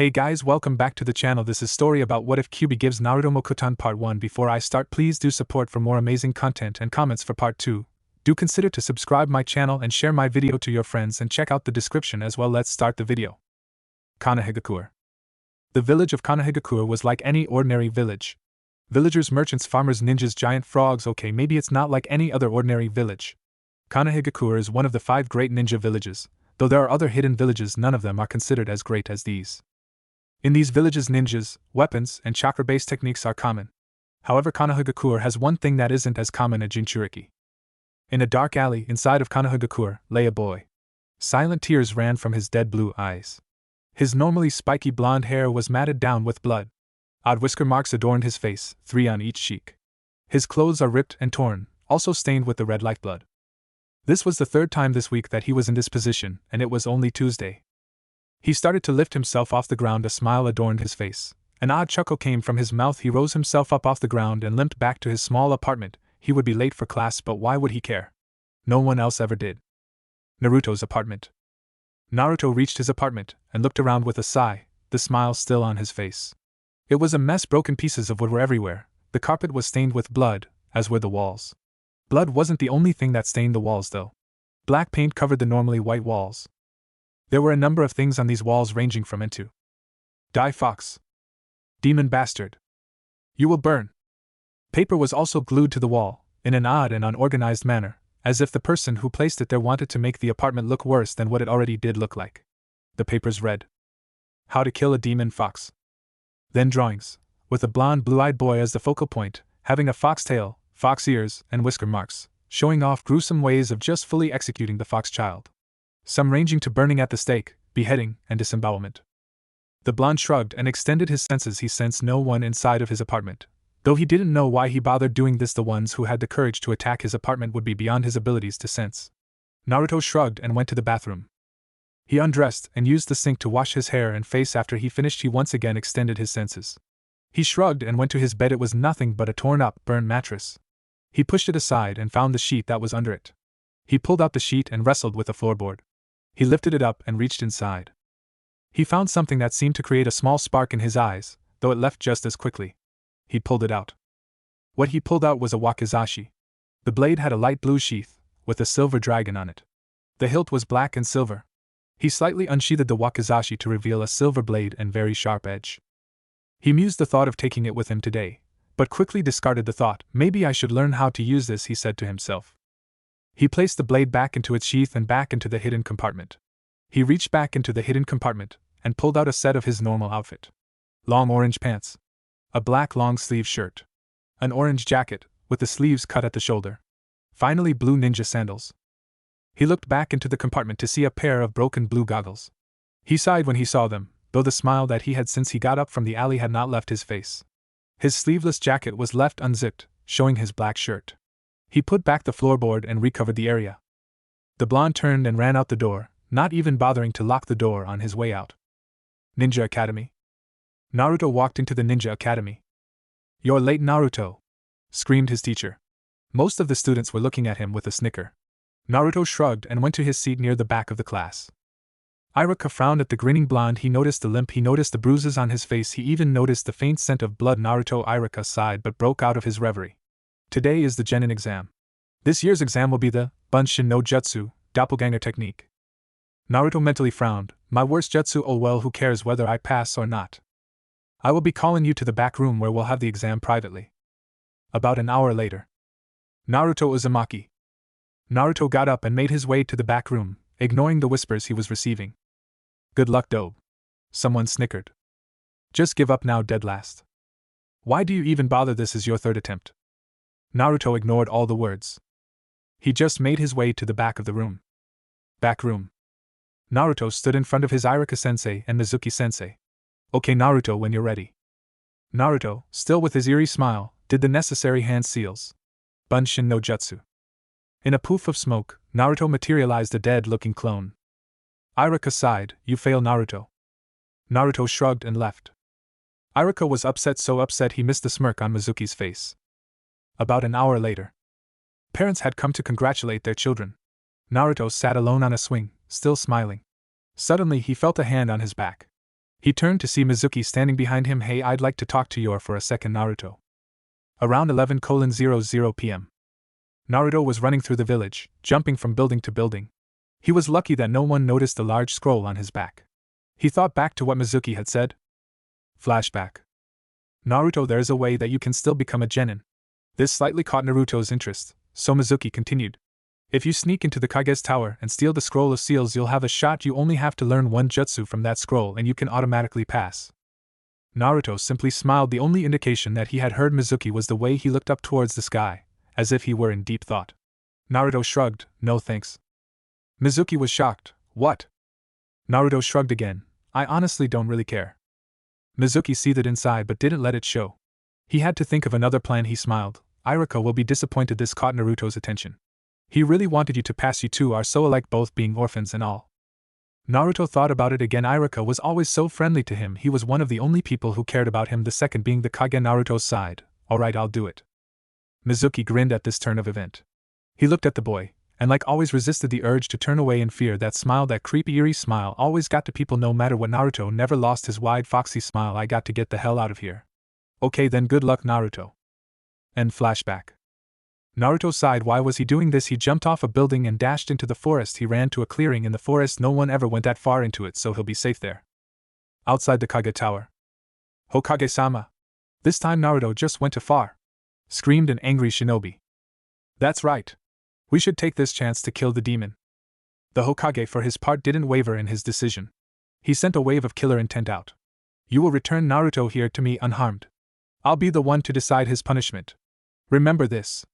Hey guys, welcome back to the channel. This is story about what if Kyuubi gives Naruto Mokuton part 1. Before I start, please do support for more amazing content and comments for part 2. Do consider to subscribe my channel and share my video to your friends and check out the description as well. Let's start the video. Konoha. The village of Konoha was like any ordinary village. Villagers, merchants, farmers, ninjas, giant frogs. Okay, maybe it's not like any other ordinary village. Konoha is one of the 5 great ninja villages, though there are other hidden villages. None of them are considered as great as these. In these villages, ninjas, weapons, and chakra-based techniques are common. However, Konoha has one thing that isn't as common as Jinchuriki. In a dark alley inside of Konoha lay a boy. Silent tears ran from his dead blue eyes. His normally spiky blonde hair was matted down with blood. Odd whisker marks adorned his face, 3 on each cheek. His clothes are ripped and torn, also stained with the red lifeblood. This was the 3rd time this week that he was in this position, and it was only Tuesday. He started to lift himself off the ground. A smile adorned his face. An odd chuckle came from his mouth. He rose himself up off the ground and limped back to his small apartment. He would be late for class, but why would he care? No one else ever did. Naruto's apartment. Naruto reached his apartment and looked around with a sigh, the smile still on his face. It was a mess. Broken pieces of wood were everywhere. The carpet was stained with blood, as were the walls. Blood wasn't the only thing that stained the walls, though. Black paint covered the normally white walls. There were a number of things on these walls, ranging from into Die Fox, Demon Bastard, You Will Burn. Paper was also glued to the wall, in an odd and unorganized manner, as if the person who placed it there wanted to make the apartment look worse than what it already did look like. The papers read, How to Kill a Demon Fox. Then drawings, with a blonde, blue-eyed boy as the focal point, having a fox tail, fox ears, and whisker marks, showing off gruesome ways of just fully executing the fox child. Some ranging to burning at the stake, beheading, and disembowelment. The blonde shrugged and extended his senses. He sensed no one inside of his apartment. Though he didn't know why he bothered doing this, the ones who had the courage to attack his apartment would be beyond his abilities to sense. Naruto shrugged and went to the bathroom. He undressed and used the sink to wash his hair and face. After he finished, he once again extended his senses. He shrugged and went to his bed. It was nothing but a torn-up, burned mattress. He pushed it aside and found the sheet that was under it. He pulled out the sheet and wrestled with the floorboard. He lifted it up and reached inside. He found something that seemed to create a small spark in his eyes, though it left just as quickly. He pulled it out. What he pulled out was a wakizashi. The blade had a light blue sheath, with a silver dragon on it. The hilt was black and silver. He slightly unsheathed the wakizashi to reveal a silver blade and very sharp edge. He mused the thought of taking it with him today, but quickly discarded the thought. Maybe I should learn how to use this, he said to himself. He placed the blade back into its sheath and back into the hidden compartment. He reached back into the hidden compartment and pulled out a set of his normal outfit. Long orange pants. A black long-sleeve shirt. An orange jacket, with the sleeves cut at the shoulder. Finally, blue ninja sandals. He looked back into the compartment to see a pair of broken blue goggles. He sighed when he saw them, though the smile that he had since he got up from the alley had not left his face. His sleeveless jacket was left unzipped, showing his black shirt. He put back the floorboard and recovered the area. The blonde turned and ran out the door, not even bothering to lock the door on his way out. Ninja Academy. Naruto walked into the Ninja Academy. You're late, Naruto, screamed his teacher. Most of the students were looking at him with a snicker. Naruto shrugged and went to his seat near the back of the class. Iruka frowned at the grinning blonde. He noticed the limp, he noticed the bruises on his face, he even noticed the faint scent of blood. Iruka sighed but broke out of his reverie. Today is the genin exam. This year's exam will be the Bunshin no Jutsu, doppelganger technique. Naruto mentally frowned. My worst jutsu. Oh well, who cares whether I pass or not? I will be calling you to the back room where we'll have the exam privately. About an hour later. Naruto Uzumaki. Naruto got up and made his way to the back room, ignoring the whispers he was receiving. Good luck, Dobe. Someone snickered. Just give up now, dead last. Why do you even bother? This is your 3rd attempt. Naruto ignored all the words. He just made his way to the back of the room. Back room. Naruto stood in front of his Iruka-sensei and Mizuki-sensei. Okay, Naruto, when you're ready. Naruto, still with his eerie smile, did the necessary hand seals. Bunshin no Jutsu. In a poof of smoke, Naruto materialized a dead-looking clone. Iruka sighed. You fail, Naruto. Naruto shrugged and left. Iruka was upset, so upset he missed the smirk on Mizuki's face. About an hour later. Parents had come to congratulate their children. Naruto sat alone on a swing, still smiling. Suddenly he felt a hand on his back. He turned to see Mizuki standing behind him. Hey, I'd like to talk to you for a second, Naruto. Around 11:00 p.m. Naruto was running through the village, jumping from building to building. He was lucky that no one noticed the large scroll on his back. He thought back to what Mizuki had said. Flashback. Naruto, there's a way that you can still become a genin. This slightly caught Naruto's interest, so Mizuki continued. If you sneak into the Kage's tower and steal the scroll of seals, you'll have a shot. You only have to learn one jutsu from that scroll and you can automatically pass. Naruto simply smiled. The only indication that he had heard Mizuki was the way he looked up towards the sky, as if he were in deep thought. Naruto shrugged. No thanks. Mizuki was shocked. What? Naruto shrugged again. I honestly don't really care. Mizuki seethed inside but didn't let it show. He had to think of another plan. He smiled. Iruka will be disappointed. This caught Naruto's attention. He really wanted you to pass. You two are so alike, both being orphans and all. Naruto thought about it again. Iruka was always so friendly to him. He was one of the only people who cared about him, the second being the Kage. Naruto's side. Alright, I'll do it. Mizuki grinned at this turn of event. He looked at the boy, and like always resisted the urge to turn away in fear. That smile, that creepy eerie smile, always got to people no matter what. Naruto never lost his wide foxy smile. I got to get the hell out of here. Okay then, good luck, Naruto. End flashback. Naruto sighed. Why was he doing this? He jumped off a building and dashed into the forest. He ran to a clearing in the forest. No one ever went that far into it, so he'll be safe there. Outside the Kage Tower. Hokage-sama. This time Naruto just went too far, screamed an angry shinobi. That's right. We should take this chance to kill the demon. The Hokage, for his part, didn't waver in his decision. He sent a wave of killer intent out. You will return Naruto here to me unharmed. I'll be the one to decide his punishment. Remember this.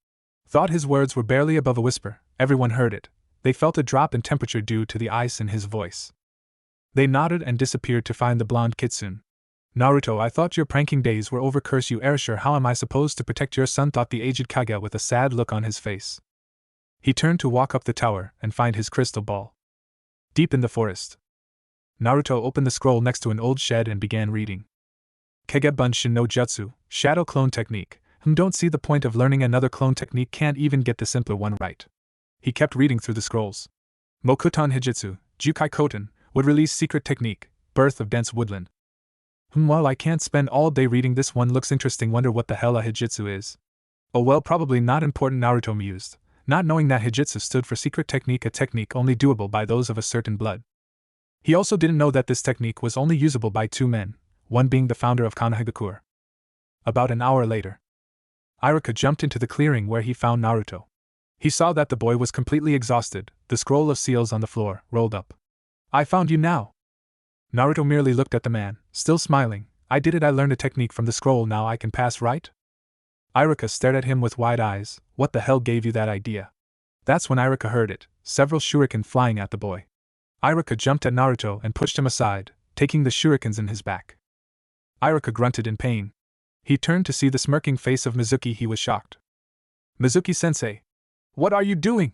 Thought his words were barely above a whisper. Everyone heard it. They felt a drop in temperature due to the ice in his voice. They nodded and disappeared to find the blonde kitsune. Naruto, I thought your pranking days were over. Curse you, Erasure. How am I supposed to protect your son? Thought the aged Kage with a sad look on his face. He turned to walk up the tower and find his crystal ball. Deep in the forest. Naruto opened the scroll next to an old shed and began reading. Kage Bunshin no Jutsu, Shadow Clone Technique. Don't see the point of learning another clone technique. Can't even get the simpler one right. He kept reading through the scrolls. Mokuton Hijitsu, Jukai Koten, would release secret technique, birth of dense woodland. Well, I can't spend all day reading this. One looks interesting. Wonder what the hell a Hijitsu is. Oh well, probably not important, Naruto mused, not knowing that Hijitsu stood for secret technique, a technique only doable by those of a certain blood. He also didn't know that this technique was only usable by two men, one being the founder of Konoha. About an hour later, Iruka jumped into the clearing where he found Naruto. He saw that the boy was completely exhausted, the scroll of seals on the floor, rolled up. I found you now. Naruto merely looked at the man, still smiling. I did it. I learned a technique from the scroll. Now I can pass, right? Iruka stared at him with wide eyes. What the hell gave you that idea? That's when Iruka heard it, several shuriken flying at the boy. Iruka jumped at Naruto and pushed him aside, taking the shurikens in his back. Iruka grunted in pain. He turned to see the smirking face of Mizuki. He was shocked. Mizuki-sensei! What are you doing?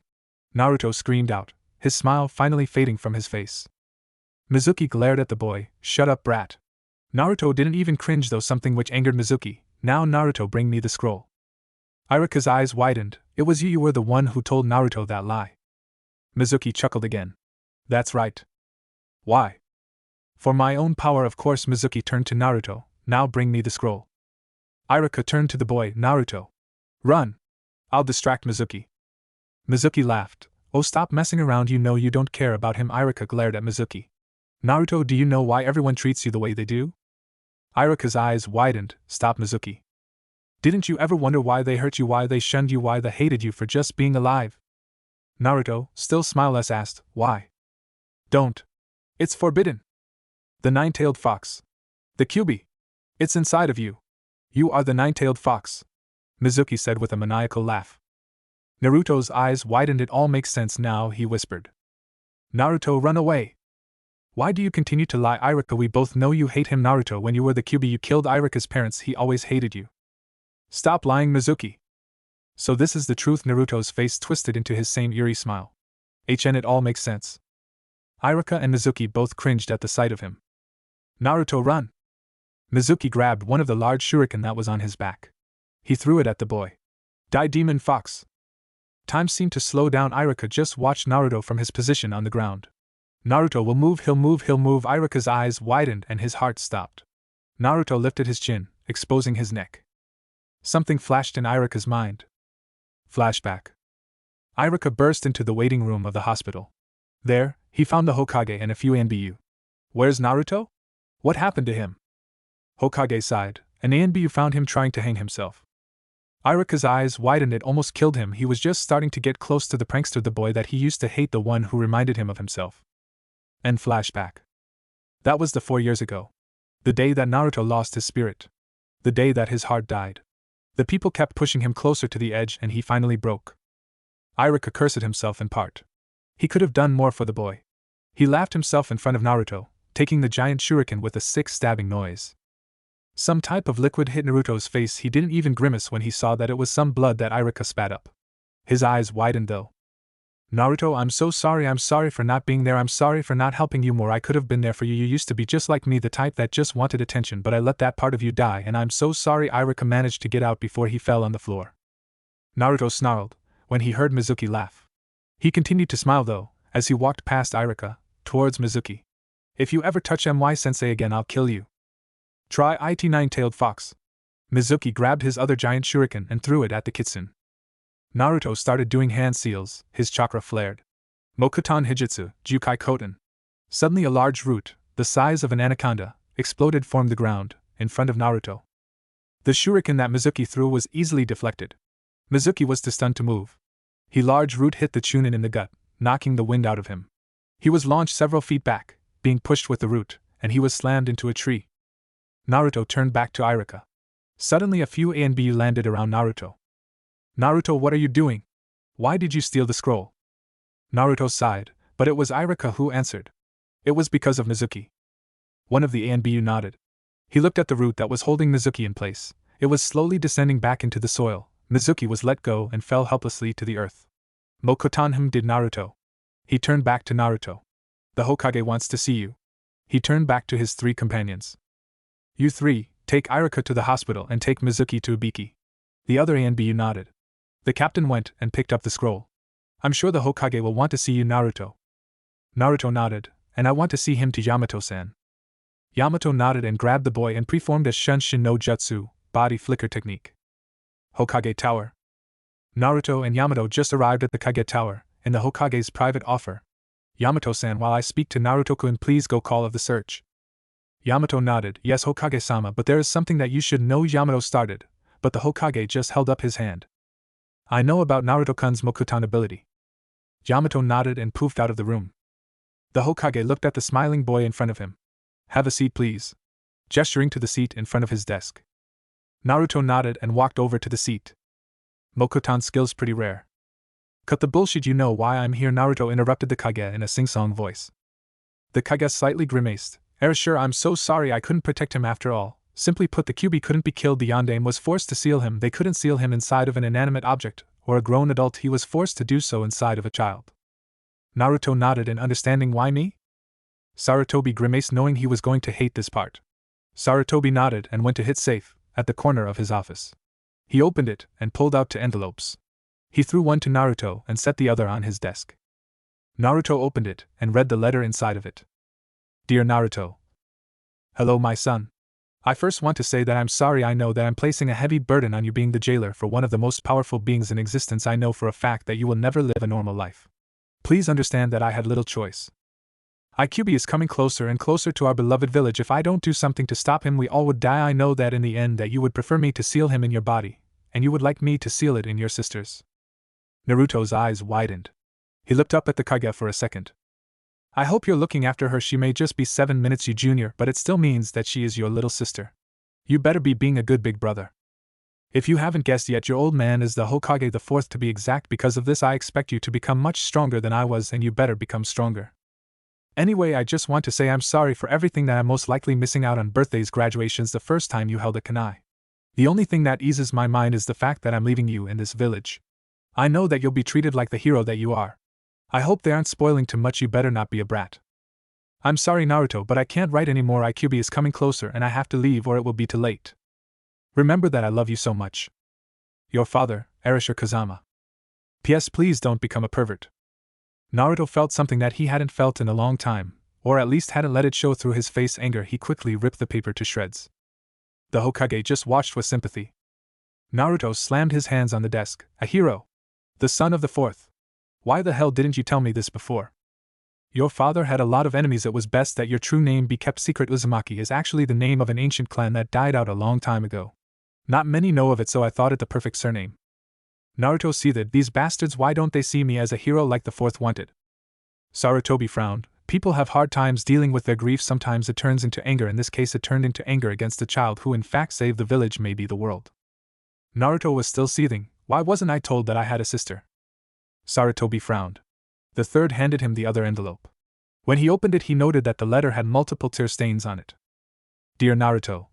Naruto screamed out, his smile finally fading from his face. Mizuki glared at the boy. Shut up, brat. Naruto didn't even cringe, though, something which angered Mizuki. Now, Naruto, bring me the scroll. Iruka's eyes widened. It was you. You were the one who told Naruto that lie. Mizuki chuckled again. That's right. Why? For my own power, of course. Mizuki turned to Naruto. Now bring me the scroll. Iruka turned to the boy. Naruto. Run. I'll distract Mizuki. Mizuki laughed. Oh, stop messing around. You know you don't care about him. Iruka glared at Mizuki. Naruto, do you know why everyone treats you the way they do? Iruka's eyes widened. Stop, Mizuki. Didn't you ever wonder why they hurt you, why they shunned you, why they hated you for just being alive? Naruto, still smileless, asked, why? Don't. It's forbidden. The nine-tailed fox. The Kyuubi. It's inside of you. You are the nine-tailed fox, Mizuki said with a maniacal laugh. Naruto's eyes widened. It all makes sense now, he whispered. Naruto, run away. Why do you continue to lie, Iruka? We both know you hate him. Naruto, when you were the Kyuubi, you killed Iruka's parents. He always hated you. Stop lying, Mizuki. So this is the truth. Naruto's face twisted into his same eerie smile. It all makes sense. Iruka and Mizuki both cringed at the sight of him. Naruto, run. Mizuki grabbed one of the large shuriken that was on his back. He threw it at the boy. Die, demon fox. Time seemed to slow down. Iruka just watched Naruto from his position on the ground. Naruto will move, he'll move, he'll move. Iruka's eyes widened and his heart stopped. Naruto lifted his chin, exposing his neck. Something flashed in Iruka's mind. Flashback. Iruka burst into the waiting room of the hospital. There, he found the Hokage and a few ANBU. Where's Naruto? What happened to him? Hokage sighed, and ANBU found him trying to hang himself. Iruka's eyes widened, it almost killed him. He was just starting to get close to the prankster, the boy that he used to hate, the one who reminded him of himself. And flashback. That was the 4 years ago. The day that Naruto lost his spirit. The day that his heart died. The people kept pushing him closer to the edge and he finally broke. Iruka cursed himself in part. He could have done more for the boy. He laughed himself in front of Naruto, taking the giant shuriken with a sick stabbing noise. Some type of liquid hit Naruto's face. He didn't even grimace when he saw that it was some blood that Iruka spat up. His eyes widened though. Naruto, I'm so sorry. I'm sorry for not being there. I'm sorry for not helping you more. I could have been there for you. You used to be just like me, the type that just wanted attention, but I let that part of you die, and I'm so sorry. Iruka managed to get out before he fell on the floor. Naruto snarled when he heard Mizuki laugh. He continued to smile though, as he walked past Iruka, towards Mizuki. If you ever touch MY Sensei again, I'll kill you. Try it, nine-tailed fox. Mizuki grabbed his other giant shuriken and threw it at the kitsune. Naruto started doing hand seals, his chakra flared. Mokuton Hijutsu, Jukai Koten. Suddenly a large root, the size of an anaconda, exploded from the ground, in front of Naruto. The shuriken that Mizuki threw was easily deflected. Mizuki was too stunned to move. The large root hit the chunin in the gut, knocking the wind out of him. He was launched several feet back, being pushed with the root, and he was slammed into a tree. Naruto turned back to Iruka. Suddenly a few ANBU landed around Naruto. Naruto, what are you doing? Why did you steal the scroll? Naruto sighed, but it was Iruka who answered. It was because of Mizuki. One of the ANBU nodded. He looked at the root that was holding Mizuki in place. It was slowly descending back into the soil. Mizuki was let go and fell helplessly to the earth. Mokuton did Naruto. He turned back to Naruto. The Hokage wants to see you. He turned back to his 3 companions. You 3, take Iruka to the hospital and take Mizuki to Ibiki. The other ANBU nodded. The captain went and picked up the scroll. I'm sure the Hokage will want to see you, Naruto. Naruto nodded, and I want to see him to Yamato-san. Yamato nodded and grabbed the boy and preformed a Shunshin no Jutsu, body flicker technique. Hokage Tower. Naruto and Yamato just arrived at the Kage Tower, in the Hokage's private offer. Yamato-san, while I speak to Naruto-kun, please go call of the search. Yamato nodded. Yes, Hokage-sama, but there is something that you should know. Yamato started, but the Hokage just held up his hand. I know about Naruto-kun's Mokuton ability. Yamato nodded and poofed out of the room. The Hokage looked at the smiling boy in front of him. Have a seat, please. Gesturing to the seat in front of his desk. Naruto nodded and walked over to the seat. Mokuton skills pretty rare. Cut the bullshit, you know why I'm here, Naruto interrupted the Kage in a sing-song voice. The Kage slightly grimaced. Sure, I'm so sorry I couldn't protect him after all. Simply put, the Kyuubi couldn't be killed. The Yondaime was forced to seal him. They couldn't seal him inside of an inanimate object, or a grown adult. He was forced to do so inside of a child. Naruto nodded in understanding. Why me? Sarutobi grimaced, knowing he was going to hate this part. Sarutobi nodded and went to hit safe, at the corner of his office. He opened it and pulled out 2 envelopes. He threw one to Naruto and set the other on his desk. Naruto opened it and read the letter inside of it. Dear Naruto. Hello, my son. I first want to say that I'm sorry. I know that I'm placing a heavy burden on you, being the jailer for one of the most powerful beings in existence. I know for a fact that you will never live a normal life. Please understand that I had little choice. Kyuubi is coming closer and closer to our beloved village. If I don't do something to stop him, we all would die. I know that in the end that you would prefer me to seal him in your body, and you would like me to seal it in your sister's. Naruto's eyes widened. He looked up at the Kage for a second. I hope you're looking after her. She may just be 7 minutes you junior, but it still means that she is your little sister. You better be being a good big brother. If you haven't guessed yet, your old man is the Hokage the 4th to be exact. Because of this, I expect you to become much stronger than I was, and you better become stronger. Anyway, I just want to say I'm sorry for everything that I'm most likely missing out on birthdays, graduations, the first time you held a kunai. The only thing that eases my mind is the fact that I'm leaving you in this village. I know that you'll be treated like the hero that you are. I hope they aren't spoiling too much. You better not be a brat. I'm sorry, Naruto, but I can't write anymore. Kyuubi is coming closer and I have to leave or it will be too late. Remember that I love you so much. Your father, Arashir Kazama. P.S. Please don't become a pervert. Naruto felt something that he hadn't felt in a long time, or at least hadn't let it show through his face anger. He quickly ripped the paper to shreds. The Hokage just watched with sympathy. Naruto slammed his hands on the desk. A hero! The son of the fourth! Why the hell didn't you tell me this before? Your father had a lot of enemies. It was best that your true name be kept secret. Uzumaki is actually the name of an ancient clan that died out a long time ago. Not many know of it, so I thought it the perfect surname. Naruto seethed. These bastards, why don't they see me as a hero like the fourth wanted? Sarutobi frowned. People have hard times dealing with their grief. Sometimes it turns into anger. In this case it turned into anger against the child who in fact saved the village, maybe the world. Naruto was still seething. Why wasn't I told that I had a sister? Sarutobi frowned. The third handed him the other envelope. When he opened it, he noted that the letter had multiple tear stains on it. Dear Naruto,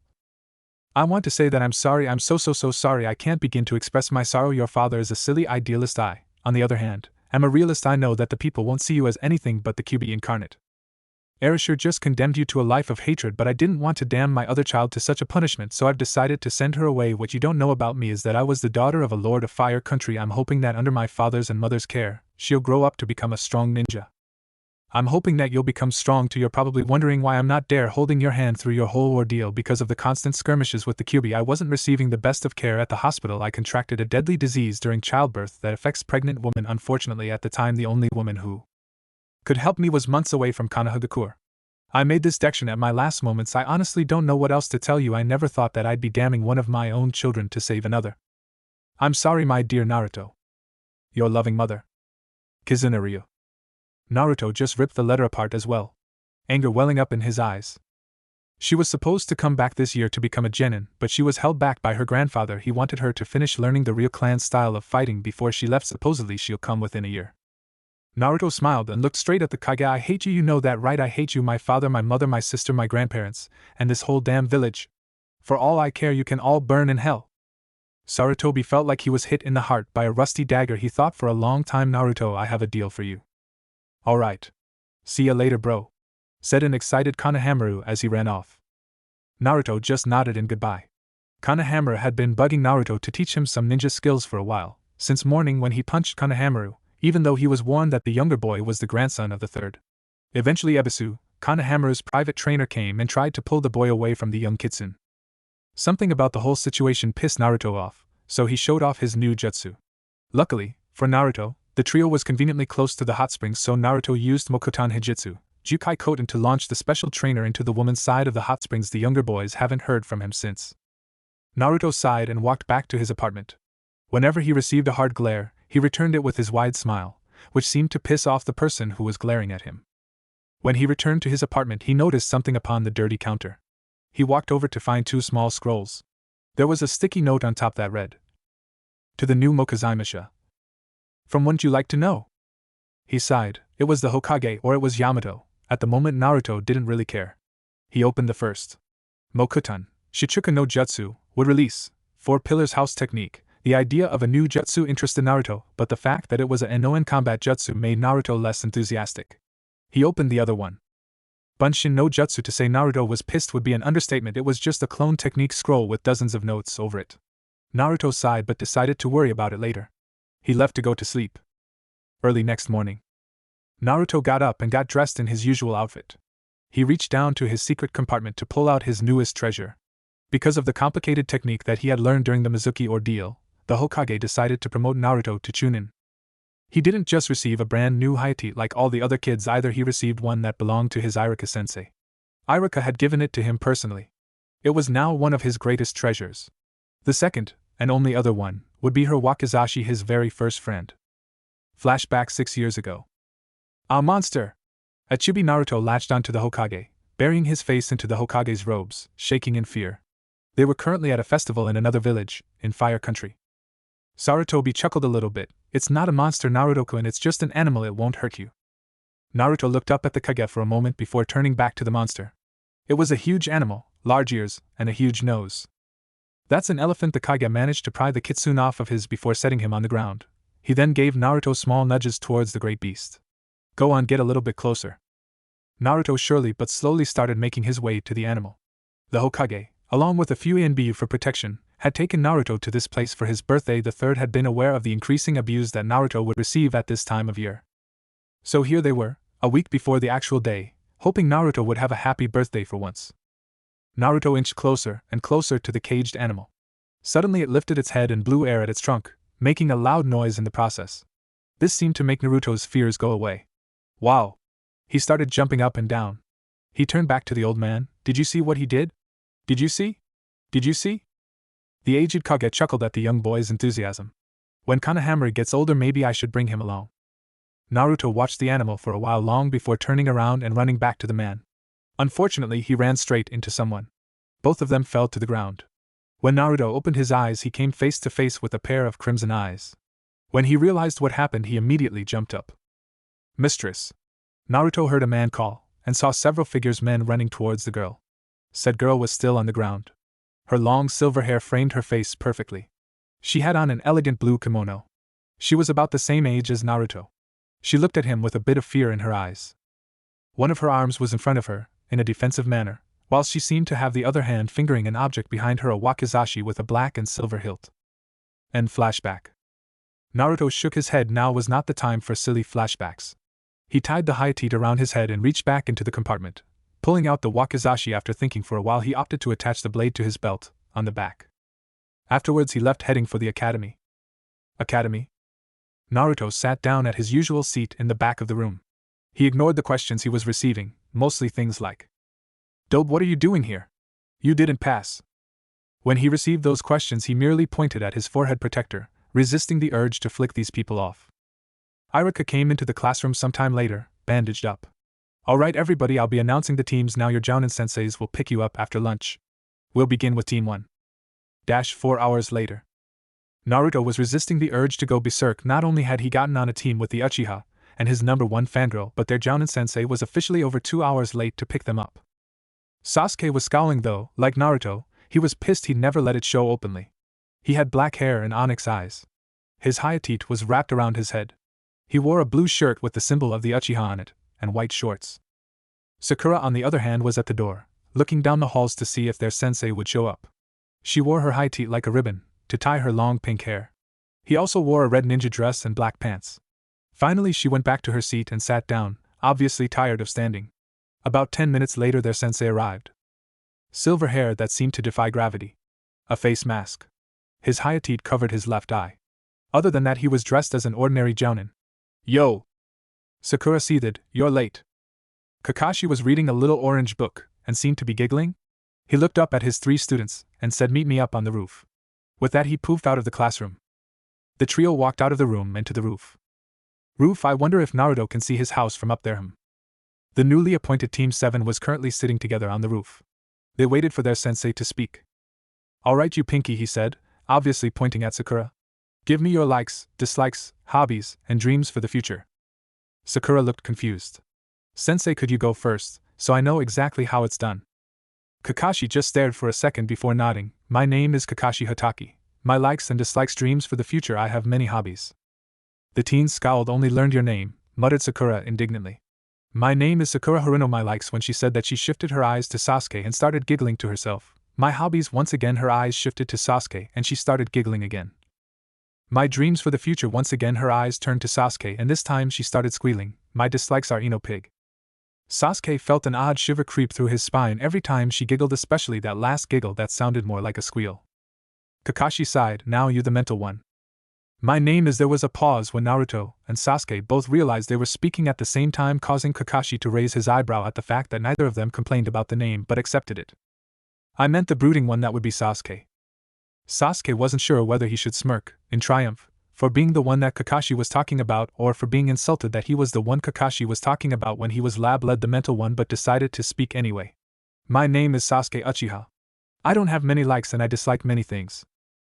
I want to say that I'm sorry. I'm so sorry. I can't begin to express my sorrow. Your father is a silly idealist. I, on the other hand, am a realist. I know that the people won't see you as anything but the Kyuubi incarnate. Erasure just condemned you to a life of hatred, but I didn't want to damn my other child to such a punishment, so I've decided to send her away. What you don't know about me is that I was the daughter of a lord of fire country. I'm hoping that under my father's and mother's care, she'll grow up to become a strong ninja. I'm hoping that you'll become strong too. You're probably wondering why I'm not there holding your hand through your whole ordeal. Because of the constant skirmishes with the Kyuubi, I wasn't receiving the best of care at the hospital. I contracted a deadly disease during childbirth that affects pregnant women. Unfortunately, at the time, the only woman who could help me was months away from Konoha. I made this decision at my last moments. I honestly don't know what else to tell you. I never thought that I'd be damning one of my own children to save another. I'm sorry, my dear Naruto. Your loving mother, Kizuna Ryu. Naruto just ripped the letter apart as well, anger welling up in his eyes. She was supposed to come back this year to become a genin, but she was held back by her grandfather. He wanted her to finish learning the real clan style of fighting before she left. Supposedly she'll come within a year. Naruto smiled and looked straight at the Kage. I hate you, you know that, right? I hate you, my father, my mother, my sister, my grandparents, and this whole damn village. For all I care, you can all burn in hell. Sarutobi felt like he was hit in the heart by a rusty dagger. He thought for a long time. Naruto, I have a deal for you. Alright. See ya later, bro, said an excited Konohamaru as he ran off. Naruto just nodded in goodbye. Konohamaru had been bugging Naruto to teach him some ninja skills for a while, since morning when he punched Konohamaru, even though he was warned that the younger boy was the grandson of the third. Eventually Ebisu, Konohamaru's private trainer, came and tried to pull the boy away from the young kitsune. Something about the whole situation pissed Naruto off, so he showed off his new jutsu. Luckily, for Naruto, the trio was conveniently close to the hot springs, so Naruto used Mokuton Hijitsu, Jukai Koten, to launch the special trainer into the woman's side of the hot springs. The younger boys haven't heard from him since. Naruto sighed and walked back to his apartment. Whenever he received a hard glare, he returned it with his wide smile, which seemed to piss off the person who was glaring at him. When he returned to his apartment, he noticed something upon the dirty counter. He walked over to find two small scrolls. There was a sticky note on top that read, "To the new Mokuzaimashia. From wouldn't you like to know?" He sighed. It was the Hokage, or it was Yamato. At the moment, Naruto didn't really care. He opened the first. Mokuton, Shichuka no Jutsu, would release. 4 Pillars House Technique. The idea of a new jutsu interested Naruto, but the fact that it was a Inouen combat jutsu made Naruto less enthusiastic. He opened the other one. Bunshin no Jutsu. To say Naruto was pissed would be an understatement. It was just a clone technique scroll with dozens of notes over it. Naruto sighed but decided to worry about it later. He left to go to sleep. Early next morning, Naruto got up and got dressed in his usual outfit. He reached down to his secret compartment to pull out his newest treasure. Because of the complicated technique that he had learned during the Mizuki ordeal, the Hokage decided to promote Naruto to chunin. He didn't just receive a brand new Hayate like all the other kids either. He received one that belonged to his Iruka-sensei. Iruka had given it to him personally. It was now one of his greatest treasures. The second, and only other one, would be her Wakizashi, his very first friend. Flashback 6 years ago. A monster! A chibi. Naruto latched onto the Hokage, burying his face into the Hokage's robes, shaking in fear. They were currently at a festival in another village, in Fire Country. Sarutobi chuckled a little bit. It's not a monster, Naruto-kun, it's just an animal, it won't hurt you. Naruto looked up at the Kage for a moment before turning back to the monster. It was a huge animal, large ears, and a huge nose. That's an elephant. The Kage managed to pry the kitsune off of his before setting him on the ground. He then gave Naruto small nudges towards the great beast. Go on, get a little bit closer. Naruto surely but slowly started making his way to the animal. The Hokage, along with a few Inbyu for protection, had taken Naruto to this place for his birthday. The third had been aware of the increasing abuse that Naruto would receive at this time of year. So here they were, a week before the actual day, hoping Naruto would have a happy birthday for once. Naruto inched closer and closer to the caged animal. Suddenly it lifted its head and blew air at its trunk, making a loud noise in the process. This seemed to make Naruto's fears go away. Wow! He started jumping up and down. He turned back to the old man. Did you see what he did? Did you see? Did you see? The aged Kage chuckled at the young boy's enthusiasm. When Konoha gets older, maybe I should bring him along. Naruto watched the animal for a while long before turning around and running back to the man. Unfortunately, he ran straight into someone. Both of them fell to the ground. When Naruto opened his eyes, he came face to face with a pair of crimson eyes. When he realized what happened, he immediately jumped up. Mistress! Naruto heard a man call, and saw several men running towards the girl. Said girl was still on the ground. Her long silver hair framed her face perfectly. She had on an elegant blue kimono. She was about the same age as Naruto. She looked at him with a bit of fear in her eyes. One of her arms was in front of her, in a defensive manner, while she seemed to have the other hand fingering an object behind her, a wakizashi with a black and silver hilt. End flashback. Naruto shook his head. Now was not the time for silly flashbacks. He tied the hayate around his head and reached back into the compartment. Pulling out the wakizashi after thinking for a while, he opted to attach the blade to his belt, on the back. Afterwards he left, heading for the academy. Academy? Naruto sat down at his usual seat in the back of the room. He ignored the questions he was receiving, mostly things like, Dobe, what are you doing here? You didn't pass. When he received those questions, he merely pointed at his forehead protector, resisting the urge to flick these people off. Iruka came into the classroom sometime later, bandaged up. Alright everybody, I'll be announcing the teams now. Your Jounin senseis will pick you up after lunch. We'll begin with Team 1. 4 hours later. Naruto was resisting the urge to go berserk. Not only had he gotten on a team with the Uchiha and his number 1 fangirl, but their Jounin sensei was officially over 2 hours late to pick them up. Sasuke was scowling though. Like Naruto, he was pissed. He'd never let it show openly. He had black hair and onyx eyes. His hayate was wrapped around his head. He wore a blue shirt with the symbol of the Uchiha on it, and white shorts. Sakura, on the other hand, was at the door, looking down the halls to see if their sensei would show up. She wore her hayate like a ribbon, to tie her long pink hair. He also wore a red ninja dress and black pants. Finally she went back to her seat and sat down, obviously tired of standing. About 10 minutes later their sensei arrived. Silver hair that seemed to defy gravity. A face mask. His hayate covered his left eye. Other than that he was dressed as an ordinary jounin. Yo! Sakura seethed, you're late. Kakashi was reading a little orange book, and seemed to be giggling. He looked up at his 3 students, and said meet me up on the roof. With that he poofed out of the classroom. The trio walked out of the room and to the roof. I wonder if Naruto can see his house from up there. The newly appointed Team 7 was currently sitting together on the roof. They waited for their sensei to speak. Alright you Pinky, he said, obviously pointing at Sakura. Give me your likes, dislikes, hobbies, and dreams for the future. Sakura looked confused. Sensei, could you go first, so I know exactly how it's done? Kakashi just stared for a second before nodding. My name is Kakashi Hatake. My likes and dislikes, dreams for the future, I have many hobbies. The teens scowled. Only learned your name, muttered Sakura indignantly. My name is Sakura Haruno. My likes. When she said that, she shifted her eyes to Sasuke and started giggling to herself. My hobbies. Once again her eyes shifted to Sasuke and she started giggling again. My dreams for the future. Once again her eyes turned to Sasuke and this time she started squealing. My dislikes are Ino Pig. Sasuke felt an odd shiver creep through his spine every time she giggled, especially that last giggle that sounded more like a squeal. Kakashi sighed. Now you the mental one. My name is. There was a pause when Naruto and Sasuke both realized they were speaking at the same time, causing Kakashi to raise his eyebrow at the fact that neither of them complained about the name but accepted it. I meant the brooding one, that would be Sasuke. Sasuke wasn't sure whether he should smirk, in triumph, for being the one that Kakashi was talking about, or for being insulted that he was the one Kakashi was talking about when he was lab-led the mental one, but decided to speak anyway. My name is Sasuke Uchiha. I don't have many likes and I dislike many things.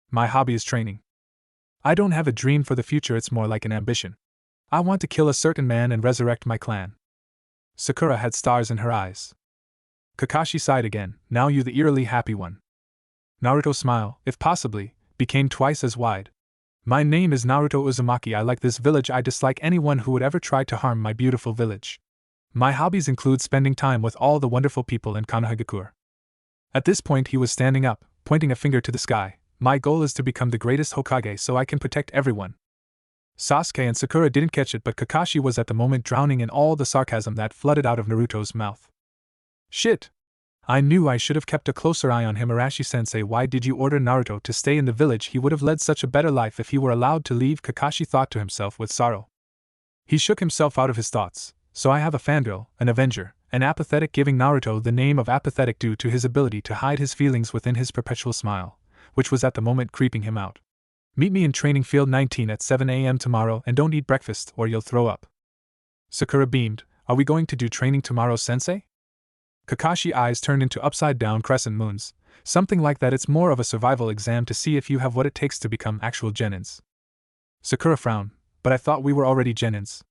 My hobby is training. I don't have a dream for the future, it's more like an ambition. I want to kill a certain man and resurrect my clan. Sakura had stars in her eyes. Kakashi sighed again. Now you the eerily happy one. Naruto's smile, if possibly, became twice as wide. My name is Naruto Uzumaki. I like this village. I dislike anyone who would ever try to harm my beautiful village. My hobbies include spending time with all the wonderful people in Konohagakure. At this point he was standing up, pointing a finger to the sky. My goal is to become the greatest Hokage so I can protect everyone. Sasuke and Sakura didn't catch it, but Kakashi was at the moment drowning in all the sarcasm that flooded out of Naruto's mouth. Shit! I knew I should have kept a closer eye on him. Arashi-sensei, why did you order Naruto to stay in the village? He would have led such a better life if he were allowed to leave, Kakashi thought to himself with sorrow. He shook himself out of his thoughts. So I have a fangirl, an avenger, an apathetic, giving Naruto the name of apathetic due to his ability to hide his feelings within his perpetual smile, which was at the moment creeping him out. Meet me in training field 19 at 7 a.m. tomorrow, and don't eat breakfast or you'll throw up. Sakura beamed. Are we going to do training tomorrow, sensei? Kakashi's eyes turned into upside-down crescent moons. Something like that. It's more of a survival exam to see if you have what it takes to become actual genins. Sakura frowned. But I thought we were already genins.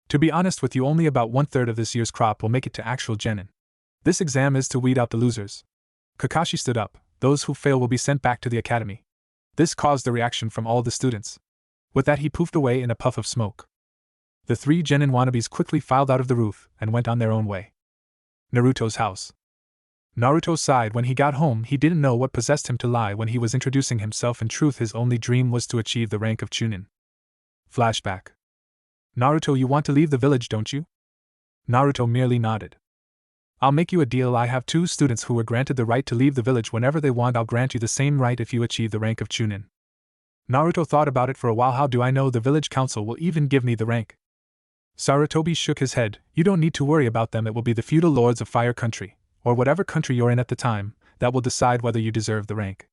To be honest with you, only about 1/3 of this year's crop will make it to actual genin. This exam is to weed out the losers. Kakashi stood up. Those who fail will be sent back to the academy. This caused a reaction from all the students. With that, he poofed away in a puff of smoke. The 3 genin wannabes quickly filed out of the roof and went on their own way. Naruto's house. Naruto sighed when he got home. He didn't know what possessed him to lie when he was introducing himself. In truth, his only dream was to achieve the rank of chunin. Flashback. Naruto, you want to leave the village, don't you? Naruto merely nodded. I'll make you a deal. I have 2 students who were granted the right to leave the village whenever they want. I'll grant you the same right if you achieve the rank of chunin. Naruto thought about it for a while. How do I know the village council will even give me the rank? Sarutobi shook his head. You don't need to worry about them. It will be the feudal lords of Fire Country, or whatever country you're in at the time, that will decide whether you deserve the rank.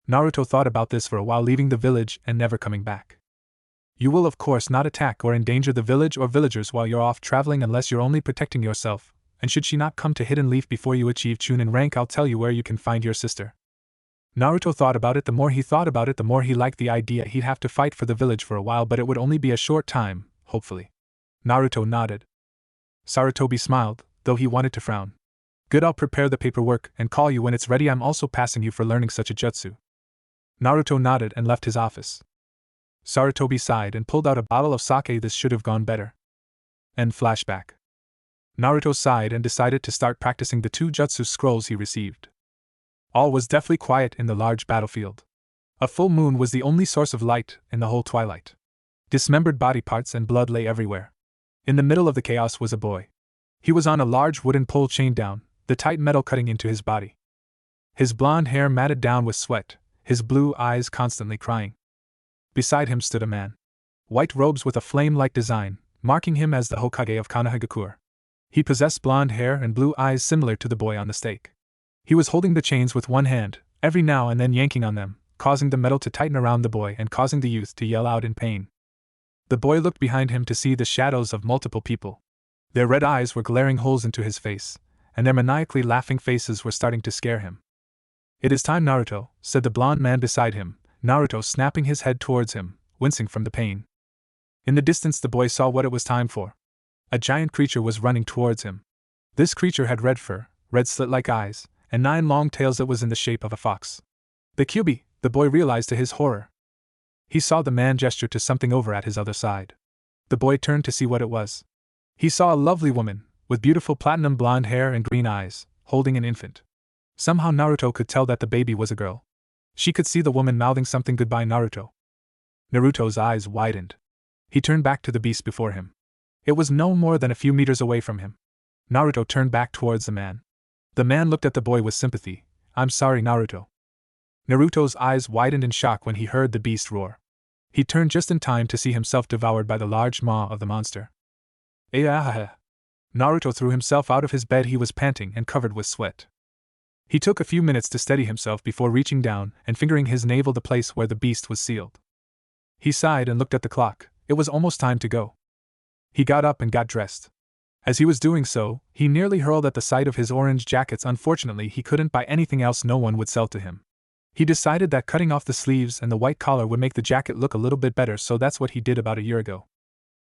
Naruto thought about this for a while, leaving the village and never coming back. You will of course not attack or endanger the village or villagers while you're off traveling unless you're only protecting yourself, and should she not come to Hidden Leaf before you achieve chunin rank, I'll tell you where you can find your sister. Naruto thought about it. The more he thought about it, the more he liked the idea. He'd have to fight for the village for a while, but it would only be a short time, hopefully. Naruto nodded. Sarutobi smiled, though he wanted to frown. Good, I'll prepare the paperwork and call you when it's ready. I'm also passing you for learning such a jutsu. Naruto nodded and left his office. Sarutobi sighed and pulled out a bottle of sake. This should have gone better. End flashback. Naruto sighed and decided to start practicing the 2 jutsu scrolls he received. All was deathly quiet in the large battlefield. A full moon was the only source of light in the whole twilight. Dismembered body parts and blood lay everywhere. In the middle of the chaos was a boy. He was on a large wooden pole chained down, the tight metal cutting into his body. His blonde hair matted down with sweat, his blue eyes constantly crying. Beside him stood a man. White robes with a flame-like design, marking him as the Hokage of Konoha. He possessed blonde hair and blue eyes similar to the boy on the stake. He was holding the chains with one hand, every now and then yanking on them, causing the metal to tighten around the boy and causing the youth to yell out in pain. The boy looked behind him to see the shadows of multiple people. Their red eyes were glaring holes into his face, and their maniacally laughing faces were starting to scare him. It is time, Naruto, said the blonde man beside him, Naruto snapping his head towards him, wincing from the pain. In the distance the boy saw what it was time for. A giant creature was running towards him. This creature had red fur, red slit-like eyes, and 9 long tails. It was in the shape of a fox. The Kyuubi, the boy realized to his horror. He saw the man gesture to something over at his other side. The boy turned to see what it was. He saw a lovely woman, with beautiful platinum blonde hair and green eyes, holding an infant. Somehow Naruto could tell that the baby was a girl. She could see the woman mouthing something goodbye Naruto. Naruto's eyes widened. He turned back to the beast before him. It was no more than a few meters away from him. Naruto turned back towards the man. The man looked at the boy with sympathy. I'm sorry, Naruto. Naruto's eyes widened in shock when he heard the beast roar. He turned just in time to see himself devoured by the large maw of the monster. Naruto threw himself out of his bed. He was panting and covered with sweat. He took a few minutes to steady himself before reaching down and fingering his navel, the place where the beast was sealed. He sighed and looked at the clock. It was almost time to go. He got up and got dressed. As he was doing so, he nearly hurled at the sight of his orange jackets. Unfortunately, he couldn't buy anything else. No one would sell to him. He decided that cutting off the sleeves and the white collar would make the jacket look a little bit better, so that's what he did about a year ago.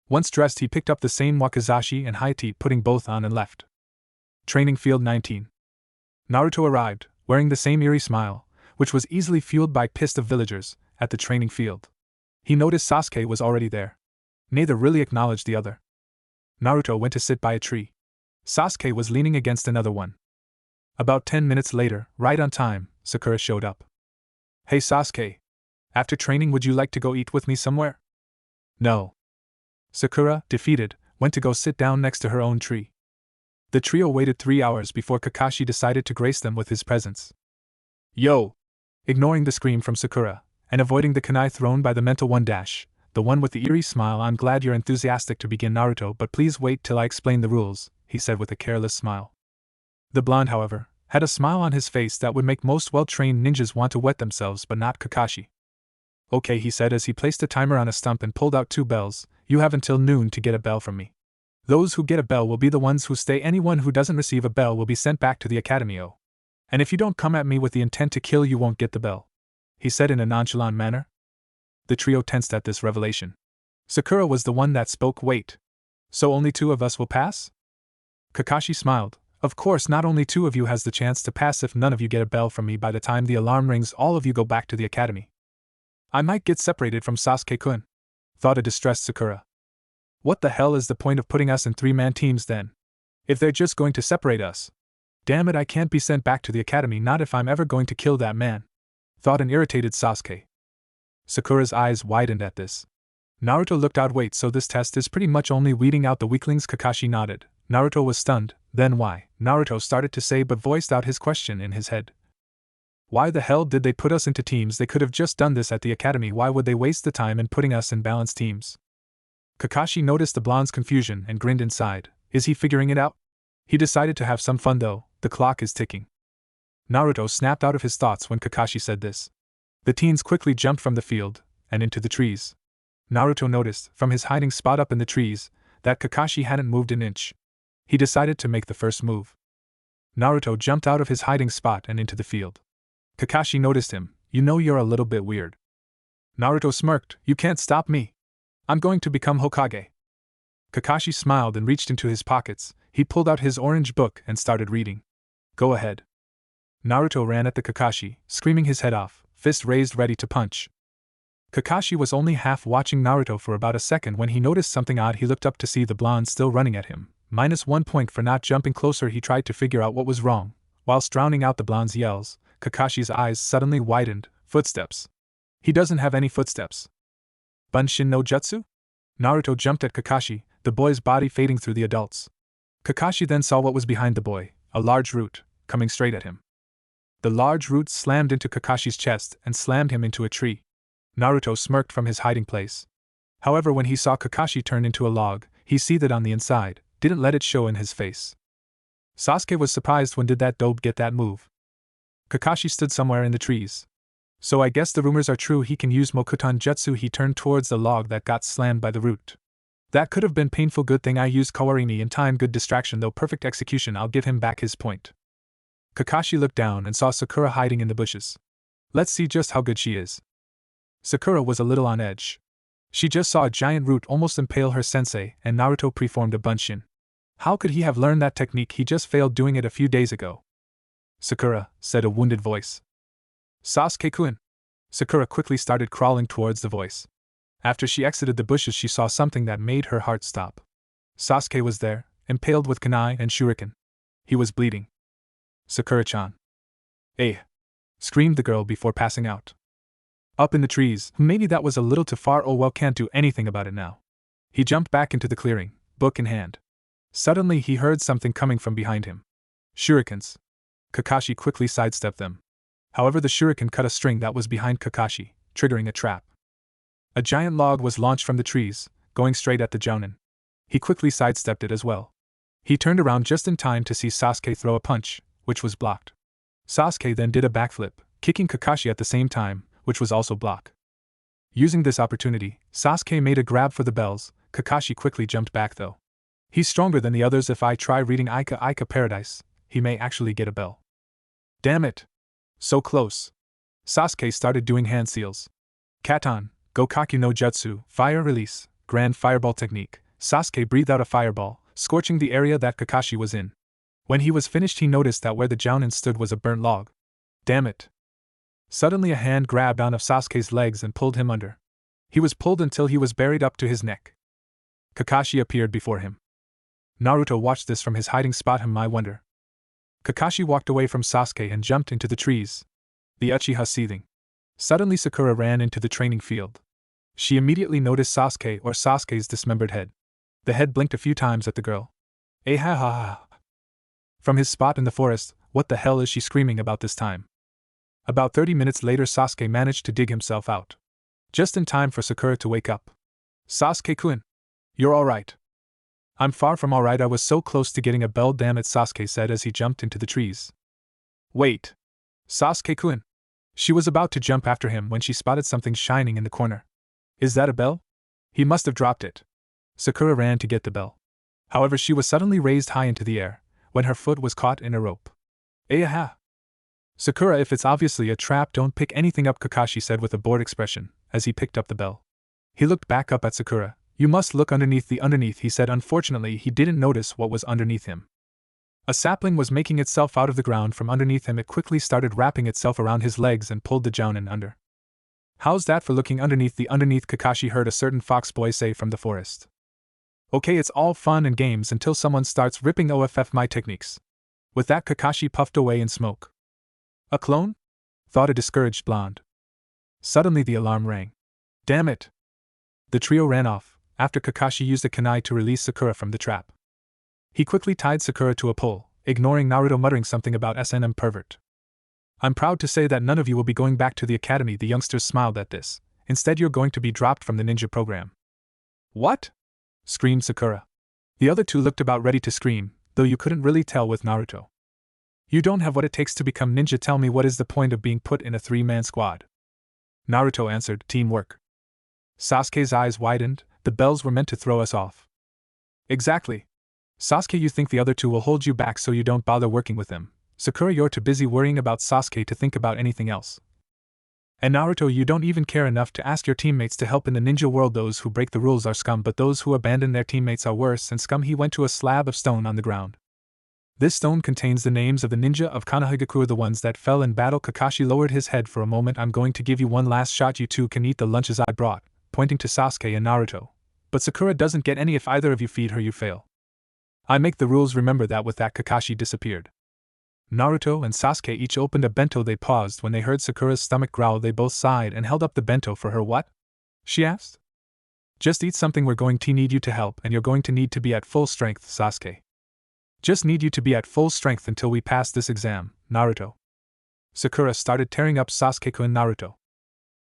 Once dressed, he picked up the same wakizashi and haiti, putting both on, and left. Training Field 19. Naruto arrived, wearing the same eerie smile, which was easily fueled by pissed of villagers, at the training field. He noticed Sasuke was already there. Neither really acknowledged the other. Naruto went to sit by a tree. Sasuke was leaning against another one. About 10 minutes later, right on time, Sakura showed up. Hey Sasuke. After training, would you like to go eat with me somewhere? No. Sakura, defeated, went to go sit down next to her own tree. The trio waited 3 hours before Kakashi decided to grace them with his presence. Yo! Ignoring the scream from Sakura, and avoiding the kunai thrown by the mental one dash, the one with the eerie smile. I'm glad you're enthusiastic to begin Naruto, but please wait till I explain the rules, he said with a careless smile. The blonde, however, had a smile on his face that would make most well-trained ninjas want to wet themselves, but not Kakashi. Okay, he said as he placed a timer on a stump and pulled out 2 bells. You have until noon to get a bell from me. Those who get a bell will be the ones who stay. Anyone who doesn't receive a bell will be sent back to the academy. Oh. And if you don't come at me with the intent to kill, you won't get the bell, he said in a nonchalant manner. The trio tensed at this revelation. Sakura was the one that spoke. Wait. So only 2 of us will pass? Kakashi smiled. Of course, not only 2 of you has the chance to pass. If none of you get a bell from me by the time the alarm rings, all of you go back to the academy. I might get separated from Sasuke-kun, thought a distressed Sakura. What the hell is the point of putting us in 3-man teams then? If they're just going to separate us. Damn it, I can't be sent back to the academy, not if I'm ever going to kill that man, thought an irritated Sasuke. Sakura's eyes widened at this. Naruto looked out. Wait, so this test is pretty much only weeding out the weaklings? Kakashi nodded. Naruto was stunned. Then why? Naruto started to say but voiced out his question in his head. Why the hell did they put us into teams? They could have just done this at the academy. Why would they waste the time in putting us in balanced teams? Kakashi noticed the blonde's confusion and grinned inside. Is he figuring it out? He decided to have some fun though. The clock is ticking. Naruto snapped out of his thoughts when Kakashi said this. The teens quickly jumped from the field and into the trees. Naruto noticed, from his hiding spot up in the trees, that Kakashi hadn't moved an inch. He decided to make the first move. Naruto jumped out of his hiding spot and into the field. Kakashi noticed him. You know, you're a little bit weird. Naruto smirked. You can't stop me. I'm going to become Hokage. Kakashi smiled and reached into his pockets. He pulled out his orange book and started reading. Go ahead. Naruto ran at the Kakashi, screaming his head off, fist raised ready to punch. Kakashi was only half watching Naruto for about a second when he noticed something odd. He looked up to see the blonde still running at him. -1 point for not jumping closer. He tried to figure out what was wrong. Whilst drowning out the blonde's yells, Kakashi's eyes suddenly widened. Footsteps. He doesn't have any footsteps. Bunshin no Jutsu? Naruto jumped at Kakashi, the boy's body fading through the adults. Kakashi then saw what was behind the boy, a large root, coming straight at him. The large root slammed into Kakashi's chest and slammed him into a tree. Naruto smirked from his hiding place. However, when he saw Kakashi turn into a log, he seethed on the inside, didn't let it show in his face. Sasuke was surprised. When did that dope get that move? Kakashi stood somewhere in the trees. So I guess the rumors are true. He can use Mokuton Jutsu. He turned towards the log that got slammed by the root. That could have been painful. Good thing I used Kawarini in time. Good distraction though. Perfect execution. I'll give him back his point. Kakashi looked down and saw Sakura hiding in the bushes. Let's see just how good she is. Sakura was a little on edge. She just saw a giant root almost impale her sensei, and Naruto preformed a bunshin. How could he have learned that technique? He just failed doing it a few days ago. Sakura, said a wounded voice. Sasuke-kun. Sakura quickly started crawling towards the voice. After she exited the bushes, she saw something that made her heart stop. Sasuke was there, impaled with kunai and shuriken. He was bleeding. Sakura-chan. Eh! Screamed the girl before passing out. Up in the trees, maybe that was a little too far. Oh well, can't do anything about it now. He jumped back into the clearing, book in hand. Suddenly he heard something coming from behind him. Shurikens. Kakashi quickly sidestepped them. However, the shuriken cut a string that was behind Kakashi, triggering a trap. A giant log was launched from the trees, going straight at the jounin. He quickly sidestepped it as well. He turned around just in time to see Sasuke throw a punch, which was blocked. Sasuke then did a backflip, kicking Kakashi at the same time, which was also blocked. Using this opportunity, Sasuke made a grab for the bells. Kakashi quickly jumped back though. He's stronger than the others. If I try reading Ika Paradise, he may actually get a bell. Damn it! So close. Sasuke started doing hand seals. Katon, Gokaki no Jutsu, fire release, grand fireball technique. Sasuke breathed out a fireball, scorching the area that Kakashi was in. When he was finished, he noticed that where the jounin stood was a burnt log. Damn it! Suddenly a hand grabbed onto Sasuke's legs and pulled him under. He was pulled until he was buried up to his neck. Kakashi appeared before him. Naruto watched this from his hiding spot. I wonder. Kakashi walked away from Sasuke and jumped into the trees. The Uchiha seething. Suddenly Sakura ran into the training field. She immediately noticed Sasuke's dismembered head. The head blinked a few times at the girl. Eh ha ha ha. From his spot in the forest, what the hell is she screaming about this time? About 30 minutes later, Sasuke managed to dig himself out. Just in time for Sakura to wake up. Sasuke-kun. You're alright. I'm far from alright, I was so close to getting a bell, damn it, Sasuke said as he jumped into the trees. Wait. Sasuke-kun. She was about to jump after him when she spotted something shining in the corner. Is that a bell? He must have dropped it. Sakura ran to get the bell. However, she was suddenly raised high into the air, when her foot was caught in a rope. Aha! Sakura, if it's obviously a trap, don't pick anything up, Kakashi said with a bored expression, as he picked up the bell. He looked back up at Sakura. You must look underneath, he said. Unfortunately, he didn't notice what was underneath him. A sapling was making itself out of the ground from underneath him. It quickly started wrapping itself around his legs and pulled the jounin under. How's that for looking underneath? Kakashi heard a certain fox boy say from the forest. Okay, it's all fun and games until someone starts ripping off my techniques. With that, Kakashi puffed away in smoke. A clone? Thought a discouraged blonde. Suddenly the alarm rang. Damn it! The trio ran off, after Kakashi used a kunai to release Sakura from the trap. He quickly tied Sakura to a pole, ignoring Naruto muttering something about SNM pervert. I'm proud to say that none of you will be going back to the academy. The youngsters smiled at this. Instead, you're going to be dropped from the ninja program. What? Screamed Sakura. The other two looked about ready to scream, though you couldn't really tell with Naruto. You don't have what it takes to become ninja. Tell me, what is the point of being put in a 3-man squad? Naruto answered, teamwork. Sasuke's eyes widened. The bells were meant to throw us off. Exactly. Sasuke, you think the other two will hold you back so you don't bother working with them. Sakura, you're too busy worrying about Sasuke to think about anything else. And Naruto, you don't even care enough to ask your teammates to help in the ninja world. Those who break the rules are scum, but those who abandon their teammates are worse than scum. He went to a slab of stone on the ground. This stone contains the names of the ninja of Konoha, the ones that fell in battle. Kakashi lowered his head for a moment. I'm going to give you one last shot. You two can eat the lunches I brought, pointing to Sasuke and Naruto. But Sakura doesn't get any. If either of you feed her, you fail. I make the rules, remember that. With that, Kakashi disappeared. Naruto and Sasuke each opened a bento. They paused when they heard Sakura's stomach growl. They both sighed and held up the bento for her. What? She asked. Just eat something. We're going to need you to help, and you're going to need to be at full strength, Sasuke. Just need you to be at full strength until we pass this exam, Naruto. Sakura started tearing up Sasuke and Naruto.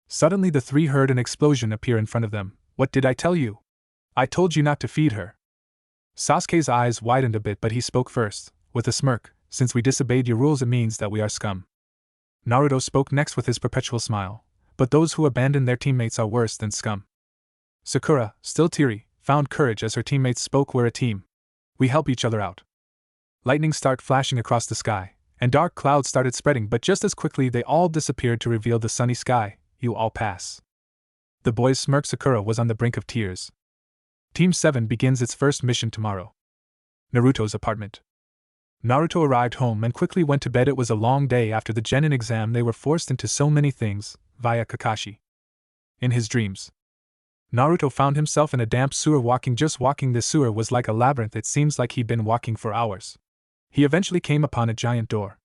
Suddenly the three heard an explosion appear in front of them. What did I tell you? I told you not to feed her. Sasuke's eyes widened a bit, but he spoke first, with a smirk. Since we disobeyed your rules, it means that we are scum. Naruto spoke next with his perpetual smile. But those who abandon their teammates are worse than scum. Sakura, still teary, found courage as her teammates spoke. We're a team. We help each other out. Lightning started flashing across the sky, and dark clouds started spreading, but just as quickly they all disappeared to reveal the sunny sky. You all pass. The boys smirked. Sakura was on the brink of tears. Team 7 begins its first mission tomorrow. Naruto's apartment. Naruto arrived home and quickly went to bed. It was a long day. After the genin exam, they were forced into so many things, via Kakashi. In his dreams, Naruto found himself in a damp sewer. Just walking this sewer was like a labyrinth. It seems like he'd been walking for hours. He eventually came upon a giant door.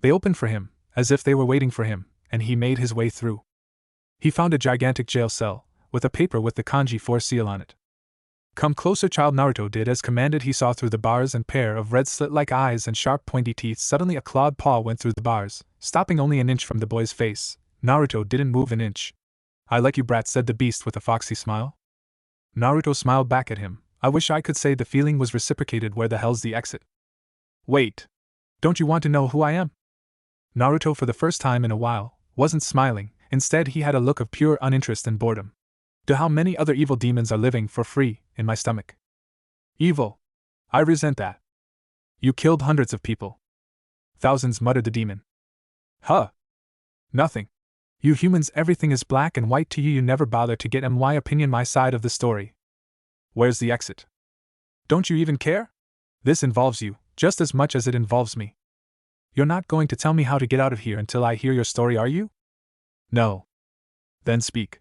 They opened for him, as if they were waiting for him, and he made his way through. He found a gigantic jail cell, with a paper with the kanji 4 seal on it. Come closer, child. Naruto did as commanded. He saw through the bars and pair of red slit-like eyes and sharp pointy teeth. Suddenly a clawed paw went through the bars, stopping only an inch from the boy's face. Naruto didn't move an inch. I like you, brat, said the beast with a foxy smile. Naruto smiled back at him. I wish I could say the feeling was reciprocated. Where the hell's the exit? Wait. Don't you want to know who I am? Naruto, for the first time in a while, wasn't smiling. Instead, he had a look of pure uninterest and boredom. Do how many other evil demons are living for free in my stomach? Evil. I resent that. You killed hundreds of people. Thousands, muttered the demon. Huh. Nothing. You humans, everything is black and white to you. You never bother to get my opinion, my side of the story. Where's the exit? Don't you even care? This involves you, just as much as it involves me. You're not going to tell me how to get out of here until I hear your story, are you? No. Then speak.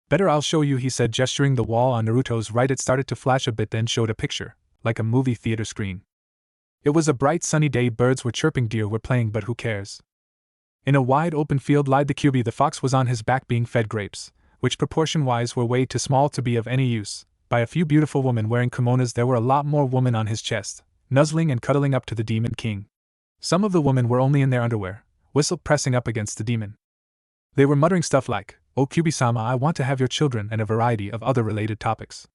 Better, I'll show you, he said, gesturing the wall on Naruto's right. It started to flash a bit, then showed a picture, like a movie theater screen. It was a bright sunny day. Birds were chirping, deer were playing, but who cares? In a wide open field lied the Kyuubi. The fox was on his back being fed grapes, which proportion-wise were way too small to be of any use, by a few beautiful women wearing kimonos. There were a lot more women on his chest, nuzzling and cuddling up to the Demon King. Some of the women were only in their underwear, whistle pressing up against the demon. They were muttering stuff like, "Oh Kyuubi-sama, I want to have your children," and a variety of other related topics.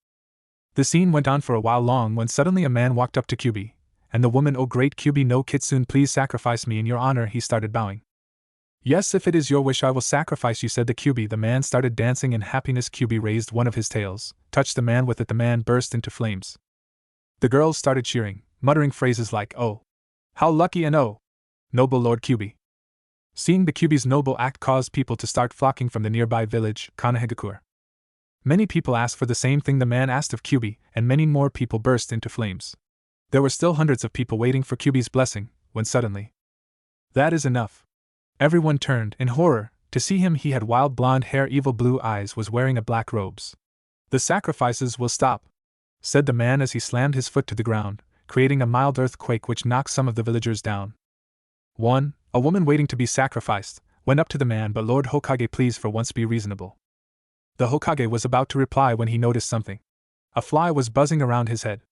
The scene went on for a while long when suddenly a man walked up to Kyuubi, and the woman, "Oh great Kyuubi no Kitsune, please sacrifice me in your honor." He started bowing. "Yes, if it is your wish I will sacrifice you," said the Kyuubi. The man started dancing in happiness. Kyuubi raised one of his tails, touched the man with it. The man burst into flames. The girls started cheering, muttering phrases like, "Oh, how lucky," and "Oh, noble Lord Kyuubi." Seeing the Kyuubi's noble act caused people to start flocking from the nearby village, Konoha. Many people asked for the same thing the man asked of Kyuubi, and many more people burst into flames. There were still hundreds of people waiting for Kyuubi's blessing, when suddenly, "That is enough." Everyone turned, in horror, to see him. He had wild blonde hair, evil blue eyes, was wearing a black robes. "The sacrifices will stop," said the man as he slammed his foot to the ground, creating a mild earthquake which knocked some of the villagers down. A woman waiting to be sacrificed, went up to the man. "But Lord Hokage, please for once be reasonable." The Hokage was about to reply when he noticed something. A fly was buzzing around his head.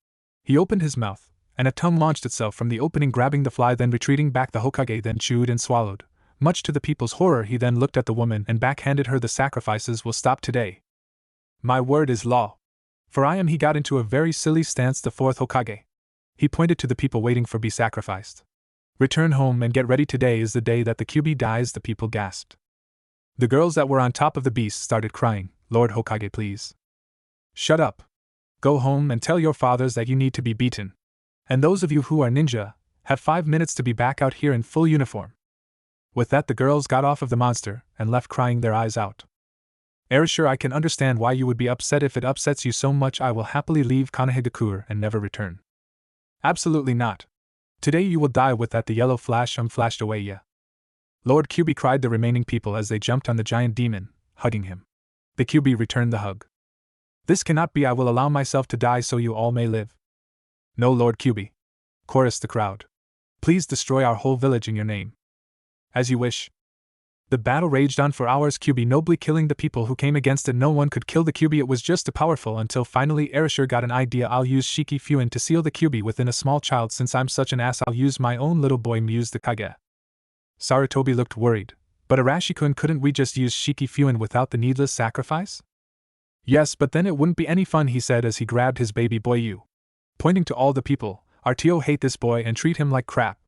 He opened his mouth, and a tongue launched itself from the opening, grabbing the fly, then retreating back. The Hokage then chewed and swallowed. Much to the people's horror, he then looked at the woman and backhanded her. "The sacrifices will stop today. My word is law. For I am." He got into a very silly stance. The fourth Hokage. He pointed to the people waiting for be sacrificed. "Return home and get ready. Today is the day that the Kyuubi dies." The people gasped. The girls that were on top of the beast started crying, "Lord Hokage, please. Shut up. Go home and tell your fathers that you need to be beaten. And those of you who are ninja, have 5 minutes to be back out here in full uniform." With that, the girls got off of the monster and left crying their eyes out. "Erasure, I can understand why you would be upset. If it upsets you so much, I will happily leave Konoha and never return." "Absolutely not. Today you will die." With that, the yellow flash flashed away. "Yeah, Lord Kyuubi," cried the remaining people as they jumped on the giant demon, hugging him. The Kyuubi returned the hug. "This cannot be. I will allow myself to die so you all may live." "No, Lord Kyuubi," chorused the crowd. "Please destroy our whole village in your name." "As you wish." The battle raged on for hours, Kyuubi nobly killing the people who came against it. No one could kill the Kyuubi, it was just too powerful, until finally Erasure got an idea. "I'll use Shiki Fuin to seal the Kyuubi within a small child. Since I'm such an ass, I'll use my own little boy," mused the Kage. Sarutobi looked worried. "But Arashi-kun, couldn't we just use Shiki Fuin without the needless sacrifice?" "Yes, but then it wouldn't be any fun," he said as he grabbed his baby boy. "You," pointing to all the people, "Artio, hate this boy and treat him like crap.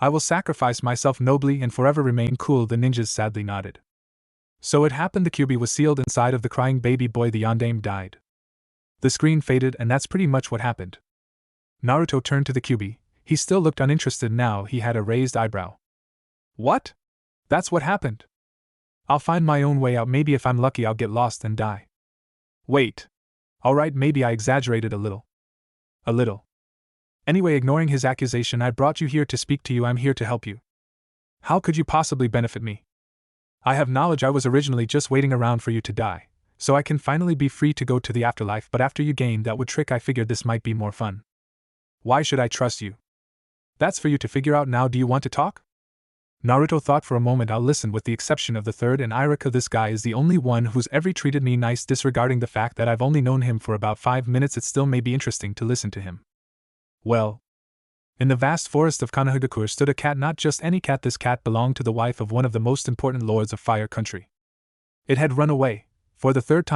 I will sacrifice myself nobly and forever remain cool." The ninjas sadly nodded. So it happened. The Kyuubi was sealed inside of the crying baby boy. The yondaime died. The screen faded, and that's pretty much what happened. Naruto turned to the Kyuubi. He still looked uninterested now. He had a raised eyebrow. "What? That's what happened? I'll find my own way out. Maybe if I'm lucky I'll get lost and die." "Wait. Alright, maybe I exaggerated a little. A little. Anyway," ignoring his accusation, "I brought you here to speak to you. I'm here to help you." "How could you possibly benefit me?" "I have knowledge. I was originally just waiting around for you to die, so I can finally be free to go to the afterlife, but after you gained that wood trick I figured this might be more fun." "Why should I trust you?" "That's for you to figure out now. Do you want to talk?" Naruto thought for a moment. "I'll listen, with the exception of the third and Irika. This guy is the only one who's ever treated me nice. Disregarding the fact that I've only known him for about 5 minutes, it still may be interesting to listen to him." Well, in the vast forest of Konoha stood a cat. Not just any cat. This cat belonged to the wife of one of the most important lords of Fire Country. It had run away, for the fourth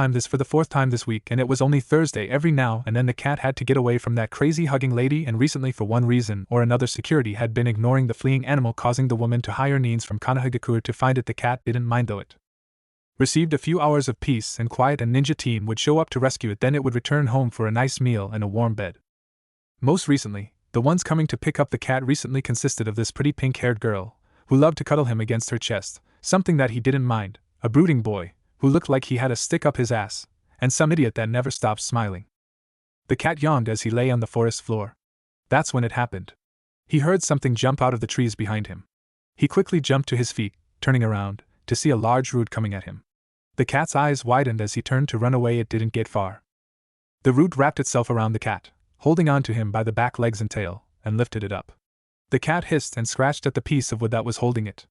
time this week, and it was only Thursday. Every now and then the cat had to get away from that crazy hugging lady, and recently, for one reason or another, security had been ignoring the fleeing animal, causing the woman to hire Nins from Konoha to find it. The cat didn't mind, though it received a few hours of peace and quiet. A ninja team would show up to rescue it, then it would return home for a nice meal and a warm bed. Most recently, the ones coming to pick up the cat recently consisted of this pretty pink-haired girl, who loved to cuddle him against her chest, something that he didn't mind, a brooding boy, who looked like he had a stick up his ass, and some idiot that never stopped smiling. The cat yawned as he lay on the forest floor. That's when it happened. He heard something jump out of the trees behind him. He quickly jumped to his feet, turning around, to see a large root coming at him. The cat's eyes widened as he turned to run away. It didn't get far. The root wrapped itself around the cat, holding on to him by the back legs and tail, and lifted it up. The cat hissed and scratched at the piece of wood that was holding it.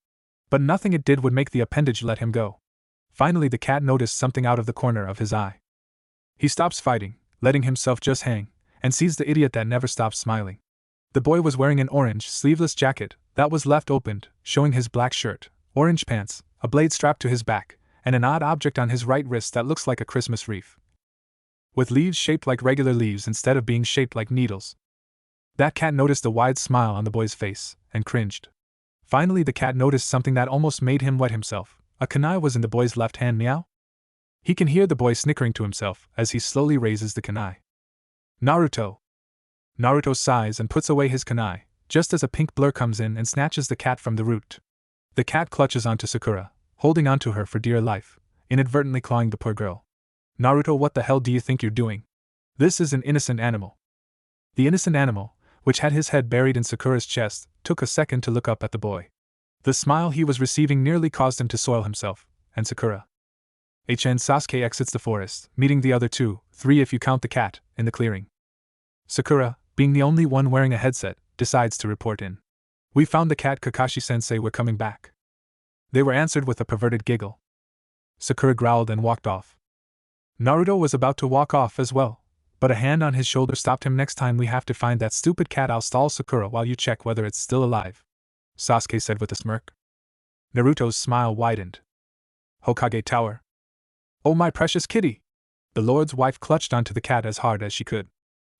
But nothing it did would make the appendage let him go. Finally, the cat noticed something out of the corner of his eye. He stops fighting, letting himself just hang, and sees the idiot that never stops smiling. The boy was wearing an orange, sleeveless jacket that was left opened, showing his black shirt, orange pants, a blade strapped to his back, and an odd object on his right wrist that looks like a Christmas wreath, with leaves shaped like regular leaves instead of being shaped like needles. That cat noticed a wide smile on the boy's face, and cringed. Finally, the cat noticed something that almost made him wet himself. A kunai was in the boy's left hand. Meow? He can hear the boy snickering to himself as he slowly raises the kunai. Naruto! Naruto sighs and puts away his kunai, just as a pink blur comes in and snatches the cat from the root. The cat clutches onto Sakura, holding onto her for dear life, inadvertently clawing the poor girl. Naruto, what the hell do you think you're doing? This is an innocent animal. The innocent animal, which had his head buried in Sakura's chest, took a second to look up at the boy. The smile he was receiving nearly caused him to soil himself, and Sakura. HN Sasuke exits the forest, meeting the other three if you count the cat, in the clearing. Sakura, being the only one wearing a headset, decides to report in. We found the cat. Kakashi-sensei, we're coming back. They were answered with a perverted giggle. Sakura growled and walked off. Naruto was about to walk off as well, but a hand on his shoulder stopped him. Next time we have to find that stupid cat. I'll stall Sakura while you check whether it's still alive, Sasuke said with a smirk. Naruto's smile widened. Hokage Tower. Oh, my precious kitty! The lord's wife clutched onto the cat as hard as she could.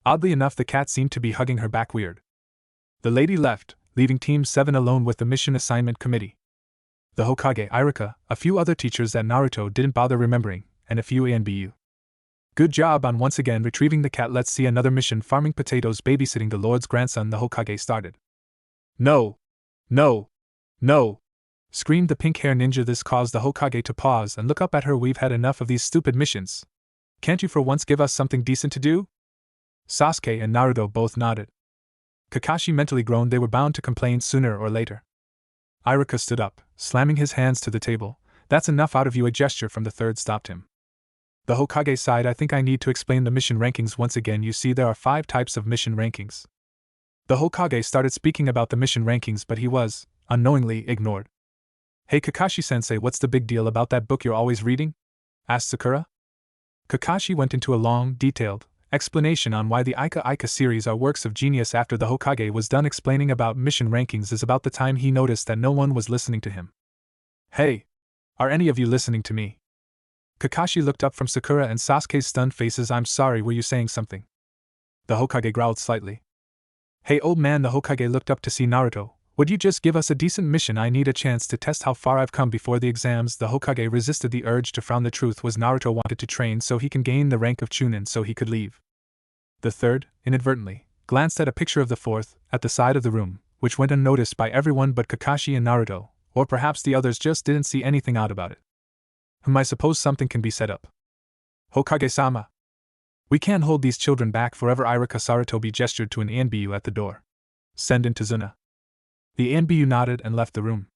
Oddly enough, the cat seemed to be hugging her back weird. The lady left, leaving Team 7 alone with the mission assignment committee. The Hokage, Iruka, a few other teachers that Naruto didn't bother remembering, and a few ANBU. Good job on once again retrieving the cat. Let's see another mission. Farming potatoes, babysitting the lord's grandson. The Hokage started. No! No! No! Screamed the pink-hair ninja. This caused the Hokage to pause and look up at her. We've had enough of these stupid missions. Can't you for once give us something decent to do? Sasuke and Naruto both nodded. Kakashi mentally groaned. They were bound to complain sooner or later. Iruka stood up, slamming his hands to the table. That's enough out of you. A gesture from the third stopped him. The Hokage sighed. I think I need to explain the mission rankings once again. You see, there are 5 types of mission rankings. The Hokage started speaking about the mission rankings, but he was, unknowingly, ignored. Hey Kakashi-sensei, what's the big deal about that book you're always reading? Asked Sakura. Kakashi went into a long, detailed explanation on why the Ika Ika series are works of genius. After the Hokage was done explaining about mission rankings is about the time he noticed that no one was listening to him. Hey! Are any of you listening to me? Kakashi looked up from Sakura and Sasuke's stunned faces. I'm sorry, were you saying something? The Hokage growled slightly. Hey old man, the Hokage looked up to see Naruto. Would you just give us a decent mission? I need a chance to test how far I've come before the exams. The Hokage resisted the urge to frown. The truth was Naruto wanted to train so he can gain the rank of chunin so he could leave. The third, inadvertently, glanced at a picture of the fourth, at the side of the room, which went unnoticed by everyone but Kakashi and Naruto, or perhaps the others just didn't see anything odd about it. I suppose something can be set up. Hokage-sama. We can't hold these children back forever. Iruka Sarutobi gestured to an ANBU at the door. Send in Tazuna. The ANBU nodded and left the room.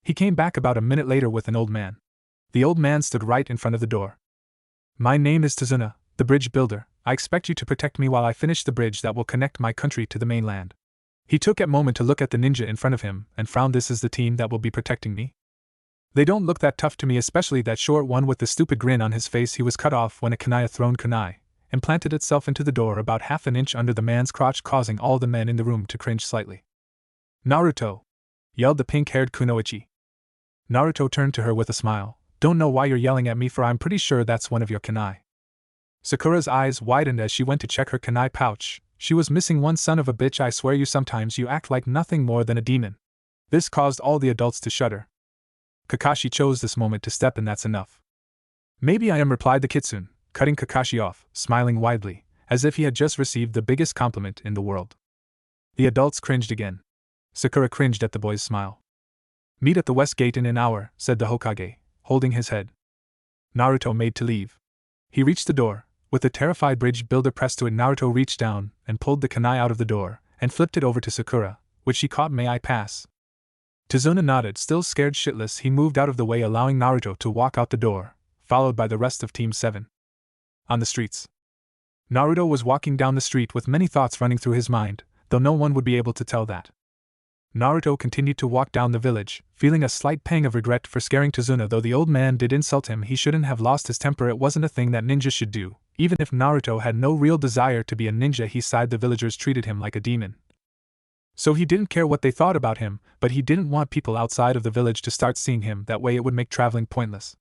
He came back about a minute later with an old man. The old man stood right in front of the door. My name is Tazuna, the bridge builder. I expect you to protect me while I finish the bridge that will connect my country to the mainland. He took a moment to look at the ninja in front of him and frowned. This is the team that will be protecting me? They don't look that tough to me, especially that short one with the stupid grin on his face. He was cut off when a kunai-thrown kunai implanted itself into the door about half an inch under the man's crotch, causing all the men in the room to cringe slightly. Naruto! Yelled the pink-haired kunoichi. Naruto turned to her with a smile. Don't know why you're yelling at me, for I'm pretty sure that's one of your kunai. Sakura's eyes widened as she went to check her kunai pouch. She was missing one. Son of a bitch, I swear sometimes you act like nothing more than a demon. This caused all the adults to shudder. Kakashi chose this moment to step in. That's enough. Maybe I am, replied the kitsune, cutting Kakashi off, smiling widely, as if he had just received the biggest compliment in the world. The adults cringed again. Sakura cringed at the boy's smile. Meet at the west gate in an hour, said the Hokage, holding his head. Naruto made to leave. He reached the door. With the terrified bridge builder pressed to it, Naruto reached down and pulled the kunai out of the door and flipped it over to Sakura, which she caught. May I pass? Tazuna nodded. Still scared shitless, he moved out of the way, allowing Naruto to walk out the door, followed by the rest of Team 7. On the streets. Naruto was walking down the street with many thoughts running through his mind, though no one would be able to tell that. Naruto continued to walk down the village, feeling a slight pang of regret for scaring Tazuna. Though the old man did insult him, he shouldn't have lost his temper. It wasn't a thing that ninjas should do. Even if Naruto had no real desire to be a ninja, he sighed. The villagers treated him like a demon. So he didn't care what they thought about him, but he didn't want people outside of the village to start seeing him. That way it would make traveling pointless.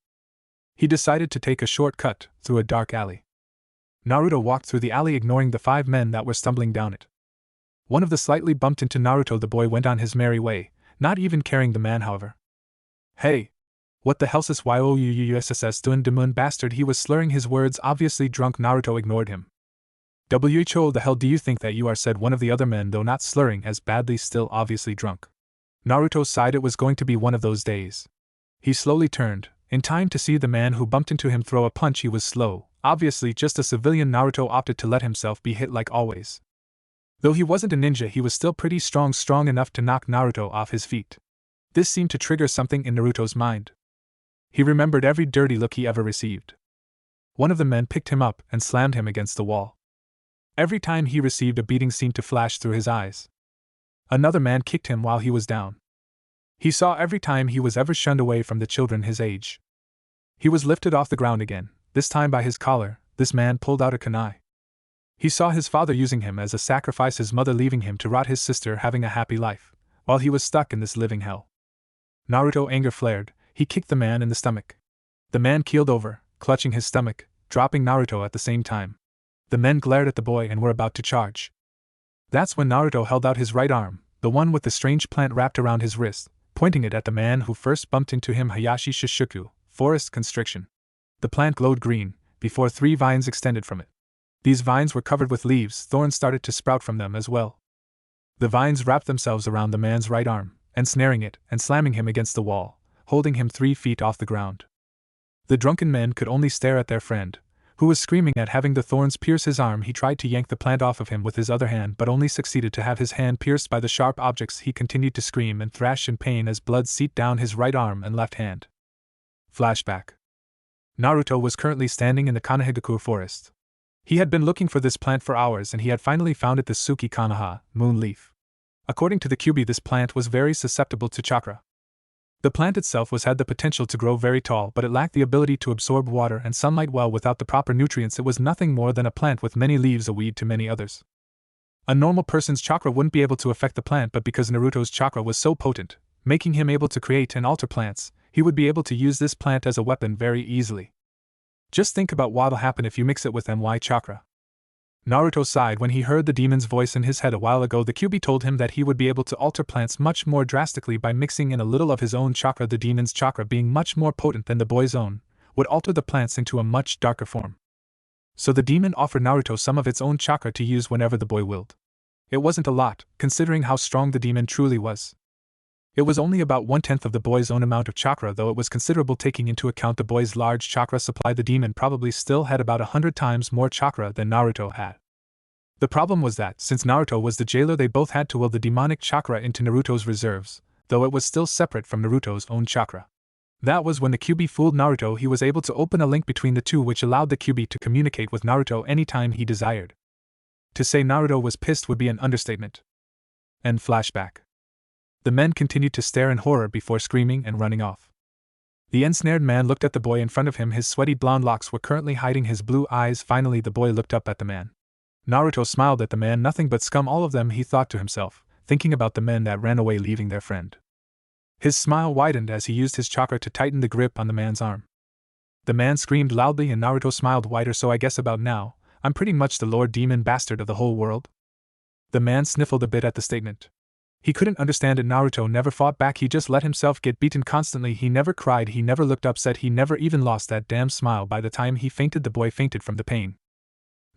He decided to take a shortcut through a dark alley. Naruto walked through the alley, ignoring the 5 men that were stumbling down it. One of them slightly bumped into Naruto. The boy went on his merry way, not even carrying the man. However, "Hey! What the hell's this youuss doing, demun bastard?" He was slurring his words, obviously drunk. Naruto ignored him. "Who the hell do you think that you are?" said one of the other men, though not slurring as badly, still obviously drunk. Naruto sighed. It was going to be one of those days. He slowly turned, in time to see the man who bumped into him throw a punch. He was slow, obviously just a civilian. Naruto opted to let himself be hit like always. Though he wasn't a ninja, he was still pretty strong enough to knock Naruto off his feet. This seemed to trigger something in Naruto's mind. He remembered every dirty look he ever received. One of the men picked him up and slammed him against the wall. Every time he received a beating seemed to flash through his eyes. Another man kicked him while he was down. He saw every time he was ever shunned away from the children his age. He was lifted off the ground again, this time by his collar. This man pulled out a kunai. He saw his father using him as a sacrifice, his mother leaving him to rot, his sister having a happy life, while he was stuck in this living hell. Naruto anger flared. He kicked the man in the stomach. The man keeled over, clutching his stomach, dropping Naruto at the same time. The men glared at the boy and were about to charge. That's when Naruto held out his right arm, the one with the strange plant wrapped around his wrist, pointing it at the man who first bumped into him. Hayashi Shishuku, forest constriction. The plant glowed green, before 3 vines extended from it. These vines were covered with leaves. Thorns started to sprout from them as well. The vines wrapped themselves around the man's right arm, ensnaring it and slamming him against the wall, holding him 3 feet off the ground. The drunken men could only stare at their friend, who was screaming at having the thorns pierce his arm. He tried to yank the plant off of him with his other hand, but only succeeded to have his hand pierced by the sharp objects. He continued to scream and thrash in pain as blood seeped down his right arm and left hand. Flashback. Naruto was currently standing in the Konohagakure forest. He had been looking for this plant for hours and he had finally found it, the Suki Konoha, moon leaf. According to the Kyuubi, this plant was very susceptible to chakra. The plant itself had the potential to grow very tall, but it lacked the ability to absorb water and sunlight well. Without the proper nutrients, it was nothing more than a plant with many leaves, a weed to many others. A normal person's chakra wouldn't be able to affect the plant, but because Naruto's chakra was so potent, making him able to create and alter plants, he would be able to use this plant as a weapon very easily. Just think about what'll happen if you mix it with my chakra. Naruto sighed when he heard the demon's voice in his head. A while ago, the Kyuubi told him that he would be able to alter plants much more drastically by mixing in a little of his own chakra. The demon's chakra, being much more potent than the boy's own, would alter the plants into a much darker form. So the demon offered Naruto some of its own chakra to use whenever the boy willed. It wasn't a lot, considering how strong the demon truly was. It was only about 1/10 of the boy's own amount of chakra, though it was considerable taking into account the boy's large chakra supply. The demon probably still had about 100 times more chakra than Naruto had. The problem was that, since Naruto was the jailer, they both had to will the demonic chakra into Naruto's reserves, though it was still separate from Naruto's own chakra. That was when the Kyuubi fooled Naruto. He was able to open a link between the two, which allowed the Kyuubi to communicate with Naruto anytime he desired. To say Naruto was pissed would be an understatement. End flashback. The men continued to stare in horror before screaming and running off. The ensnared man looked at the boy in front of him. His sweaty blonde locks were currently hiding his blue eyes. Finally, the boy looked up at the man. Naruto smiled at the man. Nothing but scum, all of them, he thought to himself, thinking about the men that ran away leaving their friend. His smile widened as he used his chakra to tighten the grip on the man's arm. The man screamed loudly and Naruto smiled wider. So I guess about now, I'm pretty much the Lord Demon Bastard of the whole world? The man sniffled a bit at the statement. He couldn't understand it. Naruto never fought back, he just let himself get beaten constantly. He never cried, he never looked upset, he never even lost that damn smile. By the time he fainted, the boy fainted from the pain.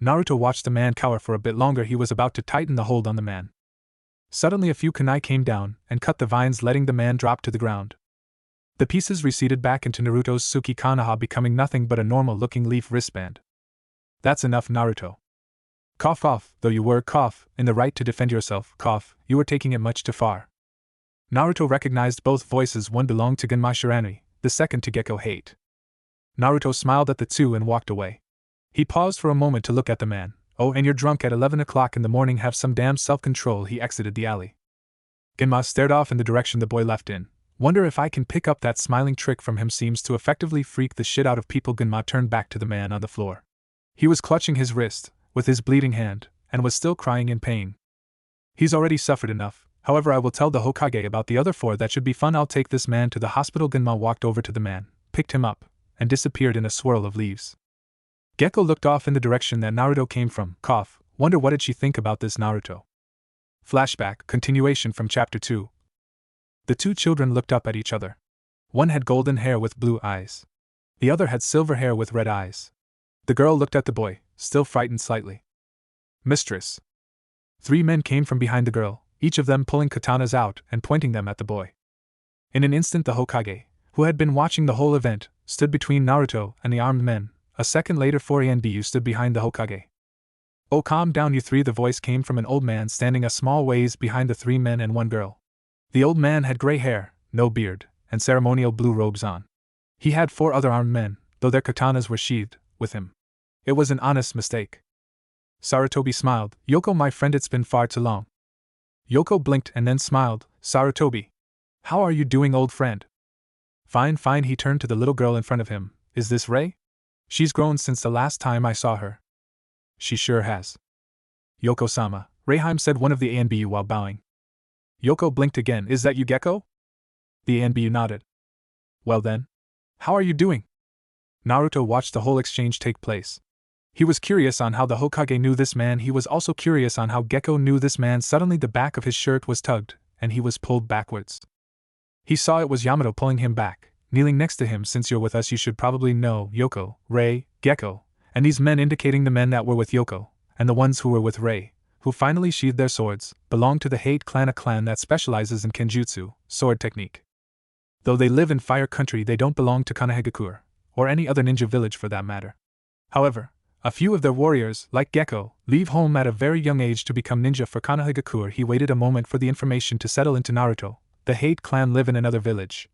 Naruto watched the man cower for a bit longer. He was about to tighten the hold on the man. Suddenly a few kunai came down and cut the vines, letting the man drop to the ground. The pieces receded back into Naruto's Suki Konoha, becoming nothing but a normal-looking leaf wristband. That's enough, Naruto. Cough off, though you were, in the right to defend yourself, you were taking it much too far. Naruto recognized both voices. One belonged to Genma Shiranui, the second to Gekko Hate. Naruto smiled at the two and walked away. He paused for a moment to look at the man. Oh, and you're drunk at 11 o'clock in the morning, have some damn self-control. He exited the alley. Ginma stared off in the direction the boy left in. Wonder if I can pick up that smiling trick from him, seems to effectively freak the shit out of people. Ginma turned back to the man on the floor. He was clutching his wrist, with his bleeding hand, and was still crying in pain. He's already suffered enough, however I will tell the Hokage about the other 4. That should be fun. I'll take this man to the hospital. Ginma walked over to the man, picked him up, and disappeared in a swirl of leaves. Gekko looked off in the direction that Naruto came from. Cough. Wonder what did she think about this Naruto? Flashback, continuation from Chapter 2. The 2 children looked up at each other. One had golden hair with blue eyes. The other had silver hair with red eyes. The girl looked at the boy, still frightened slightly. Mistress. 3 men came from behind the girl, each of them pulling katanas out and pointing them at the boy. In an instant the Hokage, who had been watching the whole event, stood between Naruto and the armed men. A second later 4 Anbu stood behind the Hokage. Oh, calm down you 3, the voice came from an old man standing a small ways behind the 3 men and 1 girl. The old man had gray hair, no beard, and ceremonial blue robes on. He had 4 other armed men, though their katanas were sheathed, with him. It was an honest mistake. Sarutobi smiled. Yoko, my friend, it's been far too long. Yoko blinked and then smiled. Sarutobi. How are you doing, old friend? Fine, fine. He turned to the little girl in front of him. Is this Rei? She's grown since the last time I saw her. She sure has. Yoko-sama, Reiheim said one of the Anbu while bowing. Yoko blinked again. Is that you, Gekko? The Anbu nodded. Well then. How are you doing? Naruto watched the whole exchange take place. He was curious on how the Hokage knew this man. He was also curious on how Gekko knew this man. Suddenly the back of his shirt was tugged, and he was pulled backwards. He saw it was Yamato pulling him back, kneeling next to him. Since you're with us you should probably know Yoko, Rei, Gekko, and these men, indicating the men that were with Yoko, and the ones who were with Rei, who finally sheathed their swords, belonged to the Hate clan, a clan that specializes in kenjutsu, sword technique. Though they live in Fire Country, they don't belong to Konoha, or any other ninja village for that matter. However, a few of their warriors, like Gekko, leave home at a very young age to become ninja for Konoha. He waited a moment for the information to settle into Naruto. The Hate clan live in another village.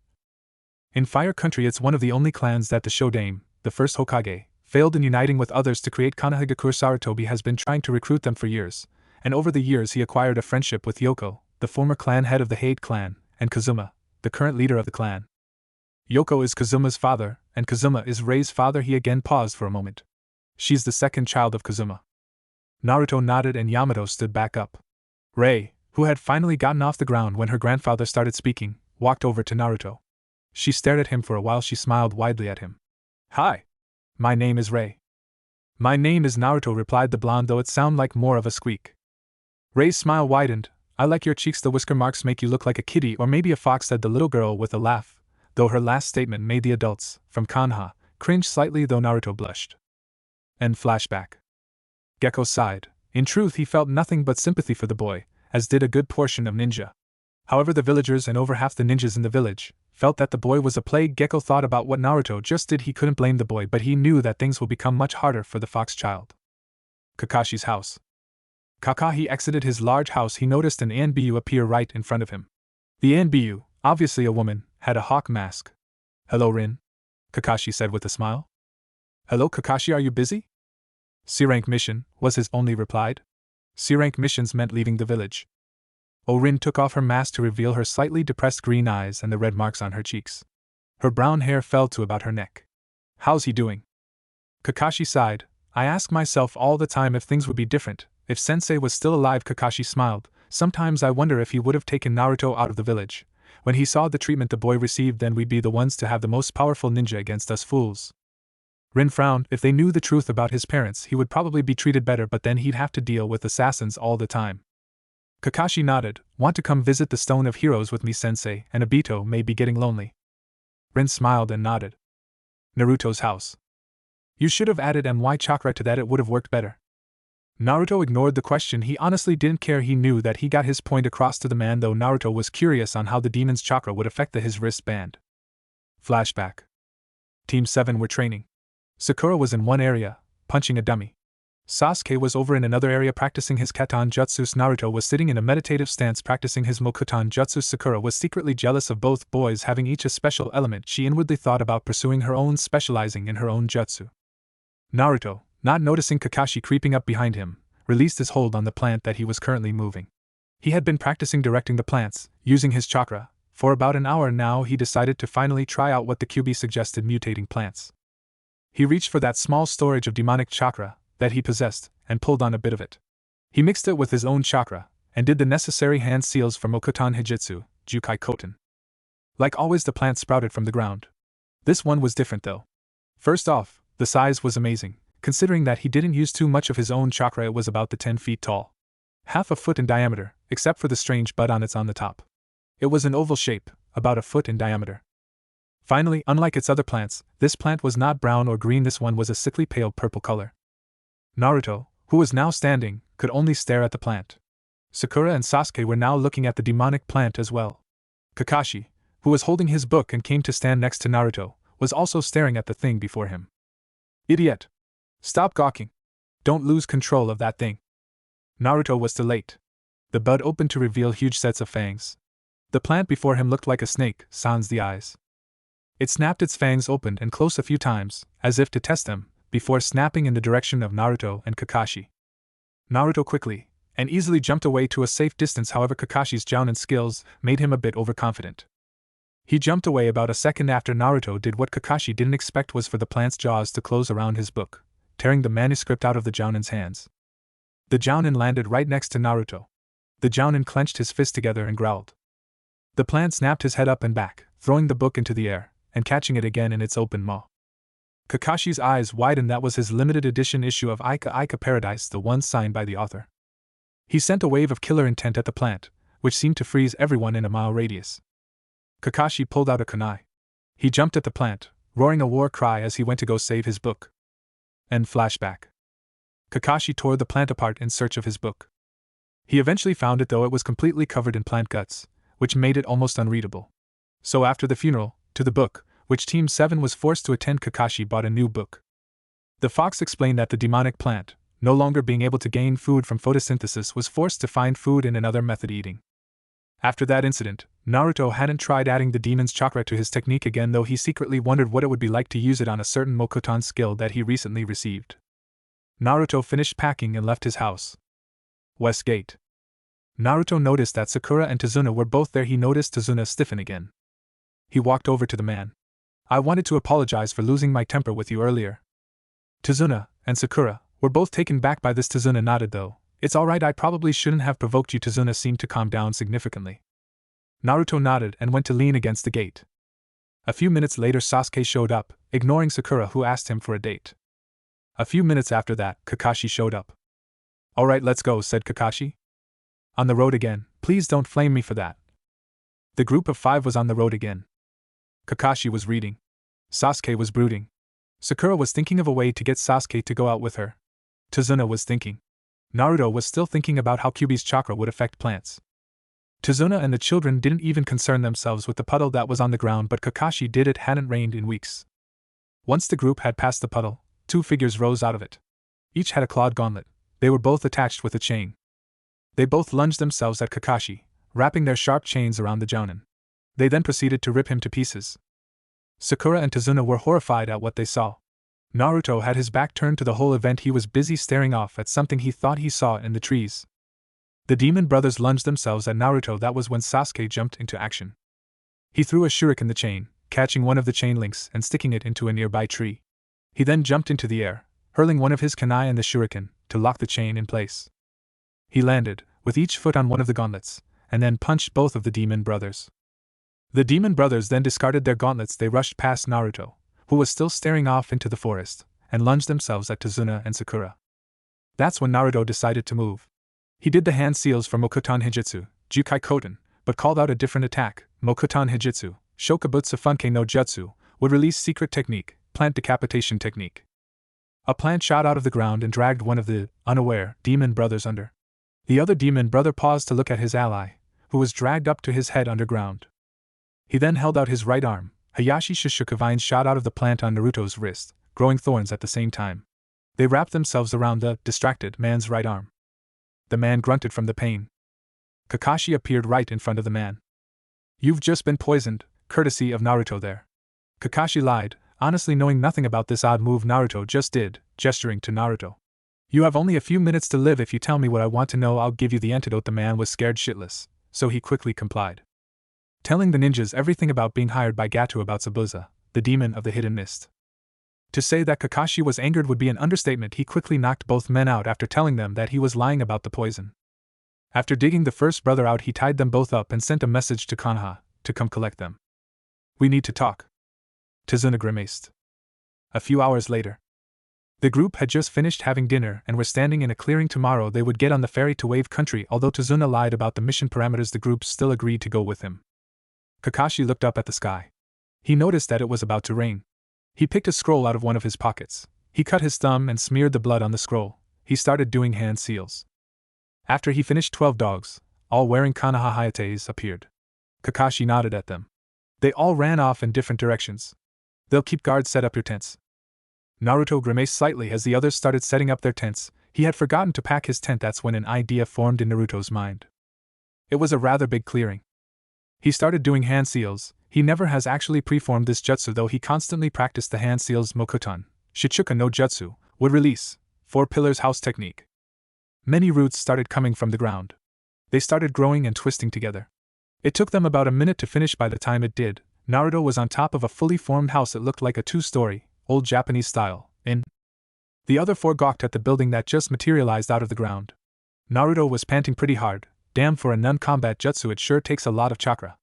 In Fire Country, it's one of the only clans that the Shodaime, the first Hokage, failed in uniting with others to create Konoha. Sarutobi has been trying to recruit them for years, and over the years he acquired a friendship with Yoko, the former clan head of the Hate clan, and Kazuma, the current leader of the clan. Yoko is Kazuma's father, and Kazuma is Rei's father. He again paused for a moment. She's the second child of Kazuma. Naruto nodded and Yamato stood back up. Rei, who had finally gotten off the ground when her grandfather started speaking, walked over to Naruto. She stared at him for a while. She smiled widely at him. Hi. My name is Rei. My name is Naruto, replied the blonde, though it sounded like more of a squeak. Rei's smile widened. I like your cheeks. The whisker marks make you look like a kitty or maybe a fox, said the little girl with a laugh, though her last statement made the adults, from Konoha, cringe slightly, though Naruto blushed. End flashback. Gekko sighed. In truth, he felt nothing but sympathy for the boy, as did a good portion of ninja. However, the villagers and over half the ninjas in the village felt that the boy was a plague. Gekko thought about what Naruto just did. He couldn't blame the boy, but he knew that things will become much harder for the fox child. Kakashi's house. Kakashi exited his large house. He noticed an Anbu appear right in front of him. The Anbu, obviously a woman, had a hawk mask. Hello, Rin, Kakashi said with a smile. Hello, Kakashi, are you busy? C-rank mission, was his only reply. C-rank missions meant leaving the village. Rin took off her mask to reveal her slightly depressed green eyes and the red marks on her cheeks. Her brown hair fell to about her neck. How's he doing? Kakashi sighed. I ask myself all the time if things would be different, if Sensei was still alive. Kakashi smiled. Sometimes I wonder if he would have taken Naruto out of the village. When he saw the treatment the boy received, then we'd be the ones to have the most powerful ninja against us fools. Rin frowned. If they knew the truth about his parents, he would probably be treated better, but then he'd have to deal with assassins all the time. Kakashi nodded. Want to come visit the Stone of Heroes with me, Sensei, and Obito may be getting lonely. Rin smiled and nodded. Naruto's house. You should have added MY chakra to that, it would have worked better. Naruto ignored the question. He honestly didn't care. He knew that he got his point across to the man, though Naruto was curious on how the demon's chakra would affect his wristband. Flashback. Team 7 were training. Sakura was in one area, punching a dummy. Sasuke was over in another area practicing his Katon Jutsu. Naruto was sitting in a meditative stance practicing his Mokuton Jutsu. Sakura was secretly jealous of both boys having each a special element. She inwardly thought about pursuing her own, specializing in her own jutsu. Naruto, not noticing Kakashi creeping up behind him, released his hold on the plant that he was currently moving. He had been practicing directing the plants, using his chakra. For about an hour now he decided to finally try out what the Kyuubi suggested: mutating plants. He reached for that small storage of demonic chakra that he possessed, and pulled on a bit of it. He mixed it with his own chakra, and did the necessary hand seals for Mokuton Hijitsu, Jukai Koten. Like always, the plant sprouted from the ground. This one was different though. First off, the size was amazing, considering that he didn't use too much of his own chakra. It was about 10 feet tall. Half a foot in diameter, except for the strange bud on the top. It was an oval shape, about a foot in diameter. Finally, unlike its other plants, this plant was not brown or green. This one was a sickly pale purple color. Naruto, who was now standing, could only stare at the plant. Sakura and Sasuke were now looking at the demonic plant as well. Kakashi, who was holding his book and came to stand next to Naruto, was also staring at the thing before him. Idiot! Stop gawking! Don't lose control of that thing! Naruto was too late. The bud opened to reveal huge sets of fangs. The plant before him looked like a snake, sans the eyes. It snapped its fangs open and close a few times, as if to test them, before snapping in the direction of Naruto and Kakashi. Naruto quickly and easily jumped away to a safe distance. However, Kakashi's jounin skills made him a bit overconfident. He jumped away about a second after Naruto did. What Kakashi didn't expect was for the plant's jaws to close around his book, tearing the manuscript out of the jounin's hands. The jounin landed right next to Naruto. The jounin clenched his fists together and growled. The plant snapped his head up and back, throwing the book into the air and catching it again in its open maw. Kakashi's eyes widened. That was his limited edition issue of Ika Ika Paradise, the one signed by the author. He sent a wave of killer intent at the plant, which seemed to freeze everyone in a mile radius. Kakashi pulled out a kunai. He jumped at the plant, roaring a war cry as he went to go save his book. End flashback. Kakashi tore the plant apart in search of his book. He eventually found it, though it was completely covered in plant guts, which made it almost unreadable. So after the funeral, to the book, which Team 7 was forced to attend, Kakashi bought a new book. The fox explained that the demonic plant, no longer being able to gain food from photosynthesis, was forced to find food in another method: eating. After that incident, Naruto hadn't tried adding the demon's chakra to his technique again, though he secretly wondered what it would be like to use it on a certain Mokuton skill that he recently received. Naruto finished packing and left his house. West Gate. Naruto noticed that Sakura and Tazuna were both there. He noticed Tazuna stiffen again. He walked over to the man. I wanted to apologize for losing my temper with you earlier. Tazuna and Sakura were both taken back by this. Tazuna nodded, though. It's alright, I probably shouldn't have provoked you. Tazuna seemed to calm down significantly. Naruto nodded and went to lean against the gate. A few minutes later, Sasuke showed up, ignoring Sakura, who asked him for a date. A few minutes after that, Kakashi showed up. Alright, let's go, said Kakashi. On the road again, please don't flame me for that. The group of 5 was on the road again. Kakashi was reading. Sasuke was brooding. Sakura was thinking of a way to get Sasuke to go out with her. Tazuna was thinking. Naruto was still thinking about how Kyuubi's chakra would affect plants. Tazuna and the children didn't even concern themselves with the puddle that was on the ground, but Kakashi did. It hadn't rained in weeks. Once the group had passed the puddle, 2 figures rose out of it. Each had a clawed gauntlet. They were both attached with a chain. They both lunged themselves at Kakashi, wrapping their sharp chains around the jounin. They then proceeded to rip him to pieces. Sakura and Tazuna were horrified at what they saw. Naruto had his back turned to the whole event. He was busy staring off at something he thought he saw in the trees. The demon brothers lunged themselves at Naruto. That was when Sasuke jumped into action. He threw a shuriken the chain, catching one of the chain links and sticking it into a nearby tree. He then jumped into the air, hurling one of his kunai and the shuriken to lock the chain in place. He landed, with each foot on one of the gauntlets, and then punched both of the demon brothers. The demon brothers then discarded their gauntlets. They rushed past Naruto, who was still staring off into the forest, and lunged themselves at Tazuna and Sakura. That's when Naruto decided to move. He did the hand seals for Mokuton Hijitsu, Jukai Koten, but called out a different attack. Mokuton Hijitsu, Shokabutsu Funke no Jutsu, would release secret technique, plant decapitation technique. A plant shot out of the ground and dragged one of the, unaware, demon brothers under. The other demon brother paused to look at his ally, who was dragged up to his head underground. He then held out his right arm. Hayashi Shishuka vines shot out of the plant on Naruto's wrist, growing thorns at the same time. They wrapped themselves around the distracted man's right arm. The man grunted from the pain. Kakashi appeared right in front of the man. You've just been poisoned, courtesy of Naruto there. Kakashi lied, honestly knowing nothing about this odd move Naruto just did, gesturing to Naruto. You have only a few minutes to live. If you tell me what I want to know, I'll give you the antidote. The man was scared shitless, so he quickly complied, telling the ninjas everything about being hired by Gato about Zabuza, the demon of the hidden mist. To say that Kakashi was angered would be an understatement. He quickly knocked both men out after telling them that he was lying about the poison. After digging the first brother out, he tied them both up and sent a message to Konoha to come collect them. We need to talk. Tazuna grimaced. A few hours later, the group had just finished having dinner and were standing in a clearing. Tomorrow they would get on the ferry to Wave Country. Although Tazuna lied about the mission parameters, the group still agreed to go with him. Kakashi looked up at the sky. He noticed that it was about to rain. He picked a scroll out of one of his pockets. He cut his thumb and smeared the blood on the scroll. He started doing hand seals. After he finished, 12 dogs, all wearing Konoha hayates, appeared. Kakashi nodded at them. They all ran off in different directions. They'll keep guard. Set up your tents. Naruto grimaced slightly as the others started setting up their tents. He had forgotten to pack his tent. That's when an idea formed in Naruto's mind. It was a rather big clearing. He started doing hand seals. He never has actually preformed this jutsu, though he constantly practiced the hand seals. Mokuton, Shichuka no Jutsu, would release 4 pillars house technique. Many roots started coming from the ground. They started growing and twisting together. It took them about a minute to finish. By the time it did, Naruto was on top of a fully formed house. It looked like a 2-story, old Japanese style inn. The other 4 gawked at the building that just materialized out of the ground. Naruto was panting pretty hard. Damn, for a non-combat jutsu it sure takes a lot of chakra.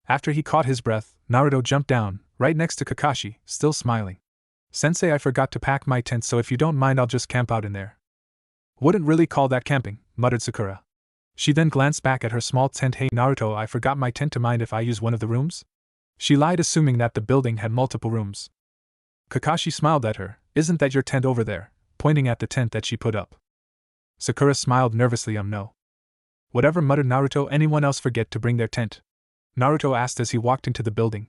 After he caught his breath, Naruto jumped down, right next to Kakashi, still smiling. Sensei, I forgot to pack my tent, so if you don't mind I'll just camp out in there. Wouldn't really call that camping, muttered Sakura. She then glanced back at her small tent. Hey Naruto, I forgot my tent. To mind if I use one of the rooms? She lied, assuming that the building had multiple rooms. Kakashi smiled at her. Isn't that your tent over there? Pointing at the tent that she put up. Sakura smiled nervously. No. Whatever, muttered Naruto. Anyone else forget to bring their tent? Naruto asked as he walked into the building.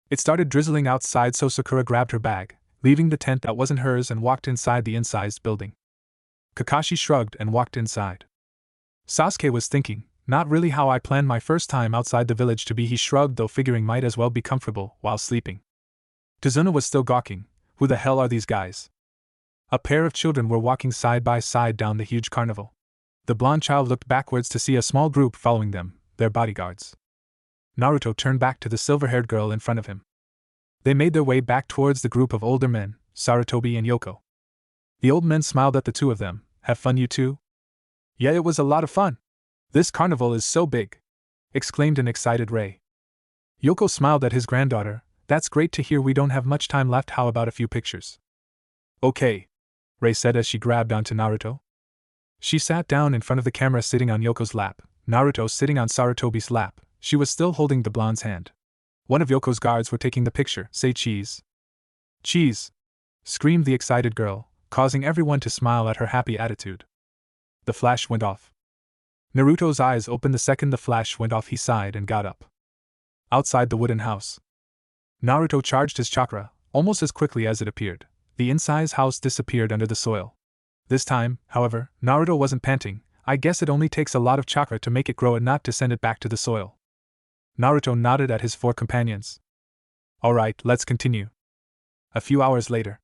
It started drizzling outside, so Sakura grabbed her bag, leaving the tent that wasn't hers, and walked inside the insized building. Kakashi shrugged and walked inside. Sasuke was thinking, not really how I planned my first time outside the village to be. He shrugged, though, figuring might as well be comfortable while sleeping. Tazuna was still gawking. Who the hell are these guys? A pair of children were walking side by side down the huge carnival. The blonde child looked backwards to see a small group following them, their bodyguards. Naruto turned back to the silver-haired girl in front of him. They made their way back towards the group of older men, Sarutobi and Yoko. The old men smiled at the two of them. Have fun, you two? Yeah, it was a lot of fun. This carnival is so big, exclaimed an excited Rei. Yoko smiled at his granddaughter. That's great to hear. We don't have much time left. How about a few pictures? Okay, Rei said as she grabbed onto Naruto. She sat down in front of the camera, sitting on Yoko's lap, Naruto sitting on Sarutobi's lap. She was still holding the blonde's hand. One of Yoko's guards were taking the picture. Say cheese. Cheese! Screamed the excited girl, causing everyone to smile at her happy attitude. The flash went off. Naruto's eyes opened the second the flash went off. He sighed and got up. Outside the wooden house, Naruto charged his chakra. Almost as quickly as it appeared, the inside house disappeared under the soil. This time, however, Naruto wasn't panting. I guess it only takes a lot of chakra to make it grow and not to send it back to the soil. Naruto nodded at his 4 companions. Alright, let's continue. A few hours later,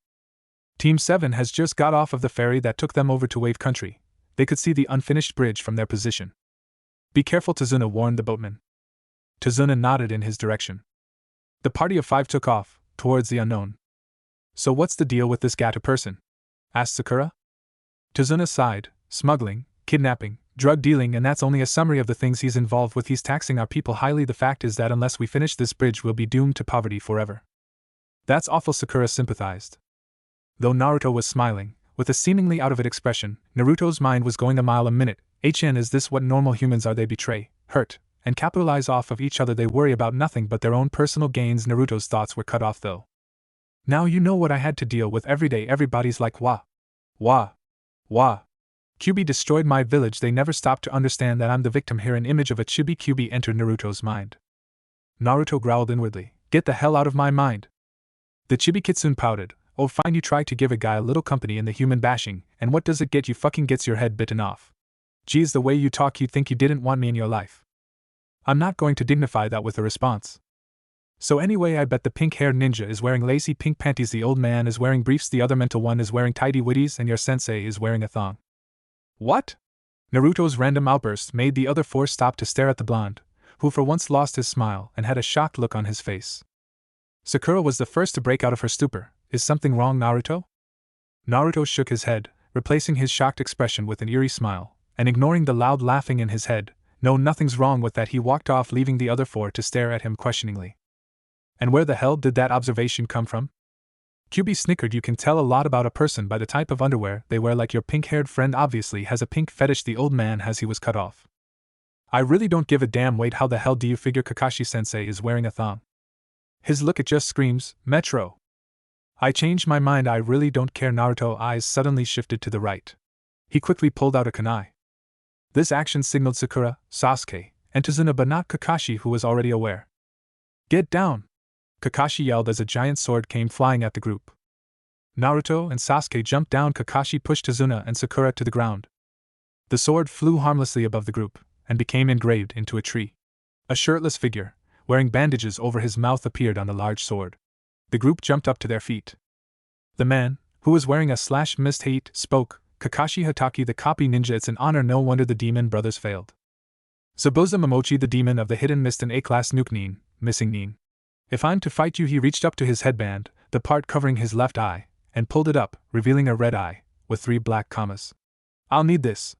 Team 7 has just got off of the ferry that took them over to Wave Country. They could see the unfinished bridge from their position. Be careful, Tazuna warned the boatman. Tazuna nodded in his direction. The party of 5 took off, towards the unknown. So what's the deal with this Gato person? Asked Sakura. Tazuna sighed. Smuggling, kidnapping, drug dealing, and that's only a summary of the things he's involved with. He's taxing our people highly. The fact is that unless we finish this bridge, we'll be doomed to poverty forever. That's awful, Sakura sympathized. Though Naruto was smiling, with a seemingly out-of-it expression, Naruto's mind was going a mile a minute. Is this what normal humans are? They betray, hurt, and capitalize off of each other. They worry about nothing but their own personal gains. Naruto's thoughts were cut off, though. Now you know what I had to deal with every day. Everybody's like, wah. Kyuubi destroyed my village. They never stopped to understand that I'm the victim here. An image of a chibi Kyuubi entered Naruto's mind. Naruto growled inwardly. Get the hell out of my mind. The chibi kitsune pouted. Oh fine, you try to give a guy a little company in the human bashing, and what does it get you? Fucking gets your head bitten off. Geez, the way you talk, you'd think you didn't want me in your life. I'm not going to dignify that with a response. So anyway, I bet the pink-haired ninja is wearing lacy pink panties, the old man is wearing briefs, the other mental one is wearing tidy whities, and your sensei is wearing a thong. What? Naruto's random outburst made the other four stop to stare at the blonde, who for once lost his smile and had a shocked look on his face. Sakura was the first to break out of her stupor. Is something wrong, Naruto? Naruto shook his head, replacing his shocked expression with an eerie smile, and ignoring the loud laughing in his head. No, nothing's wrong with that. He walked off, leaving the other four to stare at him questioningly. And where the hell did that observation come from? Kyuubi snickered. You can tell a lot about a person by the type of underwear they wear, like your pink-haired friend obviously has a pink fetish, the old man has. He was cut off. I really don't give a damn. Wait, how the hell do you figure Kakashi-sensei is wearing a thong? His look, it just screams, Metro. I changed my mind, I really don't care. Naruto's eyes suddenly shifted to the right. He quickly pulled out a kunai. This action signaled Sakura, Sasuke, and Tazuna, but not Kakashi, who was already aware. Get down! Kakashi yelled as a giant sword came flying at the group. Naruto and Sasuke jumped down. Kakashi pushed Tazuna and Sakura to the ground. The sword flew harmlessly above the group and became engraved into a tree. A shirtless figure, wearing bandages over his mouth, appeared on the large sword. The group jumped up to their feet. The man, who was wearing a /mist hat, spoke. Kakashi Hatake, the copy ninja, it's an honor. No wonder the demon brothers failed. Zabuza Momochi, the demon of the hidden mist, and A-class nuke nin, missing nin. If I'm to fight you. He reached up to his headband, the part covering his left eye, and pulled it up, revealing a red eye, with 3 black commas. I'll need this.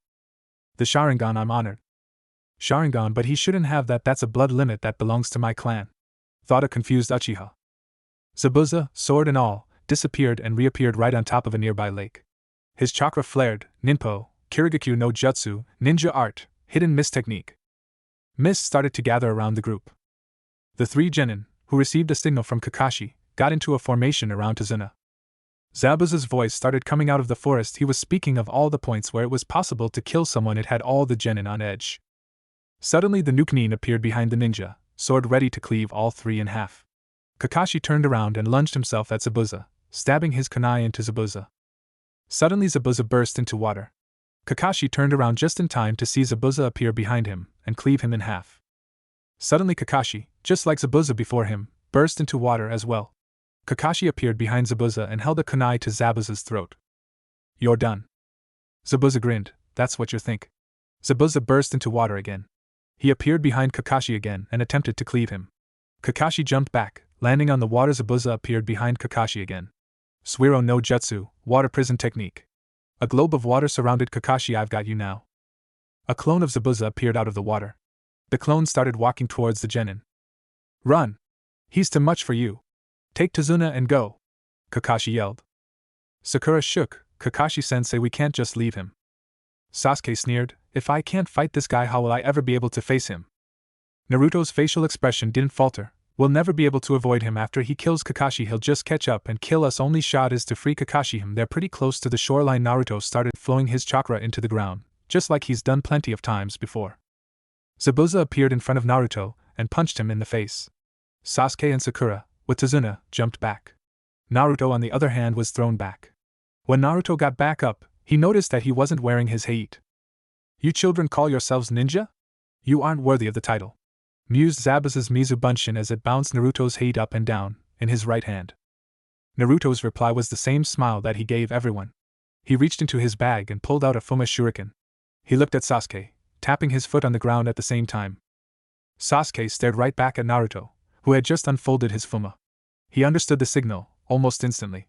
The Sharingan, I'm honored. Sharingan, but he shouldn't have that. That's a blood limit that belongs to my clan, thought a confused Uchiha. Zabuza, sword and all, disappeared and reappeared right on top of a nearby lake. His chakra flared. Ninpo, Kirigakyu no Jutsu, ninja art, hidden mist technique. Mist started to gather around the group. The 3 genin, who received a signal from Kakashi, got into a formation around Tazuna. Zabuza's voice started coming out of the forest. He was speaking of all the points where it was possible to kill someone. It had all the genin on edge. Suddenly the nuke nin appeared behind the ninja, sword ready to cleave all 3 in half. Kakashi turned around and lunged himself at Zabuza, stabbing his kunai into Zabuza. Suddenly Zabuza burst into water. Kakashi turned around just in time to see Zabuza appear behind him and cleave him in half. Suddenly Kakashi, just like Zabuza before him, burst into water as well. Kakashi appeared behind Zabuza and held a kunai to Zabuza's throat. You're done. Zabuza grinned. That's what you think. Zabuza burst into water again. He appeared behind Kakashi again and attempted to cleave him. Kakashi jumped back, landing on the water. Zabuza appeared behind Kakashi again. Suiro no Jutsu, water prison technique. A globe of water surrounded Kakashi. I've got you now. A clone of Zabuza appeared out of the water. The clone started walking towards the genin. Run! He's too much for you. Take Tazuna and go! Kakashi yelled. Sakura shook. Kakashi-sensei, we can't just leave him. Sasuke sneered. If I can't fight this guy, how will I ever be able to face him? Naruto's facial expression didn't falter. We'll never be able to avoid him. After he kills Kakashi, he'll just catch up and kill us. Only shot is to free Kakashi. They're pretty close to the shoreline. Naruto started flowing his chakra into the ground, just like he's done plenty of times before. Zabuza appeared in front of Naruto and punched him in the face. Sasuke and Sakura, with Tazuna, jumped back. Naruto, on the other hand, was thrown back. When Naruto got back up, he noticed that he wasn't wearing his hat. You children call yourselves ninja? You aren't worthy of the title, mused Zabuza's Mizu Bunshin as it bounced Naruto's hat up and down, in his right hand. Naruto's reply was the same smile that he gave everyone. He reached into his bag and pulled out a Fuma shuriken. He looked at Sasuke, tapping his foot on the ground at the same time. Sasuke stared right back at Naruto, who had just unfolded his Fuma. He understood the signal, almost instantly.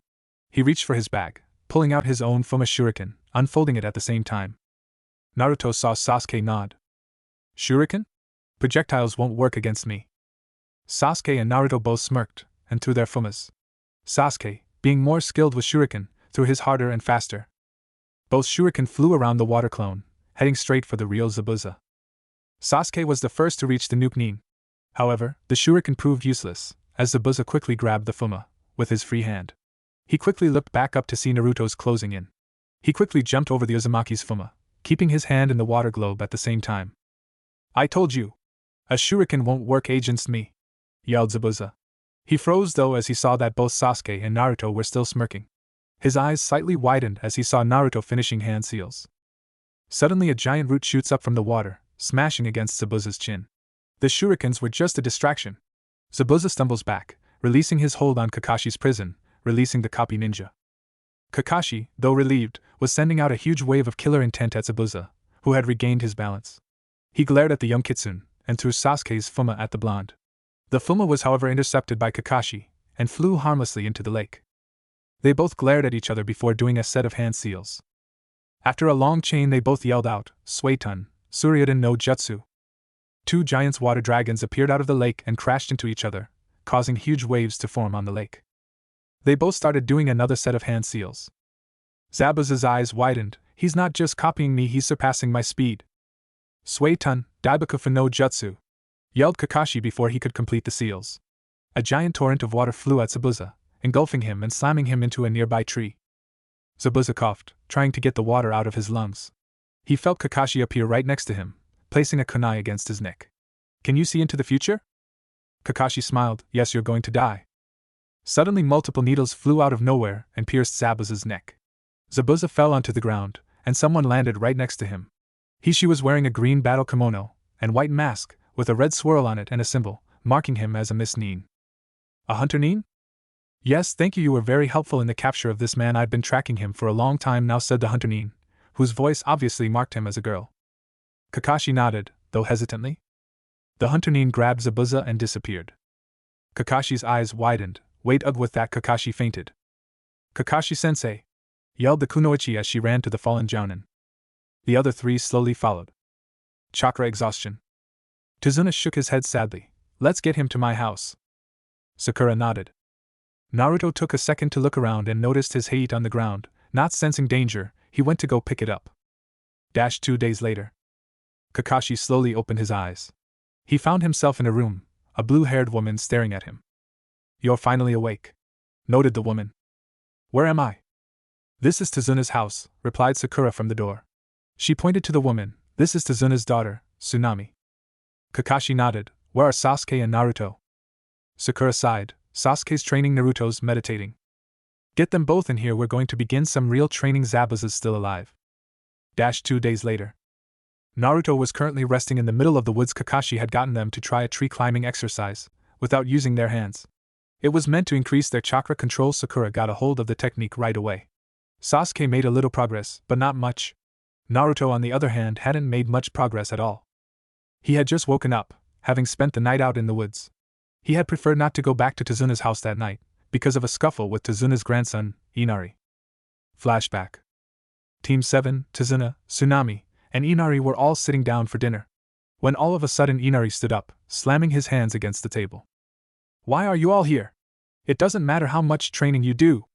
He reached for his bag, pulling out his own Fuma shuriken, unfolding it at the same time. Naruto saw Sasuke nod. Shuriken? Projectiles won't work against me. Sasuke and Naruto both smirked, and threw their Fumas. Sasuke, being more skilled with shuriken, threw his harder and faster. Both shuriken flew around the water clone, heading straight for the real Zabuza. Sasuke was the first to reach the nuke nin. However, the shuriken proved useless, as Zabuza quickly grabbed the Fuma, with his free hand. He quickly looked back up to see Naruto's closing in. He quickly jumped over the Uzumaki's Fuma, keeping his hand in the water globe at the same time. I told you! A shuriken won't work against me! Yelled Zabuza. He froze though as he saw that both Sasuke and Naruto were still smirking. His eyes slightly widened as he saw Naruto finishing hand seals. Suddenly a giant root shoots up from the water, smashing against Zabuza's chin. The shurikens were just a distraction. Zabuza stumbles back, releasing his hold on Kakashi's prison, releasing the copy ninja. Kakashi, though relieved, was sending out a huge wave of killer intent at Zabuza, who had regained his balance. He glared at the young kitsune, and threw Sasuke's fuma at the blonde. The fuma was however intercepted by Kakashi, and flew harmlessly into the lake. They both glared at each other before doing a set of hand seals. After a long chain they both yelled out, Suiton, Suryuden no Jutsu. Two giant water dragons appeared out of the lake and crashed into each other, causing huge waves to form on the lake. They both started doing another set of hand seals. Zabuza's eyes widened. He's not just copying me, he's surpassing my speed. Suiton, Daibakufu no Jutsu, yelled Kakashi before he could complete the seals. A giant torrent of water flew at Zabuza, engulfing him and slamming him into a nearby tree. Zabuza coughed, trying to get the water out of his lungs. He felt Kakashi appear right next to him, placing a kunai against his neck. Can you see into the future? Kakashi smiled. Yes, you're going to die. Suddenly multiple needles flew out of nowhere and pierced Zabuza's neck. Zabuza fell onto the ground, and someone landed right next to him. She was wearing a green battle kimono and white mask, with a red swirl on it and a symbol, marking him as a Miss Nin. A hunter Nin? Yes, thank you, you were very helpful in the capture of this man. I've been tracking him for a long time now, said the hunter Nin, whose voice obviously marked him as a girl. Kakashi nodded, though hesitantly. The hunter Nin grabbed Zabuza and disappeared. Kakashi's eyes widened. Wait, with that Kakashi fainted. Kakashi-sensei! Yelled the kunoichi as she ran to the fallen jounin. The other three slowly followed. Chakra exhaustion. Tazuna shook his head sadly. Let's get him to my house. Sakura nodded. Naruto took a second to look around and noticed his hate on the ground. Not sensing danger, he went to go pick it up. 2 days later. Kakashi slowly opened his eyes. He found himself in a room, a blue-haired woman staring at him. You're finally awake, noted the woman. Where am I? This is Tazuna's house, replied Sakura from the door. She pointed to the woman. This is Tazuna's daughter, Tsunami. Kakashi nodded. Where are Sasuke and Naruto? Sakura sighed. Sasuke's training, Naruto's meditating. Get them both in here, we're going to begin some real training. Zabuza's still alive. 2 days later. Naruto was currently resting in the middle of the woods. Kakashi had gotten them to try a tree climbing exercise, without using their hands. It was meant to increase their chakra control. Sakura got a hold of the technique right away. Sasuke made a little progress, but not much. Naruto, on the other hand, hadn't made much progress at all. He had just woken up, having spent the night out in the woods. He had preferred not to go back to Tazuna's house that night, because of a scuffle with Tazuna's grandson, Inari. Flashback. Team 7, Tazuna, Tsunami, and Inari were all sitting down for dinner. When all of a sudden Inari stood up, slamming his hands against the table. Why are you all here? It doesn't matter how much training you do.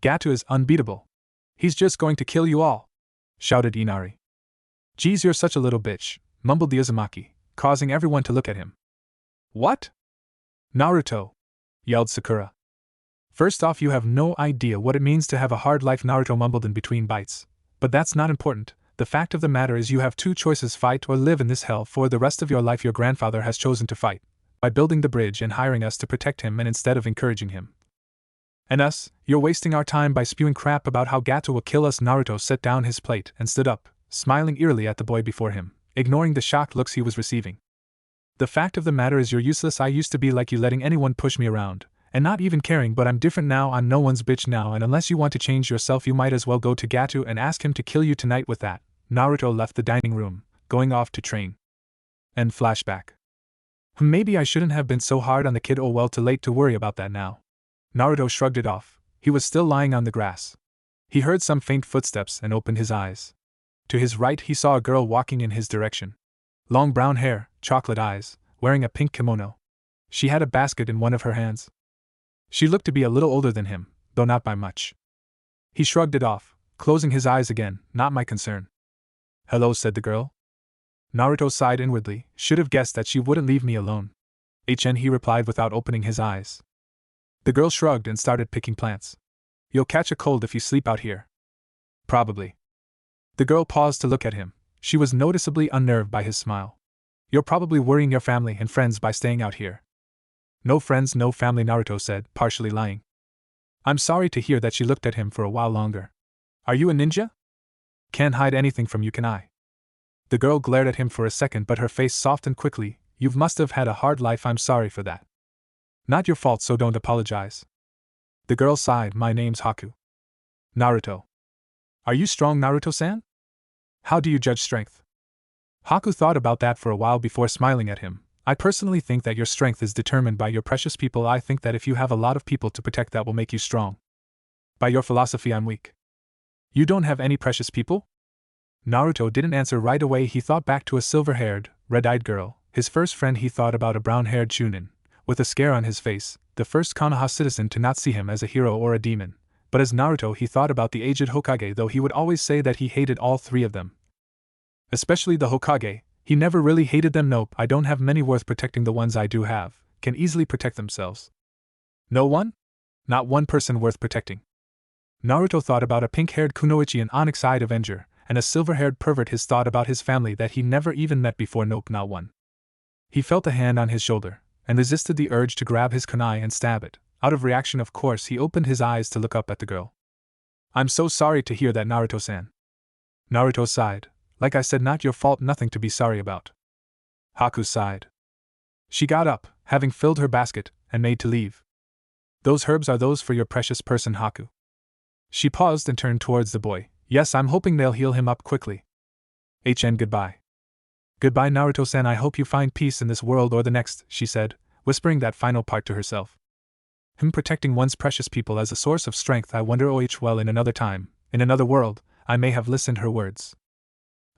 Gato is unbeatable. He's just going to kill you all, shouted Inari. Geez, you're such a little bitch, mumbled the Uzumaki, causing everyone to look at him. What? Naruto, yelled Sakura. First off, you have no idea what it means to have a hard life, Naruto mumbled in between bites. But that's not important. The fact of the matter is you have two choices: fight or live in this hell for the rest of your life. Your grandfather has chosen to fight, by building the bridge and hiring us to protect him, and instead of encouraging him. And us, you're wasting our time by spewing crap about how Gato will kill us. Naruto set down his plate and stood up, smiling eerily at the boy before him, ignoring the shocked looks he was receiving. The fact of the matter is you're useless. I used to be like you, letting anyone push me around, and not even caring, but I'm different now. I'm no one's bitch now, and unless you want to change yourself, you might as well go to Gato and ask him to kill you tonight. With that, Naruto left the dining room, going off to train. End flashback. Maybe I shouldn't have been so hard on the kid. Oh well, too late to worry about that now. Naruto shrugged it off. He was still lying on the grass. He heard some faint footsteps and opened his eyes. To his right he saw a girl walking in his direction. Long brown hair, chocolate eyes, wearing a pink kimono. She had a basket in one of her hands. She looked to be a little older than him, though not by much. He shrugged it off, closing his eyes again. Not my concern. Hello, said the girl. Naruto sighed inwardly. Should have guessed that she wouldn't leave me alone. He replied without opening his eyes. The girl shrugged and started picking plants. You'll catch a cold if you sleep out here. Probably. The girl paused to look at him. She was noticeably unnerved by his smile. You're probably worrying your family and friends by staying out here. No friends, no family, Naruto said, partially lying. I'm sorry to hear that. She looked at him for a while longer. Are you a ninja? Can't hide anything from you, can I? The girl glared at him for a second, but her face softened quickly. You must have had a hard life. I'm sorry for that. Not your fault, so don't apologize. The girl sighed. My name's Haku. Naruto. Are you strong, Naruto-san? How do you judge strength? Haku thought about that for a while before smiling at him. I personally think that your strength is determined by your precious people. I think that if you have a lot of people to protect, that will make you strong. By your philosophy, I'm weak. You don't have any precious people? Naruto didn't answer right away. He thought back to a silver-haired, red-eyed girl, his first friend. He thought about a brown-haired chunin, with a scare on his face, the first Konoha citizen to not see him as a hero or a demon. But as Naruto, he thought about the aged Hokage, though he would always say that he hated all three of them. Especially the Hokage, he never really hated them. Nope, I don't have many worth protecting. The ones I do have can easily protect themselves. No one? Not one person worth protecting. Naruto thought about a pink-haired kunoichi, an onyx-eyed avenger, and a silver-haired pervert. His thought about his family that he never even met before. Nope, not one. He felt a hand on his shoulder, and resisted the urge to grab his kunai and stab it. Out of reaction, of course, he opened his eyes to look up at the girl. I'm so sorry to hear that, Naruto-san. Naruto sighed. Like I said, not your fault, nothing to be sorry about. Haku sighed. She got up, having filled her basket, and made to leave. Those herbs are those for your precious person, Haku. She paused and turned towards the boy. Yes, I'm hoping they'll heal him up quickly. Goodbye. Goodbye, Naruto-san. I hope you find peace in this world or the next, she said, whispering that final part to herself. Him protecting one's precious people as a source of strength. I wonder, well, in another time, in another world, I may have listened her words.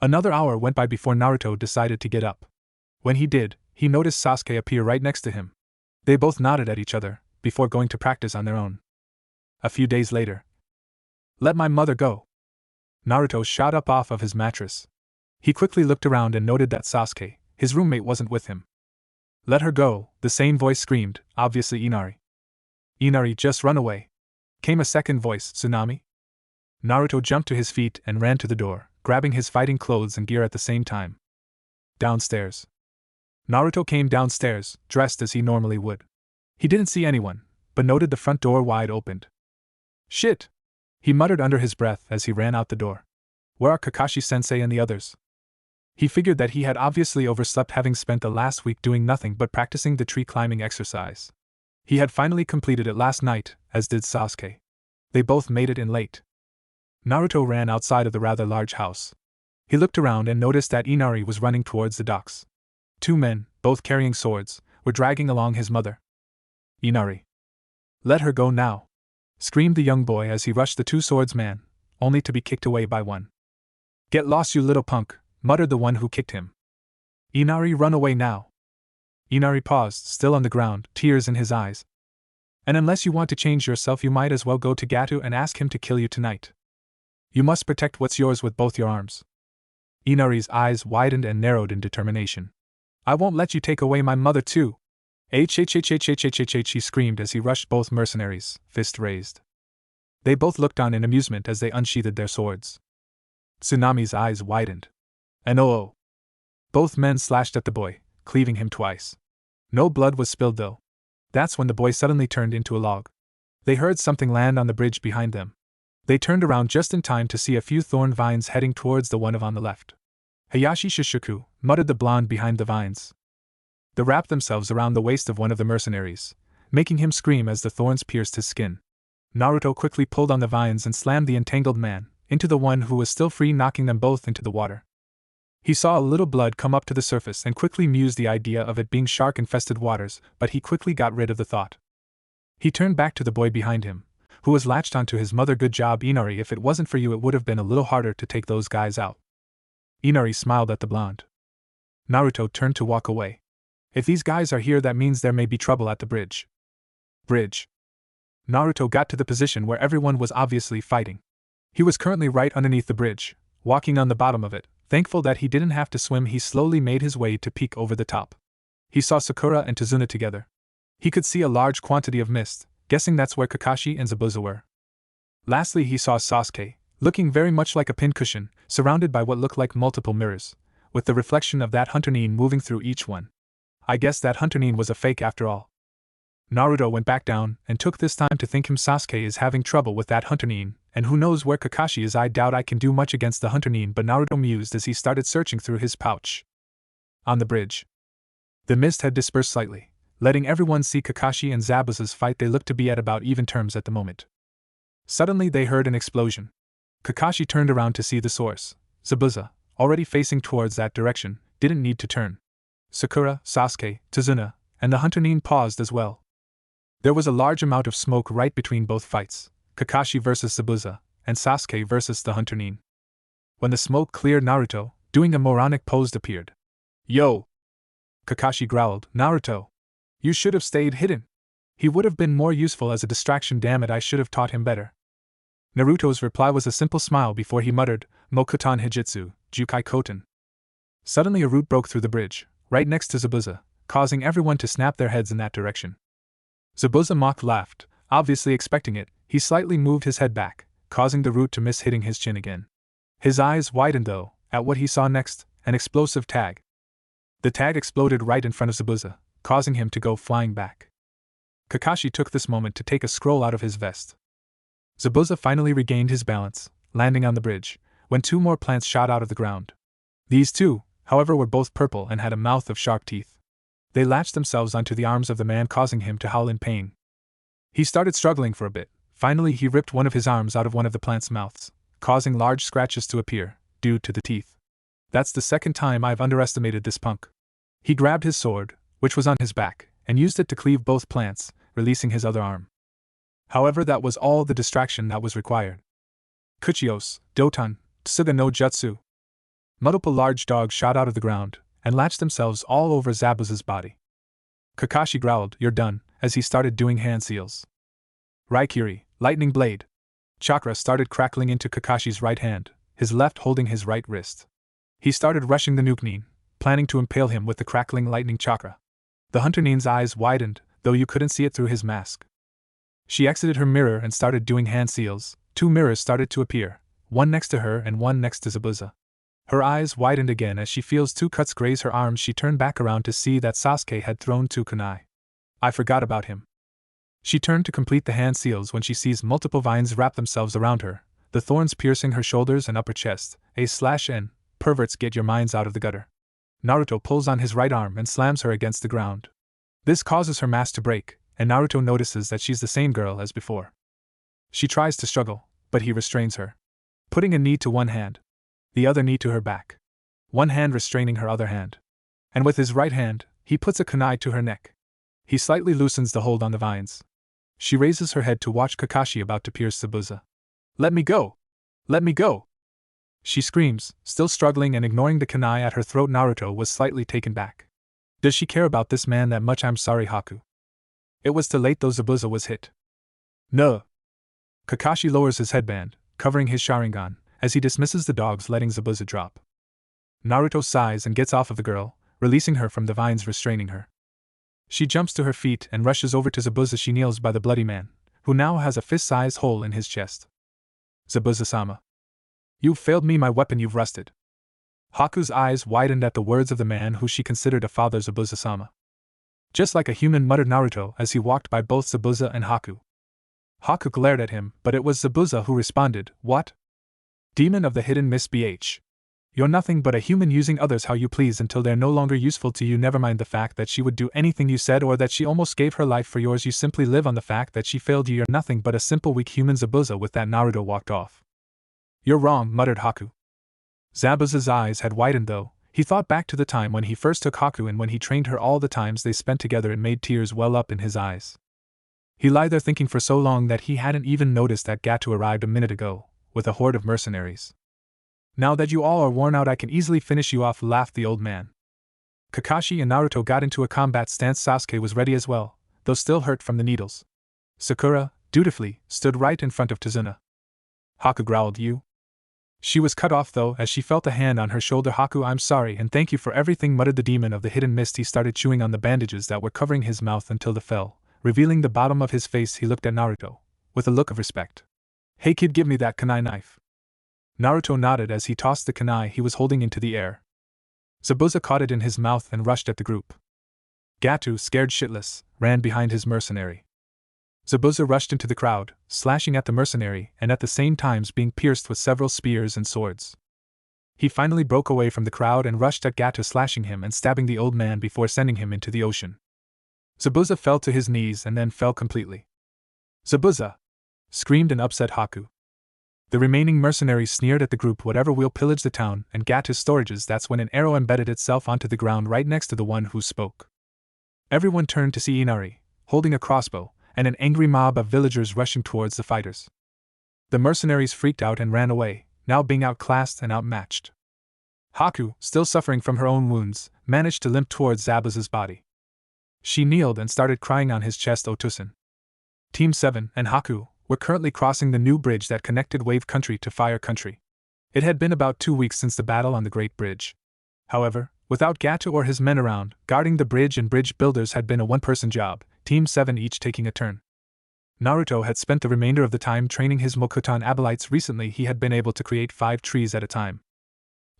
Another hour went by before Naruto decided to get up. When he did, he noticed Sasuke appear right next to him. They both nodded at each other, before going to practice on their own. A few days later. Let my mother go. Naruto shot up off of his mattress. He quickly looked around and noted that Sasuke, his roommate, wasn't with him. Let her go, the same voice screamed, obviously Inari. Inari, just run away. Came a second voice, Tsunami? Naruto jumped to his feet and ran to the door, grabbing his fighting clothes and gear at the same time. Downstairs. Naruto came downstairs, dressed as he normally would. He didn't see anyone, but noted the front door wide opened. Shit! He muttered under his breath as he ran out the door. Where are Kakashi-sensei and the others? He figured that he had obviously overslept, having spent the last week doing nothing but practicing the tree climbing exercise. He had finally completed it last night, as did Sasuke. They both made it in late. Naruto ran outside of the rather large house. He looked around and noticed that Inari was running towards the docks. Two men, both carrying swords, were dragging along his mother. Inari. Let her go now, screamed the young boy as he rushed the two swordsmen, only to be kicked away by one. Get lost, you little punk, muttered the one who kicked him. Inari, run away now. Inari paused, still on the ground, tears in his eyes. And unless you want to change yourself, you might as well go to Gato and ask him to kill you tonight. You must protect what's yours with both your arms. Inari's eyes widened and narrowed in determination. I won't let you take away my mother too. He screamed as he rushed both mercenaries, fist raised. They both looked on in amusement as they unsheathed their swords. Tsunami's eyes widened. And oh! Both men slashed at the boy, cleaving him twice. No blood was spilled though. That's when the boy suddenly turned into a log. They heard something land on the bridge behind them. They turned around just in time to see a few thorn vines heading towards the one on the left. Hayashi Shishuku, muttered the blonde behind the vines. They wrapped themselves around the waist of one of the mercenaries, making him scream as the thorns pierced his skin. Naruto quickly pulled on the vines and slammed the entangled man into the one who was still free, knocking them both into the water. He saw a little blood come up to the surface and quickly mused the idea of it being shark-infested waters, but he quickly got rid of the thought. He turned back to the boy behind him, who was latched onto his mother. Good job, Inari. If it wasn't for you, it would have been a little harder to take those guys out. Inari smiled at the blonde. Naruto turned to walk away. If these guys are here, that means there may be trouble at the bridge. Bridge. Naruto got to the position where everyone was obviously fighting. He was currently right underneath the bridge, walking on the bottom of it. Thankful that he didn't have to swim, he slowly made his way to peek over the top. He saw Sakura and Tazuna together. He could see a large quantity of mist, guessing that's where Kakashi and Zabuza were. Lastly, he saw Sasuke, looking very much like a pincushion, surrounded by what looked like multiple mirrors, with the reflection of that hunter-nin moving through each one. I guess that hunter-nin was a fake after all. Naruto went back down and took this time to think him. Sasuke is having trouble with that hunter-nin, and who knows where Kakashi is. I doubt I can do much against the hunter-nin, but Naruto mused as he started searching through his pouch. On the bridge. The mist had dispersed slightly, Letting everyone see Kakashi and Zabuza's fight, they looked to be at about even terms at the moment. Suddenly they heard an explosion. Kakashi turned around to see the source. Zabuza, already facing towards that direction, didn't need to turn. Sakura, Sasuke, Tazuna, and the hunter Nin paused as well. There was a large amount of smoke right between both fights, Kakashi versus Zabuza, and Sasuke versus the hunter Nin. When the smoke cleared, Naruto, doing a moronic pose, appeared. Yo! Kakashi growled, Naruto! You should have stayed hidden. He would have been more useful as a distraction, damn it, I should have taught him better. Naruto's reply was a simple smile before he muttered, Mokuton Hijitsu, Jukai Koten. Suddenly a root broke through the bridge, right next to Zabuza, causing everyone to snap their heads in that direction. Zabuza mock laughed, obviously expecting it. He slightly moved his head back, causing the root to miss hitting his chin again. His eyes widened though, at what he saw next, an explosive tag. The tag exploded right in front of Zabuza, causing him to go flying back. Kakashi took this moment to take a scroll out of his vest. Zabuza finally regained his balance, landing on the bridge, when two more plants shot out of the ground. These two, however, were both purple and had a mouth of sharp teeth. They latched themselves onto the arms of the man, causing him to howl in pain. He started struggling for a bit. Finally he ripped one of his arms out of one of the plant's mouths, causing large scratches to appear, due to the teeth. That's the second time I've underestimated this punk. He grabbed his sword, which was on his back, and used it to cleave both plants, releasing his other arm. However, that was all the distraction that was required. Kuchios, Doton, Tsuga no Jutsu. Multiple large dogs shot out of the ground, and latched themselves all over Zabuza's body. Kakashi growled, You're done, as he started doing hand seals. Raikiri, lightning blade. Chakra started crackling into Kakashi's right hand, his left holding his right wrist. He started rushing the nuke Nin, planning to impale him with the crackling lightning chakra. The hunter Nin's eyes widened, though you couldn't see it through his mask. She exited her mirror and started doing hand seals. Two mirrors started to appear, one next to her and one next to Zabuza. Her eyes widened again as she feels two cuts graze her arms. She turned back around to see that Sasuke had thrown two kunai. I forgot about him. She turned to complete the hand seals when she sees multiple vines wrap themselves around her, the thorns piercing her shoulders and upper chest. A/N, perverts, get your minds out of the gutter. Naruto pulls on his right arm and slams her against the ground. This causes her mask to break, and Naruto notices that she's the same girl as before. She tries to struggle, but he restrains her, putting a knee to one hand, the other knee to her back, one hand restraining her other hand. And with his right hand, he puts a kunai to her neck. He slightly loosens the hold on the vines. She raises her head to watch Kakashi about to pierce Zabuza. Let me go! Let me go! She screams, still struggling and ignoring the kunai at her throat. Naruto was slightly taken back. Does she care about this man that much? I'm sorry, Haku. It was too late though. Zabuza was hit. No. Kakashi lowers his headband, covering his Sharingan, as he dismisses the dogs, letting Zabuza drop. Naruto sighs and gets off of the girl, releasing her from the vines restraining her. She jumps to her feet and rushes over to Zabuza. She kneels by the bloody man, who now has a fist-sized hole in his chest. Zabuza-sama. You've failed me, my weapon, you've rusted. Haku's eyes widened at the words of the man who she considered a father. Zabuza-sama. Just like a human, muttered Naruto as he walked by both Zabuza and Haku. Haku glared at him, but it was Zabuza who responded, What? Demon of the hidden mist BH. You're nothing but a human using others how you please until they're no longer useful to you. Never mind the fact that she would do anything you said or that she almost gave her life for yours. You simply live on the fact that she failed you. You're nothing but a simple weak human. Zabuza. With that, Naruto walked off. You're wrong, muttered Haku. Zabuza's eyes had widened though. He thought back to the time when he first took Haku and when he trained her, all the times they spent together. It made tears well up in his eyes. He lay there thinking for so long that he hadn't even noticed that Gato arrived a minute ago, with a horde of mercenaries. Now that you all are worn out, I can easily finish you off, laughed the old man. Kakashi and Naruto got into a combat stance. Sasuke was ready as well, though still hurt from the needles. Sakura, dutifully, stood right in front of Tazuna. Haku growled, You? She was cut off though as she felt a hand on her shoulder. Haku, I'm sorry and thank you for everything, muttered the demon of the hidden mist. He started chewing on the bandages that were covering his mouth until they fell, revealing the bottom of his face. He looked at Naruto, with a look of respect. Hey kid, give me that kunai knife. Naruto nodded as he tossed the kunai he was holding into the air. Zabuza caught it in his mouth and rushed at the group. Gato, scared shitless, ran behind his mercenary. Zabuza rushed into the crowd, slashing at the mercenary and at the same times being pierced with several spears and swords. He finally broke away from the crowd and rushed at Gato, slashing him and stabbing the old man before sending him into the ocean. Zabuza fell to his knees and then fell completely. Zabuza! Screamed an upset Haku. The remaining mercenaries sneered at the group. Whatever will pillage the town and Gato's storages. That's when an arrow embedded itself onto the ground right next to the one who spoke. Everyone turned to see Inari, holding a crossbow, and an angry mob of villagers rushing towards the fighters. The mercenaries freaked out and ran away, now being outclassed and outmatched. Haku, still suffering from her own wounds, managed to limp towards Zabuza's body. She kneeled and started crying on his chest. Otusan. Team 7 and Haku were currently crossing the new bridge that connected Wave Country to Fire Country. It had been about 2 weeks since the battle on the Great Bridge. However, without Gato or his men around, guarding the bridge and bridge builders had been a one-person job, Team 7 each taking a turn. Naruto had spent the remainder of the time training his Mokuton Abelites. Recently he had been able to create 5 trees at a time.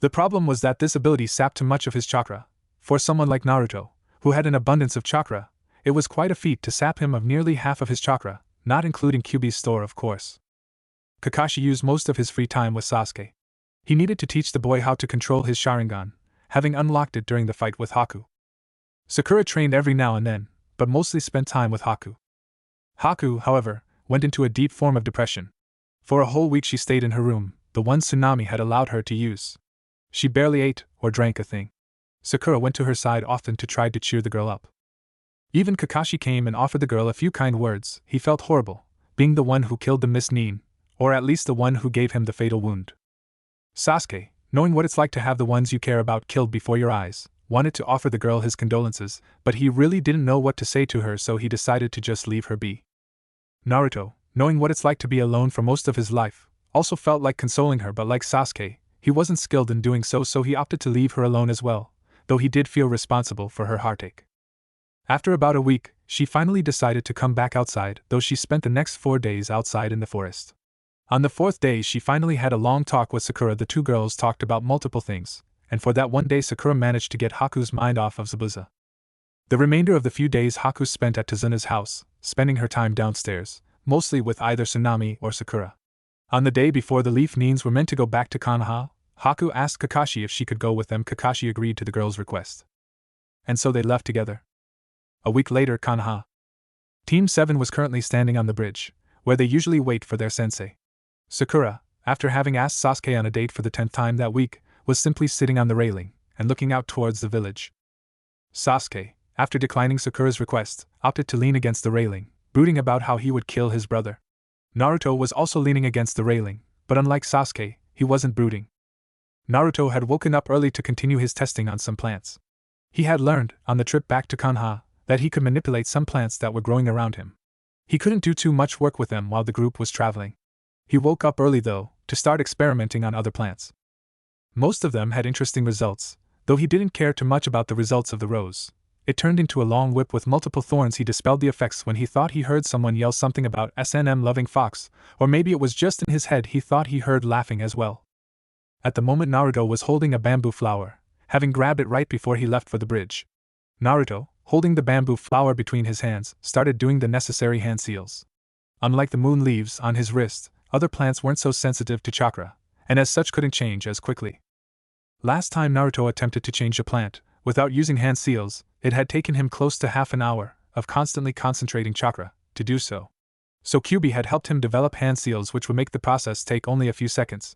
The problem was that this ability sapped too much of his chakra. For someone like Naruto, who had an abundance of chakra, it was quite a feat to sap him of nearly half of his chakra, not including Kyuubi's store of course. Kakashi used most of his free time with Sasuke. He needed to teach the boy how to control his Sharingan, having unlocked it during the fight with Haku. Sakura trained every now and then, but mostly spent time with Haku. Haku, however, went into a deep form of depression. For a whole week she stayed in her room, the one Tsunami had allowed her to use. She barely ate or drank a thing. Sakura went to her side often to try to cheer the girl up. Even Kakashi came and offered the girl a few kind words. He felt horrible, being the one who killed the Miss Nin, or at least the one who gave him the fatal wound. Sasuke, knowing what it's like to have the ones you care about killed before your eyes, wanted to offer the girl his condolences, but he really didn't know what to say to her, so he decided to just leave her be. Naruto, knowing what it's like to be alone for most of his life, also felt like consoling her, but like Sasuke, he wasn't skilled in doing so, so he opted to leave her alone as well, though he did feel responsible for her heartache. After about a week, she finally decided to come back outside, though she spent the next 4 days outside in the forest. On the 4th day she finally had a long talk with Sakura. The two girls talked about multiple things, and for that one day Sakura managed to get Haku's mind off of Zabuza. The remainder of the few days Haku spent at Tazuna's house, spending her time downstairs, mostly with either Tsunami or Sakura. On the day before the Leaf Nins were meant to go back to Konoha, Haku asked Kakashi if she could go with them. Kakashi agreed to the girl's request. And so they left together. A week later, Konoha. Team 7 was currently standing on the bridge, where they usually wait for their sensei. Sakura, after having asked Sasuke on a date for the 10th time that week, was simply sitting on the railing and looking out towards the village. Sasuke, after declining Sakura's request, opted to lean against the railing, brooding about how he would kill his brother. Naruto was also leaning against the railing, but unlike Sasuke, he wasn't brooding. Naruto had woken up early to continue his testing on some plants. He had learned, on the trip back to Konoha, that he could manipulate some plants that were growing around him. He couldn't do too much work with them while the group was traveling. He woke up early though, to start experimenting on other plants. Most of them had interesting results, though he didn't care too much about the results of the rose. It turned into a long whip with multiple thorns. He dispelled the effects when he thought he heard someone yell something about SNM loving fox, or maybe it was just in his head. He thought he heard laughing as well. At the moment Naruto was holding a bamboo flower, having grabbed it right before he left for the bridge. Naruto, holding the bamboo flower between his hands, started doing the necessary hand seals. Unlike the moon leaves on his wrist, other plants weren't so sensitive to chakra, and as such couldn't change as quickly. Last time Naruto attempted to change a plant, without using hand seals, it had taken him close to half an hour of constantly concentrating chakra to do so. So Kyuubi had helped him develop hand seals, which would make the process take only a few seconds.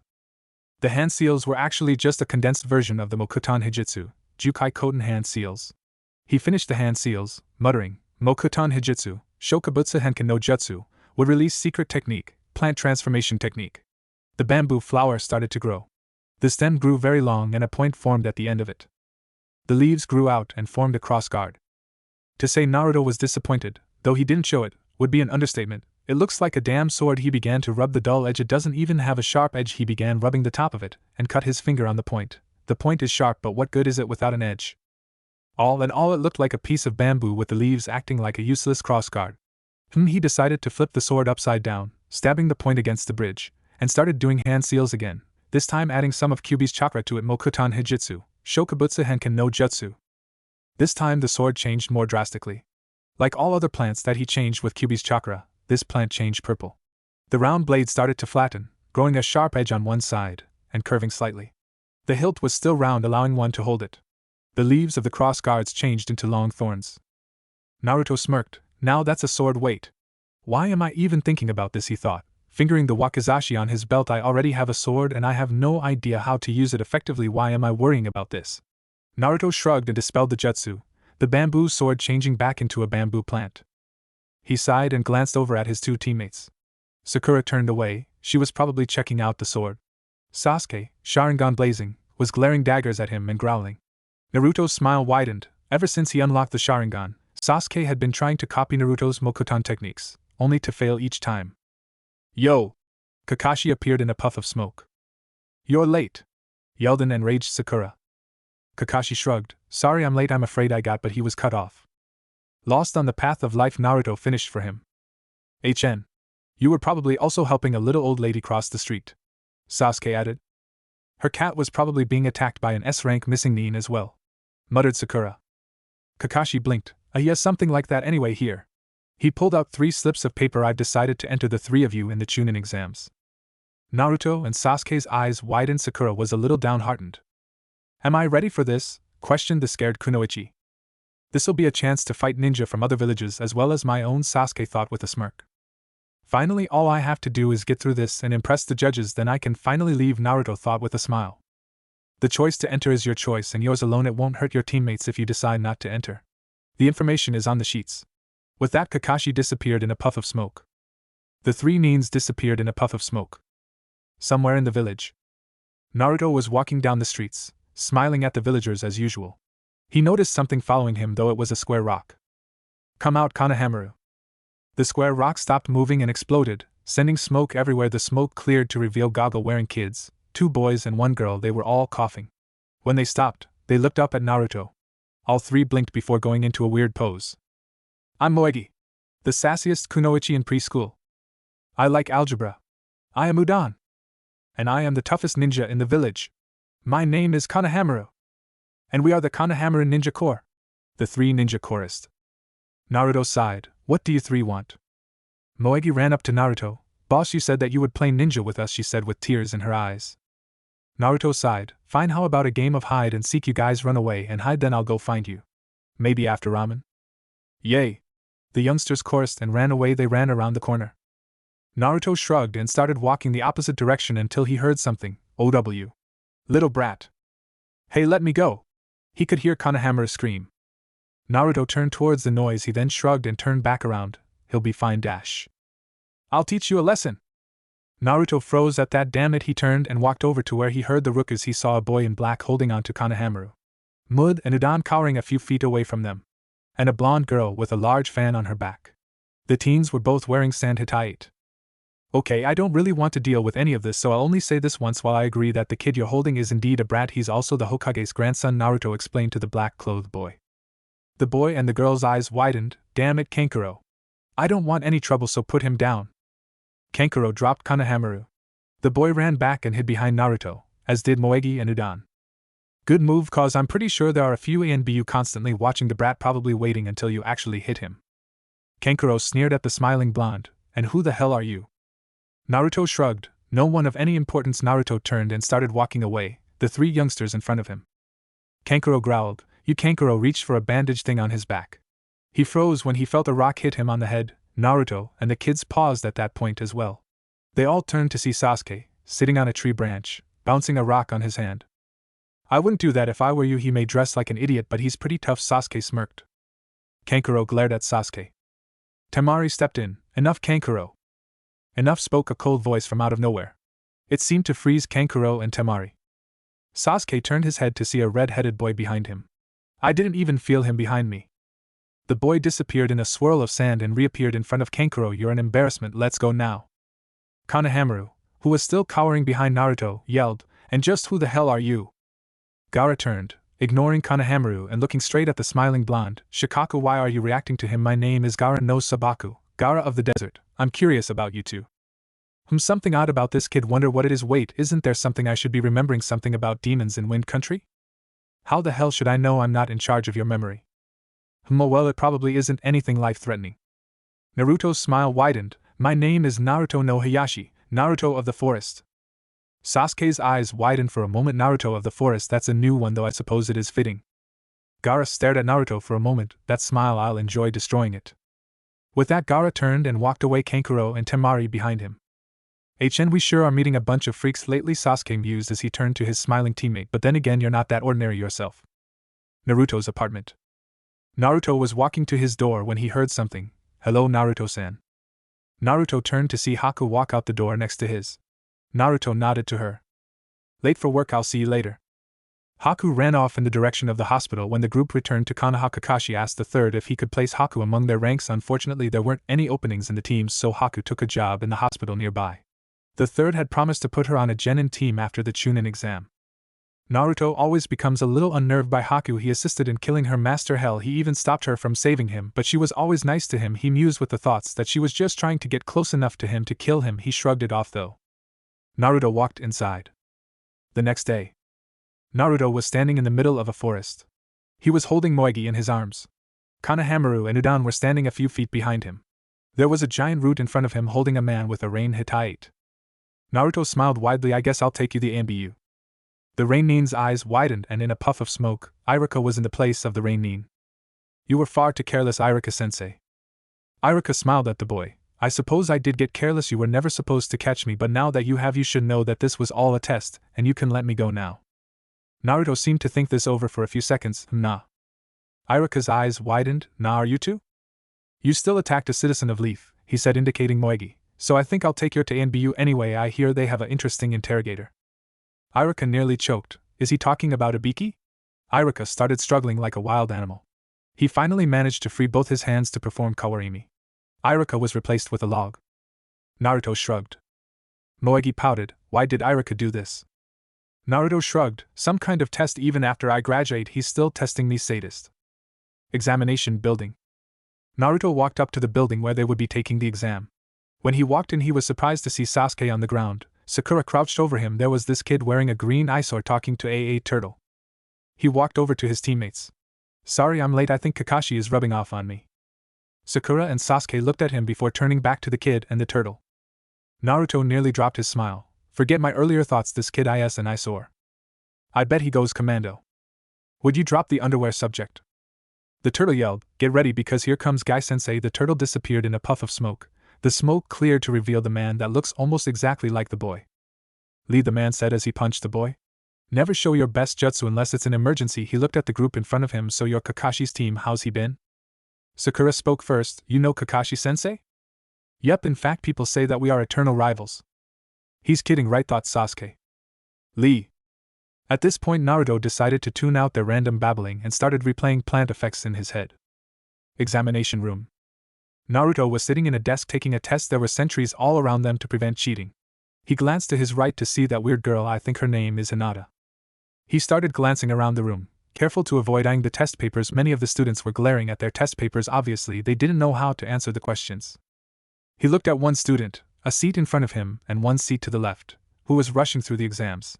The hand seals were actually just a condensed version of the Mokuton Hijitsu, Jukai Koten hand seals. He finished the hand seals, muttering, Mokuton Hijitsu, Shokabutsu Henkin no Jutsu, would release secret technique, plant transformation technique. The bamboo flower started to grow. The stem grew very long and a point formed at the end of it. The leaves grew out and formed a cross guard. To say Naruto was disappointed, though he didn't show it, would be an understatement. It looks like a damn sword. He began to rub the dull edge. It doesn't even have a sharp edge. He began rubbing the top of it, and cut his finger on the point. The point is sharp, but what good is it without an edge? All in all, it looked like a piece of bamboo with the leaves acting like a useless crossguard. He decided to flip the sword upside down, stabbing the point against the bridge, and started doing hand seals again, this time adding some of Kyuubi's chakra to it. Mokuton Hijitsu, Shokabutsu Henkin no Jutsu. This time the sword changed more drastically. Like all other plants that he changed with Kyuubi's chakra, this plant changed purple. The round blade started to flatten, growing a sharp edge on one side, and curving slightly. The hilt was still round, allowing one to hold it. The leaves of the cross guards changed into long thorns. Naruto smirked. Now that's a sword, wait. Why am I even thinking about this, he thought. Fingering the wakizashi on his belt, I already have a sword and I have no idea how to use it effectively, why am I worrying about this? Naruto shrugged and dispelled the jutsu, the bamboo sword changing back into a bamboo plant. He sighed and glanced over at his two teammates. Sakura turned away, she was probably checking out the sword. Sasuke, Sharingan blazing, was glaring daggers at him and growling. Naruto's smile widened. Ever since he unlocked the Sharingan, Sasuke had been trying to copy Naruto's Mokuton techniques, only to fail each time. Yo! Kakashi appeared in a puff of smoke. You're late! Yelled an enraged Sakura. Kakashi shrugged. Sorry I'm late, I'm afraid I got, but he was cut off. Lost on the path of life, Naruto finished for him. HN. You were probably also helping a little old lady cross the street, Sasuke added. Her cat was probably being attacked by an S-rank missing nin as well, muttered Sakura. Kakashi blinked. Yes, something like that anyway. Here. He pulled out 3 slips of paper. I've decided to enter the 3 of you in the chunin exams. Naruto and Sasuke's eyes widened. Sakura was a little downhearted. Am I ready for this? Questioned the scared Kunoichi. This'll be a chance to fight ninja from other villages as well as my own, Sasuke thought with a smirk. Finally, all I have to do is get through this and impress the judges, then I can finally leave, Naruto thought with a smile. The choice to enter is your choice and yours alone. It won't hurt your teammates if you decide not to enter. The information is on the sheets. With that, Kakashi disappeared in a puff of smoke. The 3 nins disappeared in a puff of smoke. Somewhere in the village, Naruto was walking down the streets, smiling at the villagers as usual. He noticed something following him, though it was a square rock. Come out, Konohamaru. The square rock stopped moving and exploded, sending smoke everywhere. The smoke cleared to reveal goggle-wearing kids, 2 boys and 1 girl. They were all coughing. When they stopped, they looked up at Naruto. All 3 blinked before going into a weird pose. I'm Moegi, the sassiest kunoichi in preschool. I like algebra. I am Udon. And I am the toughest ninja in the village. My name is Konohamaru. And we are the Konohamaru Ninja Corps. The 3 ninja chorused. Naruto sighed. What do you 3 want? Moegi ran up to Naruto. Boss, you said that you would play ninja with us, she said with tears in her eyes. Naruto sighed. Fine, how about a game of hide and seek? You guys run away and hide, then I'll go find you. Maybe after ramen? Yay! The youngsters chorused and ran away. They ran around the corner. Naruto shrugged and started walking the opposite direction until he heard something. OW. Little brat. Hey, let me go! He could hear Konohamaru scream. Naruto turned towards the noise. He then shrugged and turned back around. He'll be fine. I'll teach you a lesson. Naruto froze at that. Damn it, he turned and walked over to where he heard the ruckus. He saw a boy in black holding on to Konohamaru. Mud and Udon cowering a few feet away from them. And a blonde girl with a large fan on her back. The teens were both wearing sand hitate. Okay, I don't really want to deal with any of this, so I'll only say this once. While I agree that the kid you're holding is indeed a brat, he's also the Hokage's grandson, Naruto explained to the black-clothed boy. The boy and the girl's eyes widened. Damn it, Kankuro. I don't want any trouble, so put him down. Kankuro dropped Konohamaru. The boy ran back and hid behind Naruto, as did Moegi and Udon. Good move, cause I'm pretty sure there are a few A and B you constantly watching the brat, probably waiting until you actually hit him. Kankuro sneered at the smiling blonde. And who the hell are you? Naruto shrugged. No one of any importance. Naruto turned and started walking away, the 3 youngsters in front of him. Kankuro growled. You. Kankuro reached for a bandage thing on his back. He froze when he felt a rock hit him on the head. Naruto and the kids paused at that point as well. They all turned to see Sasuke, sitting on a tree branch, bouncing a rock on his hand. I wouldn't do that if I were you. He may dress like an idiot, but he's pretty tough, Sasuke smirked. Kankuro glared at Sasuke. Temari stepped in. Enough, Kankuro. Enough, spoke a cold voice from out of nowhere. It seemed to freeze Kankuro and Temari. Sasuke turned his head to see a red-headed boy behind him. I didn't even feel him behind me. The boy disappeared in a swirl of sand and reappeared in front of Kankuro. You're an embarrassment, let's go now. Konohamaru, who was still cowering behind Naruto, yelled, and just who the hell are you? Gara turned, ignoring Konohamaru and looking straight at the smiling blonde. Shikaku, why are you reacting to him? My name is Gara no Sabaku, Gara of the desert. I'm curious about you two. Something odd about this kid, wonder what it is. Wait, isn't there something I should be remembering? Something about demons in Wind Country? How the hell should I know? I'm not in charge of your memory. Well, it probably isn't anything life-threatening. Naruto's smile widened. My name is Naruto no Hayashi, Naruto of the forest. Sasuke's eyes widened for a moment. Naruto of the forest, that's a new one, though I suppose it is fitting. Gara stared at Naruto for a moment. That smile, I'll enjoy destroying it. With that, Gara turned and walked away, Kankuro and Temari behind him. We sure are meeting a bunch of freaks lately, Sasuke mused as he turned to his smiling teammate, but then again you're not that ordinary yourself. Naruto's apartment. Naruto was walking to his door when he heard something. Hello, Naruto-san. Naruto turned to see Haku walk out the door next to his. Naruto nodded to her. Late for work, I'll see you later. Haku ran off in the direction of the hospital. When the group returned to Konoha, Kakashi asked the third if he could place Haku among their ranks. Unfortunately, there weren't any openings in the teams, so Haku took a job in the hospital nearby. The third had promised to put her on a genin team after the chunin exam. Naruto always becomes a little unnerved by Haku. He assisted in killing her master. Hell, he even stopped her from saving him, but she was always nice to him. He mused with the thoughts that she was just trying to get close enough to him to kill him. He shrugged it off though. Naruto walked inside. The next day, Naruto was standing in the middle of a forest. He was holding Moegi in his arms. Konohamaru and Udan were standing a few feet behind him. There was a giant root in front of him holding a man with a rain Hittite. Naruto smiled widely. I guess I'll take you the Ambu. The Rain-nin's eyes widened, and in a puff of smoke, Iruka was in the place of the Rain-nin. You were far too careless, Iruka-sensei. Iruka smiled at the boy. I suppose I did get careless. You were never supposed to catch me, but now that you have, you should know that this was all a test, and you can let me go now. Naruto seemed to think this over for a few seconds. Nah. Iruka's eyes widened. Nah, are you too? You still attacked a citizen of Leaf, he said, indicating Moegi, so I think I'll take you to NBU anyway. I hear they have an interesting interrogator. Iruka nearly choked. Is he talking about Ibiki? Iruka started struggling like a wild animal. He finally managed to free both his hands to perform Kawarimi. Iruka was replaced with a log. Naruto shrugged. Moegi pouted. Why did Iruka do this? Naruto shrugged. Some kind of test. Even after I graduate, he's still testing me, sadist. Examination building. Naruto walked up to the building where they would be taking the exam. When he walked in, he was surprised to see Sasuke on the ground. Sakura crouched over him. There was this kid wearing a green eyesore talking to a turtle. He walked over to his teammates. Sorry I'm late, I think Kakashi is rubbing off on me. Sakura and Sasuke looked at him before turning back to the kid and the turtle. Naruto nearly dropped his smile. Forget my earlier thoughts, this kid is an eyesore. I bet he goes commando. Would you drop the underwear subject? The turtle yelled, get ready because here comes Guy-sensei. The turtle disappeared in a puff of smoke. The smoke cleared to reveal the man that looks almost exactly like the boy. Lee, the man said as he punched the boy. Never show your best jutsu unless it's an emergency. He looked at the group in front of him. So you're Kakashi's team, how's he been? Sakura spoke first. You know Kakashi-sensei? Yep, in fact people say that we are eternal rivals. He's kidding, right, thought Sasuke. Lee. At this point Naruto decided to tune out their random babbling and started replaying plant effects in his head. Examination room. Naruto was sitting in a desk taking a test. There were sentries all around them to prevent cheating. He glanced to his right to see that weird girl. I think her name is Hinata. He started glancing around the room, careful to avoid eyeing the test papers. Many of the students were glaring at their test papers. Obviously, they didn't know how to answer the questions. He looked at one student, a seat in front of him and one seat to the left, who was rushing through the exams.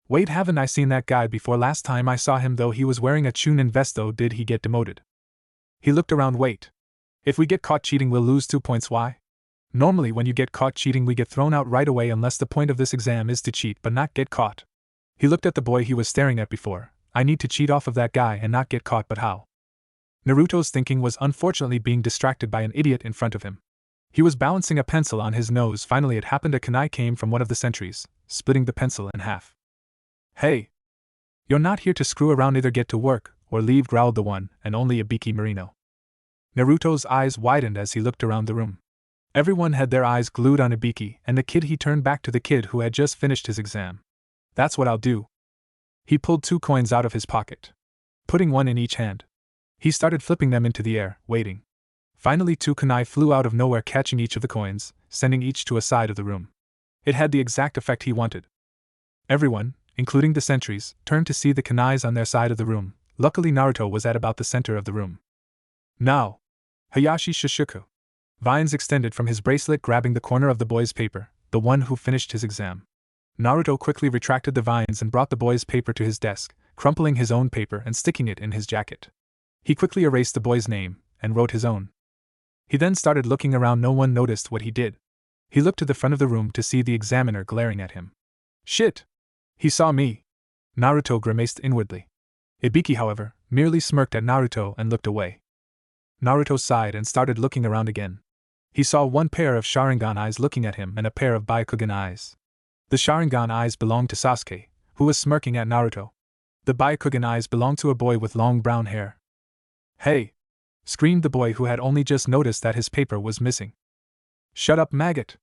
Wait, haven't I seen that guy before? Last time I saw him though he was wearing a chunin vest though. Did he get demoted? He looked around. Wait. If we get caught cheating we'll lose 2 points. Why? Normally when you get caught cheating we get thrown out right away unless the point of this exam is to cheat but not get caught. He looked at the boy he was staring at before. I need to cheat off of that guy and not get caught, but how? Naruto's thinking was unfortunately being distracted by an idiot in front of him. He was balancing a pencil on his nose. Finally it happened. A kunai came from one of the sentries, splitting the pencil in half. Hey! You're not here to screw around, either get to work or leave, growled the one and only Ibiki Marino. Naruto's eyes widened as he looked around the room. Everyone had their eyes glued on Ibiki and the kid. He turned back to the kid who had just finished his exam. That's what I'll do. He pulled 2 coins out of his pocket, putting one in each hand. He started flipping them into the air, waiting. Finally 2 kunai flew out of nowhere, catching each of the coins, sending each to a side of the room. It had the exact effect he wanted. Everyone, including the sentries, turned to see the kunais on their side of the room. Luckily Naruto was at about the center of the room. Now! Hayashi Shishuku. Vines extended from his bracelet, grabbing the corner of the boy's paper, the one who finished his exam. Naruto quickly retracted the vines and brought the boy's paper to his desk, crumpling his own paper and sticking it in his jacket. He quickly erased the boy's name and wrote his own. He then started looking around. No one noticed what he did. He looked to the front of the room to see the examiner glaring at him. Shit! He saw me! Naruto grimaced inwardly. Ibiki, however, merely smirked at Naruto and looked away. Naruto sighed and started looking around again. He saw one pair of Sharingan eyes looking at him and a pair of Byakugan eyes. The Sharingan eyes belonged to Sasuke, who was smirking at Naruto. The Byakugan eyes belonged to a boy with long brown hair. "Hey!" screamed the boy who had only just noticed that his paper was missing. "Shut up, maggot!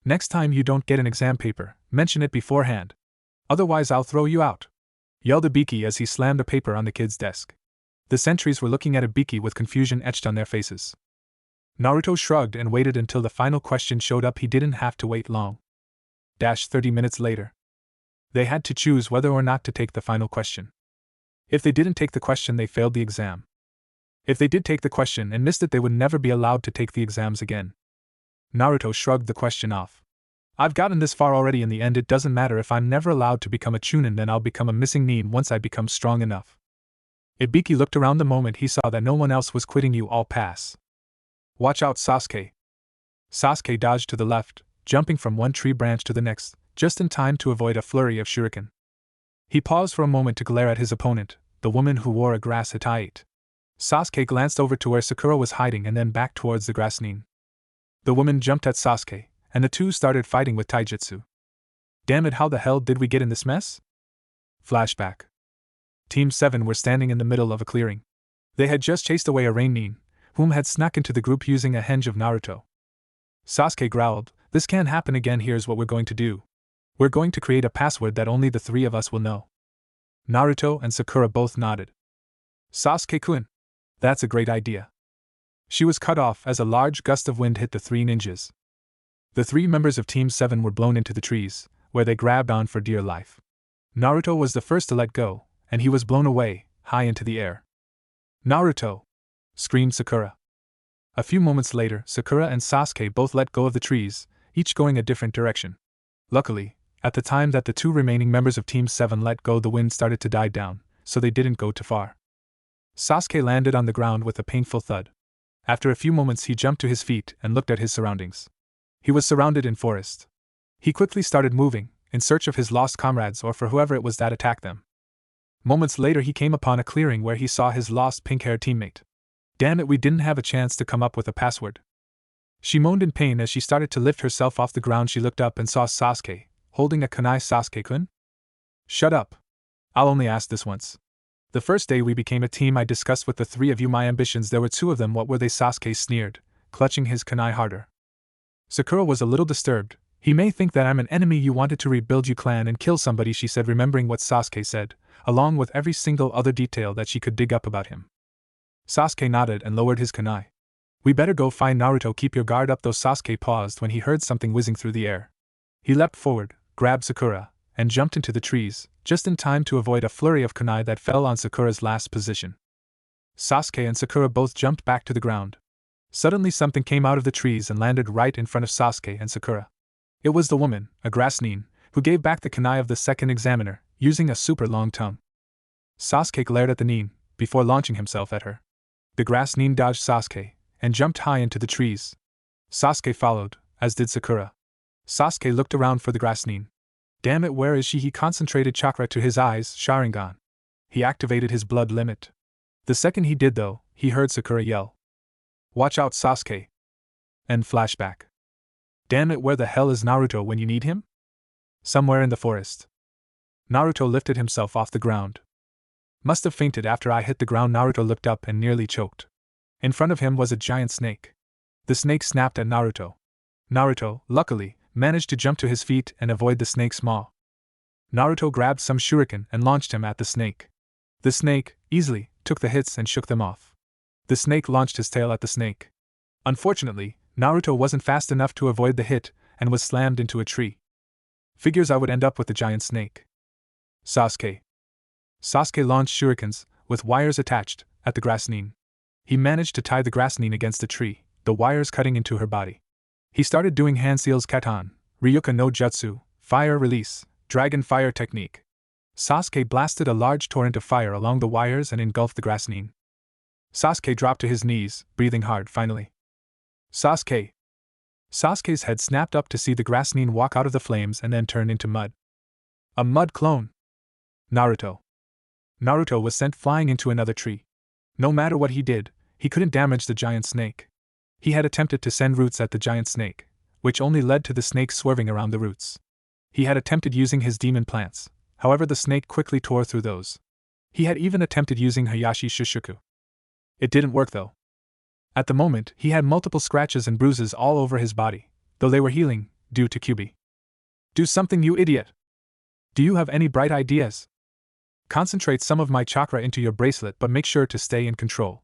Next time you don't get an exam paper, mention it beforehand. Otherwise I'll throw you out!" yelled Ibiki as he slammed a paper on the kid's desk. The sentries were looking at Ibiki with confusion etched on their faces. Naruto shrugged and waited until the final question showed up. He didn't have to wait long. 30 minutes later. They had to choose whether or not to take the final question. If they didn't take the question, they failed the exam. If they did take the question and missed it, they would never be allowed to take the exams again. Naruto shrugged the question off. "I've gotten this far already. In the end, it doesn't matter. If I'm never allowed to become a chunin, then I'll become a missing nin once I become strong enough." Ibiki looked around the moment he saw that no one else was quitting. "You all pass. Watch out, Sasuke." Sasuke dodged to the left, jumping from one tree branch to the next, just in time to avoid a flurry of shuriken. He paused for a moment to glare at his opponent, the woman who wore a grass hitate. Sasuke glanced over to where Sakura was hiding and then back towards the grass nin. The woman jumped at Sasuke, and the two started fighting with taijutsu. "Damn it, how the hell did we get in this mess?" Flashback. Team 7 were standing in the middle of a clearing. They had just chased away a rain nin, whom had snuck into the group using a henge of Naruto. Sasuke growled, "This can't happen again. Here's what we're going to do. We're going to create a password that only the three of us will know." Naruto and Sakura both nodded. "Sasuke-kun, that's a great idea." She was cut off as a large gust of wind hit the three ninjas. The three members of Team 7 were blown into the trees, where they grabbed on for dear life. Naruto was the first to let go, and he was blown away, high into the air. "Naruto!" screamed Sakura. A few moments later, Sakura and Sasuke both let go of the trees, each going a different direction. Luckily, at the time that the two remaining members of Team 7 let go, the wind started to die down, so they didn't go too far. Sasuke landed on the ground with a painful thud. After a few moments, he jumped to his feet and looked at his surroundings. He was surrounded in forest. He quickly started moving, in search of his lost comrades or for whoever it was that attacked them. Moments later, he came upon a clearing where he saw his lost pink-haired teammate. "Damn it, we didn't have a chance to come up with a password." She moaned in pain as she started to lift herself off the ground. She looked up and saw Sasuke, holding a kunai. "Sasuke-kun? Shut up. I'll only ask this once. The first day we became a team, I discussed with the three of you my ambitions. There were two of them. What were they?" Sasuke sneered, clutching his kunai harder. Sakura was a little disturbed. "He may think that I'm an enemy. You wanted to rebuild your clan and kill somebody," she said, remembering what Sasuke said, along with every single other detail that she could dig up about him. Sasuke nodded and lowered his kunai. "We better go find Naruto. Keep your guard up." Though Sasuke paused when he heard something whizzing through the air. He leapt forward, grabbed Sakura, and jumped into the trees, just in time to avoid a flurry of kunai that fell on Sakura's last position. Sasuke and Sakura both jumped back to the ground. Suddenly something came out of the trees and landed right in front of Sasuke and Sakura. It was the woman, a grass nin, who gave back the kunai of the second examiner, using a super long tongue. Sasuke glared at the nin, before launching himself at her. The grass nin dodged Sasuke, and jumped high into the trees. Sasuke followed, as did Sakura. Sasuke looked around for the grass nin. "Damn it, where is she?" He concentrated chakra to his eyes, Sharingan. He activated his blood limit. The second he did, though, he heard Sakura yell, "Watch out, Sasuke!" And flashback. "Damn it, where the hell is Naruto when you need him?" "Somewhere in the forest." Naruto lifted himself off the ground. "Must have fainted after I hit the ground." Naruto looked up and nearly choked. In front of him was a giant snake. The snake snapped at Naruto. Naruto, luckily, managed to jump to his feet and avoid the snake's maw. Naruto grabbed some shuriken and launched him at the snake. The snake, easily, took the hits and shook them off. The snake launched his tail at the snake. Unfortunately, Naruto wasn't fast enough to avoid the hit and was slammed into a tree. Figures I would end up with the giant snake. Sasuke. Sasuke launched shurikens, with wires attached, at the grass nin. He managed to tie the grass nin against a tree, the wires cutting into her body. He started doing Hanseal's Katan, Ryuka no Jutsu, fire release, dragon fire technique. Sasuke blasted a large torrent of fire along the wires and engulfed the grass nin. Sasuke dropped to his knees, breathing hard. Finally. "Sasuke!" Sasuke's head snapped up to see the grass nin walk out of the flames and then turn into mud. A mud clone! Naruto. Naruto was sent flying into another tree. No matter what he did, he couldn't damage the giant snake. He had attempted to send roots at the giant snake, which only led to the snake swerving around the roots. He had attempted using his demon plants, however the snake quickly tore through those. He had even attempted using Hayashi Shushuku. It didn't work though. At the moment, he had multiple scratches and bruises all over his body, though they were healing, due to Kyuubi. Do something, you idiot! Do you have any bright ideas? Concentrate some of my chakra into your bracelet, but make sure to stay in control.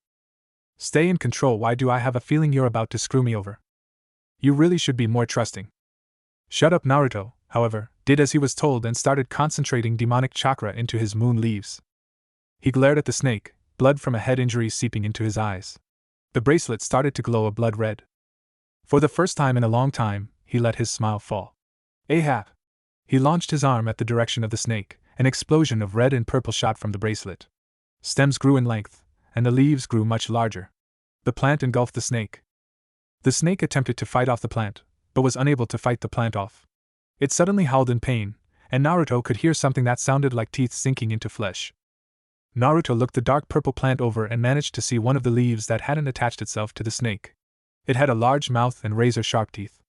Stay in control? Why do I have a feeling you're about to screw me over? You really should be more trusting. Shut up. Naruto, however, did as he was told and started concentrating demonic chakra into his moon leaves. He glared at the snake, blood from a head injury seeping into his eyes. The bracelet started to glow a blood red. For the first time in a long time, he let his smile fall. Ahab! He launched his arm at the direction of the snake. An explosion of red and purple shot from the bracelet. Stems grew in length, and the leaves grew much larger. The plant engulfed the snake. The snake attempted to fight off the plant, but was unable to fight the plant off. It suddenly howled in pain, and Naruto could hear something that sounded like teeth sinking into flesh. Naruto looked the dark purple plant over and managed to see one of the leaves that hadn't attached itself to the snake. It had a large mouth and razor-sharp teeth.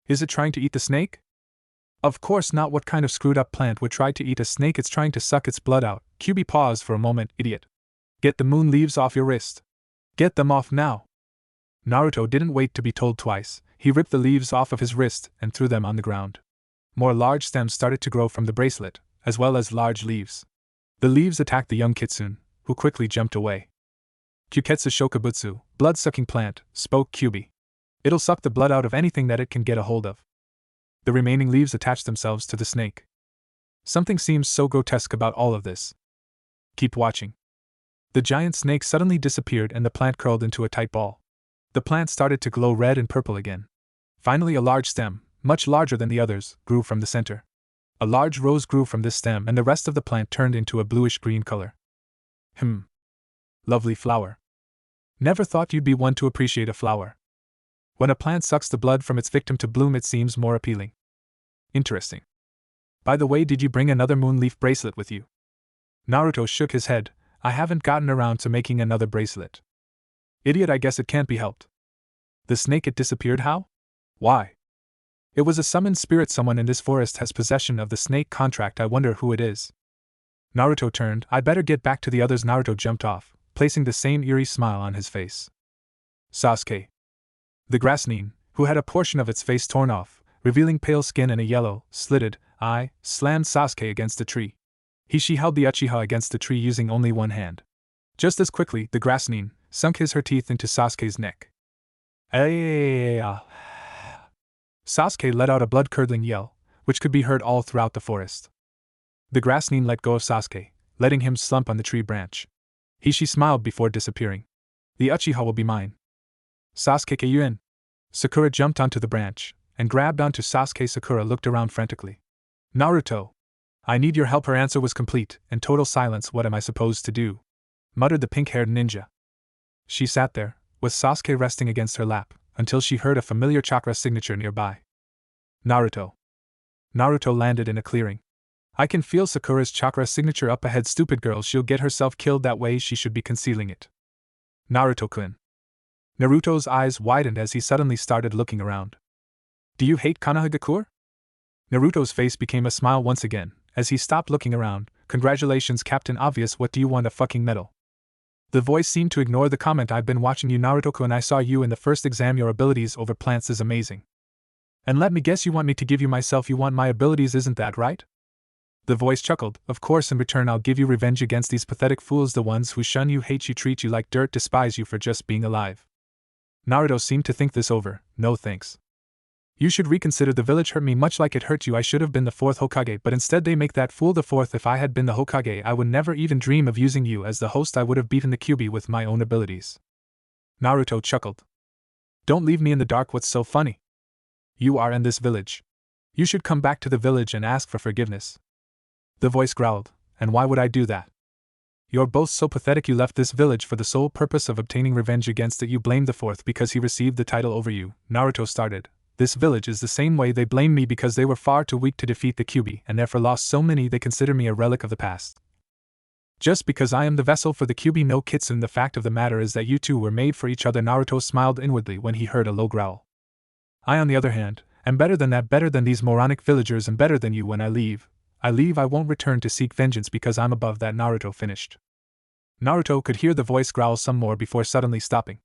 Is it trying to eat the snake? Of course not. What kind of screwed-up plant would try to eat a snake? It's trying to suck its blood out. Kyuubi paused for a moment. Idiot. Get the moon leaves off your wrist. Get them off now. Naruto didn't wait to be told twice. He ripped the leaves off of his wrist and threw them on the ground. More large stems started to grow from the bracelet, as well as large leaves. The leaves attacked the young kitsune, who quickly jumped away. Kyuketsu Shokabutsu, blood-sucking plant, spoke Kyuubi. It'll suck the blood out of anything that it can get a hold of. The remaining leaves attached themselves to the snake. Something seems so grotesque about all of this. Keep watching. The giant snake suddenly disappeared and the plant curled into a tight ball. The plant started to glow red and purple again. Finally, a large stem, much larger than the others, grew from the center. A large rose grew from this stem and the rest of the plant turned into a bluish-green color. Lovely flower. Never thought you'd be one to appreciate a flower. When a plant sucks the blood from its victim to bloom, it seems more appealing. Interesting. By the way, did you bring another moonleaf bracelet with you? Naruto shook his head. I haven't gotten around to making another bracelet. Idiot, I guess it can't be helped. The snake, it disappeared how? Why? It was a summoned spirit. Someone in this forest has possession of the snake contract. I wonder who it is. Naruto turned. I'd better get back to the others. Naruto jumped off, placing the same eerie smile on his face. Sasuke. The grass genin, who had a portion of its face torn off, revealing pale skin and a yellow, slitted eye, slammed Sasuke against the tree. She held the Uchiha against the tree using only one hand. Just as quickly, the grass genin sunk her teeth into Sasuke's neck. Sasuke let out a blood-curdling yell, which could be heard all throughout the forest. The grass genin let go of Sasuke, letting him slump on the tree branch. She smiled before disappearing. The Uchiha will be mine. Sasuke Kyuin. Sakura jumped onto the branch and grabbed onto Sasuke. Sakura looked around frantically. Naruto. I need your help. Her answer was complete and total silence. What am I supposed to do? Muttered the pink-haired ninja. She sat there, with Sasuke resting against her lap, until she heard a familiar chakra signature nearby. Naruto. Naruto landed in a clearing. I can feel Sakura's chakra signature up ahead. Stupid girl, she'll get herself killed that way. She should be concealing it. Naruto-kun. Naruto's eyes widened as he suddenly started looking around. Do you hate Konoha-gakure? Naruto's face became a smile once again, as he stopped looking around. Congratulations, Captain Obvious. What do you want, a fucking medal? The voice seemed to ignore the comment. I've been watching you, Naruto-kun. I saw you in the first exam. Your abilities over plants is amazing. And let me guess, you want me to give you myself. You want my abilities, isn't that right? The voice chuckled. Of course, in return I'll give you revenge against these pathetic fools, the ones who shun you, hate you, treat you like dirt, despise you for just being alive. Naruto seemed to think this over. No thanks. You should reconsider. The village hurt me much like it hurt you. I should have been the fourth Hokage, but instead they make that fool the fourth. If I had been the Hokage, I would never even dream of using you as the host. I would have beaten the Kyuubi with my own abilities. Naruto chuckled. Don't leave me in the dark. What's so funny? You are in this village. You should come back to the village and ask for forgiveness. The voice growled. And why would I do that? You're both so pathetic. You left this village for the sole purpose of obtaining revenge against it. You blamed the fourth because he received the title over you. Naruto started. This village is the same way. They blame me because they were far too weak to defeat the Kyuubi and therefore lost so many. They consider me a relic of the past. Just because I am the vessel for the Kyuubi no Kitsune, the fact of the matter is that you two were made for each other. Naruto smiled inwardly when he heard a low growl. I, on the other hand, am better than that, better than these moronic villagers, and better than you. When I leave, I won't return to seek vengeance because I'm above that. Naruto finished. Naruto could hear the voice growl some more before suddenly stopping.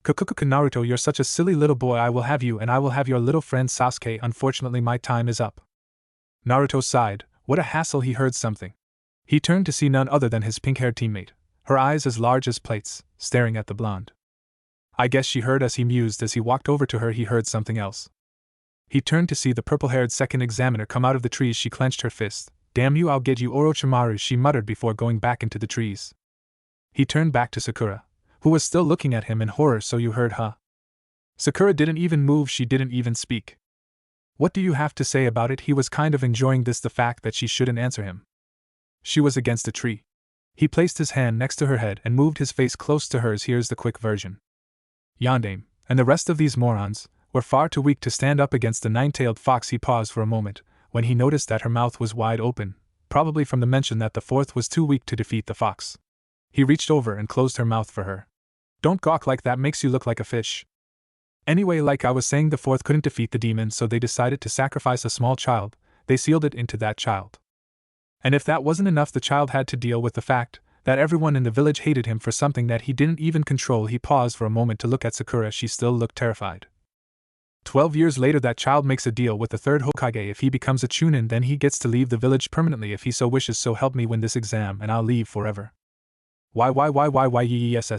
Naruto, you're such a silly little boy. I will have you, and I will have your little friend Sasuke. Unfortunately, my time is up. Naruto sighed. What a hassle. He heard something. He turned to see none other than his pink-haired teammate, her eyes as large as plates, staring at the blonde. I guess she heard, as he mused as he walked over to her. He heard something else. He turned to see the purple-haired second examiner come out of the trees. She clenched her fist. Damn you, I'll get you, Orochimaru, she muttered before going back into the trees. He turned back to Sakura, who was still looking at him in horror. So you heard, huh? Sakura didn't even move, she didn't even speak. What do you have to say about it? He was kind of enjoying this, the fact that she shouldn't answer him. She was against a tree. He placed his hand next to her head and moved his face close to hers. Here's the quick version. Yondaime, and the rest of these morons, were far too weak to stand up against the nine-tailed fox. He paused for a moment, when he noticed that her mouth was wide open, probably from the mention that the fourth was too weak to defeat the fox. He reached over and closed her mouth for her. Don't gawk like that, makes you look like a fish. Anyway, like I was saying, the fourth couldn't defeat the demon, so they decided to sacrifice a small child. They sealed it into that child. And if that wasn't enough, the child had to deal with the fact that everyone in the village hated him for something that he didn't even control. He paused for a moment to look at Sakura. She still looked terrified. 12 years later, that child makes a deal with the third Hokage. If he becomes a chunin, then he gets to leave the village permanently if he so wishes. So help me win this exam and I'll leave forever. Why, yes.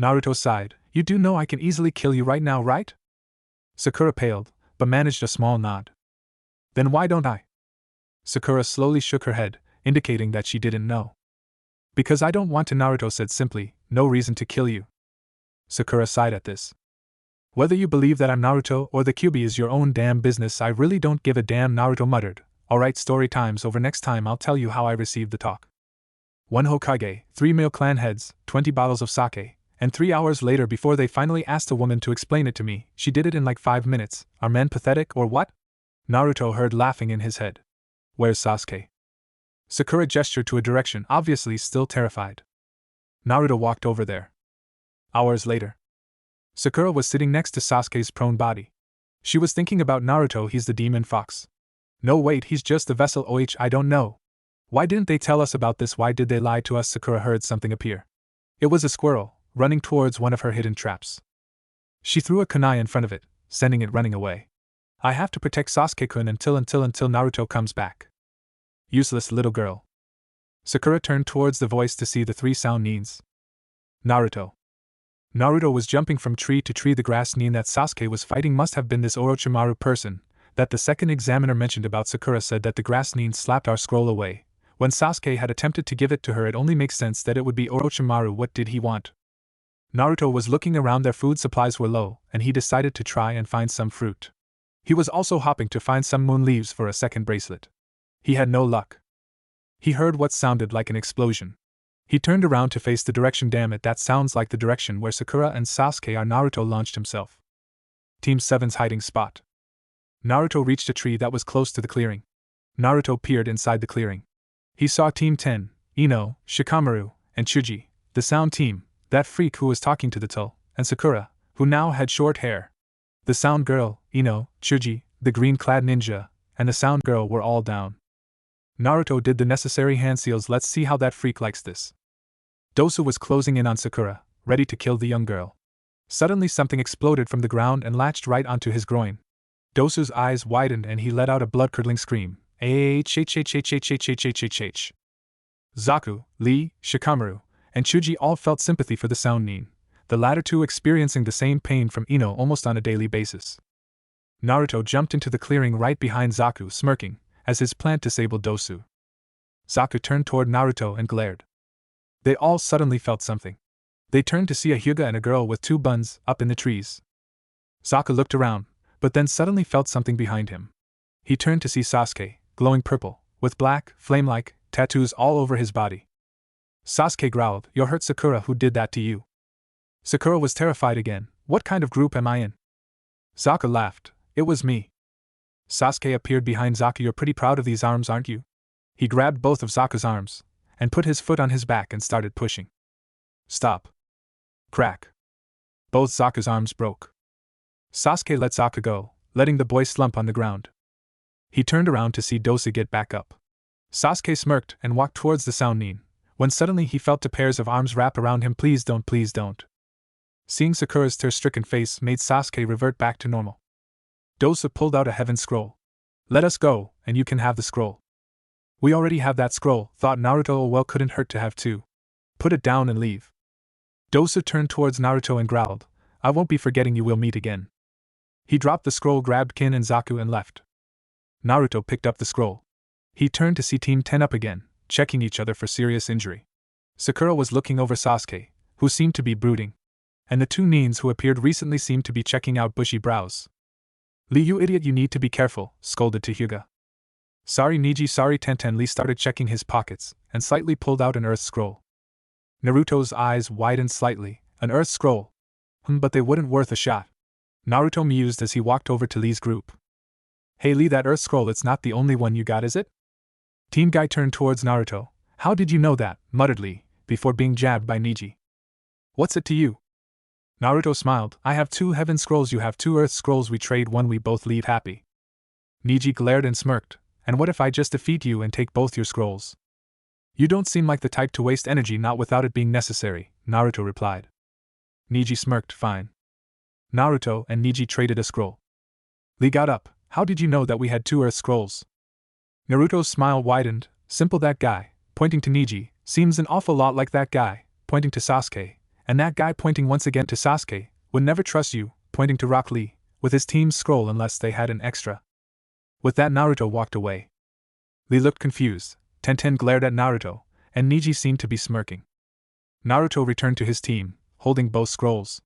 Naruto sighed. You do know I can easily kill you right now, right? Sakura paled, but managed a small nod. Then why don't I? Sakura slowly shook her head, indicating that she didn't know. Because I don't want to, Naruto said simply. No reason to kill you. Sakura sighed at this. Whether you believe that I'm Naruto or the Kyuubi is your own damn business. I really don't give a damn, Naruto muttered. Alright, story time's over. Next time I'll tell you how I received the talk. 1 Hokage, 3 male clan heads, 20 bottles of sake, and 3 hours later, before they finally asked a woman to explain it to me, she did it in like 5 minutes. Are men pathetic or what? Naruto heard laughing in his head. Where's Sasuke? Sakura gestured to a direction, obviously still terrified. Naruto walked over there. Hours later. Sakura was sitting next to Sasuke's prone body. She was thinking about Naruto. He's the demon fox. No wait, he's just the vessel. I don't know. Why didn't they tell us about this? Why did they lie to us? Sakura heard something appear. It was a squirrel, running towards one of her hidden traps. She threw a kunai in front of it, sending it running away. I have to protect Sasuke-kun until Naruto comes back. Useless little girl. Sakura turned towards the voice to see the 3 sound nins. Naruto. Naruto was jumping from tree to tree. The grass nin that Sasuke was fighting must have been this Orochimaru person that the second examiner mentioned about. Sakura said that the grass nin slapped our scroll away. When Sasuke had attempted to give it to her, it only makes sense that it would be Orochimaru. What did he want? Naruto was looking around. Their food supplies were low, and he decided to try and find some fruit. He was also hoping to find some moon leaves for a second bracelet. He had no luck. He heard what sounded like an explosion. He turned around to face the direction. Damn it, that sounds like the direction where Sakura and Sasuke are. Naruto launched himself. Team 7's hiding spot. Naruto reached a tree that was close to the clearing. Naruto peered inside the clearing. He saw Team 10, Ino, Shikamaru, and Chuji, the sound team, that freak who was talking to the Tull, and Sakura, who now had short hair. The sound girl, Ino, Chuji, the green-clad ninja, and the sound girl were all down. Naruto did the necessary hand seals. Let's see how that freak likes this. Dosu was closing in on Sakura, ready to kill the young girl. Suddenly something exploded from the ground and latched right onto his groin. Dosu's eyes widened and he let out a blood-curdling scream. Zaku, Lee, Shikamaru, and Chuji all felt sympathy for the sound nin, the latter two experiencing the same pain from Ino almost on a daily basis. Naruto jumped into the clearing right behind Zaku, smirking, as his plant disabled Dosu. Zaku turned toward Naruto and glared. They all suddenly felt something. They turned to see a Hyuga and a girl with 2 buns up in the trees. Zaku looked around, but then suddenly felt something behind him. He turned to see Sasuke, glowing purple, with black, flame-like, tattoos all over his body. Sasuke growled, "You're hurt, Sakura. Who did that to you?" Sakura was terrified again. What kind of group am I in? Zaku laughed. It was me. Sasuke appeared behind Zaku. You're pretty proud of these arms, aren't you? He grabbed both of Zaku's arms, and put his foot on his back and started pushing. Stop. Crack. Both Sokka's arms broke. Sasuke let Sokka go, letting the boy slump on the ground. He turned around to see Dosu get back up. Sasuke smirked and walked towards the Sannin, when suddenly he felt two pairs of arms wrap around him. Please don't, please don't. Seeing Sakura's tear-stricken face made Sasuke revert back to normal. Dosu pulled out a heaven scroll. Let us go, and you can have the scroll. We already have that scroll, thought Naruto. Oh well, couldn't hurt to have two. Put it down and leave. Dosu turned towards Naruto and growled, I won't be forgetting you, will meet again. He dropped the scroll, grabbed Kin and Zaku and left. Naruto picked up the scroll. He turned to see Team 10 up again, checking each other for serious injury. Sakura was looking over Sasuke, who seemed to be brooding. And the two Nins who appeared recently seemed to be checking out bushy brows. Lee, you idiot, you need to be careful, scolded Hyuga. Sorry Niji, sorry. Tenten. Lee started checking his pockets, and slightly pulled out an earth scroll. Naruto's eyes widened slightly. An earth scroll? But they wouldn't worth a shot. Naruto mused as he walked over to Lee's group. Hey Lee, that earth scroll, it's not the only one you got, is it? Team Guy turned towards Naruto. How did you know that? Muttered Lee, before being jabbed by Niji. What's it to you? Naruto smiled. I have 2 heaven scrolls, you have 2 earth scrolls, we trade one, we both leave happy. Niji glared and smirked. And what if I just defeat you and take both your scrolls? You don't seem like the type to waste energy, not without it being necessary, Naruto replied. Niji smirked. Fine. Naruto and Niji traded a scroll. Lee got up. How did you know that we had 2 earth scrolls? Naruto's smile widened. Simple, that guy, pointing to Niji, seems an awful lot like that guy, pointing to Sasuke, and that guy pointing once again to Sasuke, would never trust you, pointing to Rock Lee, with his team's scroll unless they had an extra. With that, Naruto walked away. Lee looked confused, Tenten glared at Naruto, and Niji seemed to be smirking. Naruto returned to his team, holding both scrolls.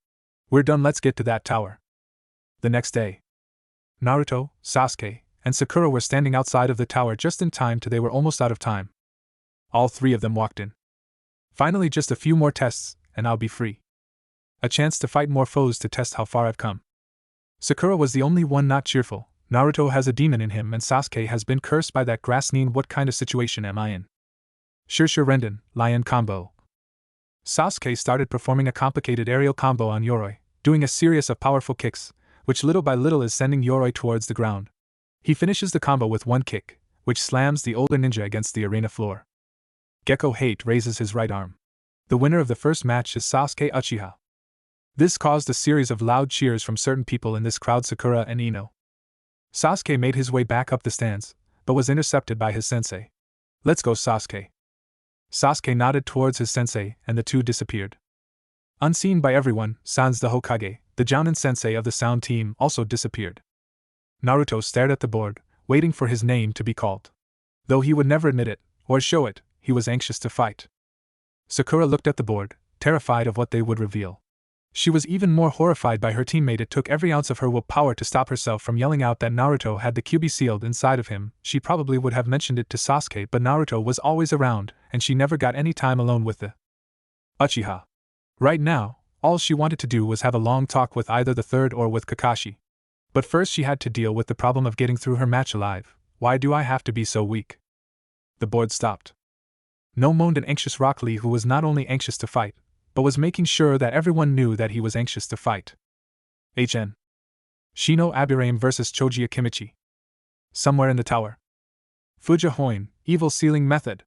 We're done, let's get to that tower. The next day, Naruto, Sasuke, and Sakura were standing outside of the tower just in time till they were almost out of time. All 3 of them walked in. Finally, just a few more tests, and I'll be free. A chance to fight more foes to test how far I've come. Sakura was the only one not cheerful. Naruto has a demon in him and Sasuke has been cursed by that grass nin. What kind of situation am I in? Sure Renden, lion combo. Sasuke started performing a complicated aerial combo on Yoroi, doing a series of powerful kicks, which little by little is sending Yoroi towards the ground. He finishes the combo with one kick, which slams the older ninja against the arena floor. Gecko Hate raises his right arm. The winner of the first match is Sasuke Uchiha. This caused a series of loud cheers from certain people in this crowd, Sakura and Ino. Sasuke made his way back up the stands, but was intercepted by his sensei. Let's go, Sasuke. Sasuke nodded towards his sensei, and the two disappeared. Unseen by everyone, Sans the Hokage, the Jounin sensei of the Sound team, also disappeared. Naruto stared at the board, waiting for his name to be called. Though he would never admit it, or show it, he was anxious to fight. Sakura looked at the board, terrified of what they would reveal. She was even more horrified by her teammate. It took every ounce of her willpower to stop herself from yelling out that Naruto had the Kyuubi sealed inside of him. She probably would have mentioned it to Sasuke, but Naruto was always around, and she never got any time alone with the Uchiha. Right now, all she wanted to do was have a long talk with either the third or with Kakashi. But first she had to deal with the problem of getting through her match alive. Why do I have to be so weak? The board stopped. No, moaned an anxious Rock Lee, who was not only anxious to fight, but was making sure that everyone knew that he was anxious to fight. HN. Shino Aburaim vs. Choji Akimichi. Somewhere in the tower. Fuja Hoin, evil sealing method!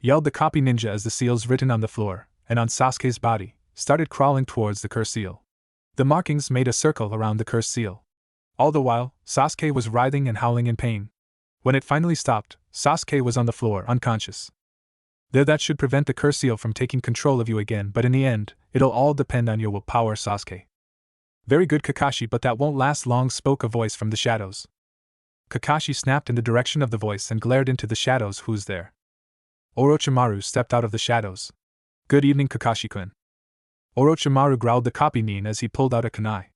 Yelled the copy ninja as the seals written on the floor, and on Sasuke's body, started crawling towards the curse seal. The markings made a circle around the curse seal. All the while, Sasuke was writhing and howling in pain. When it finally stopped, Sasuke was on the floor, unconscious. That should prevent the curse seal from taking control of you again, but in the end, it'll all depend on your willpower, Sasuke. Very good, Kakashi, but that won't last long, spoke a voice from the shadows. Kakashi snapped in the direction of the voice and glared into the shadows. Who's there? Orochimaru stepped out of the shadows. Good evening, Kakashi-kun. Orochimaru growled the copy nin as he pulled out a kunai.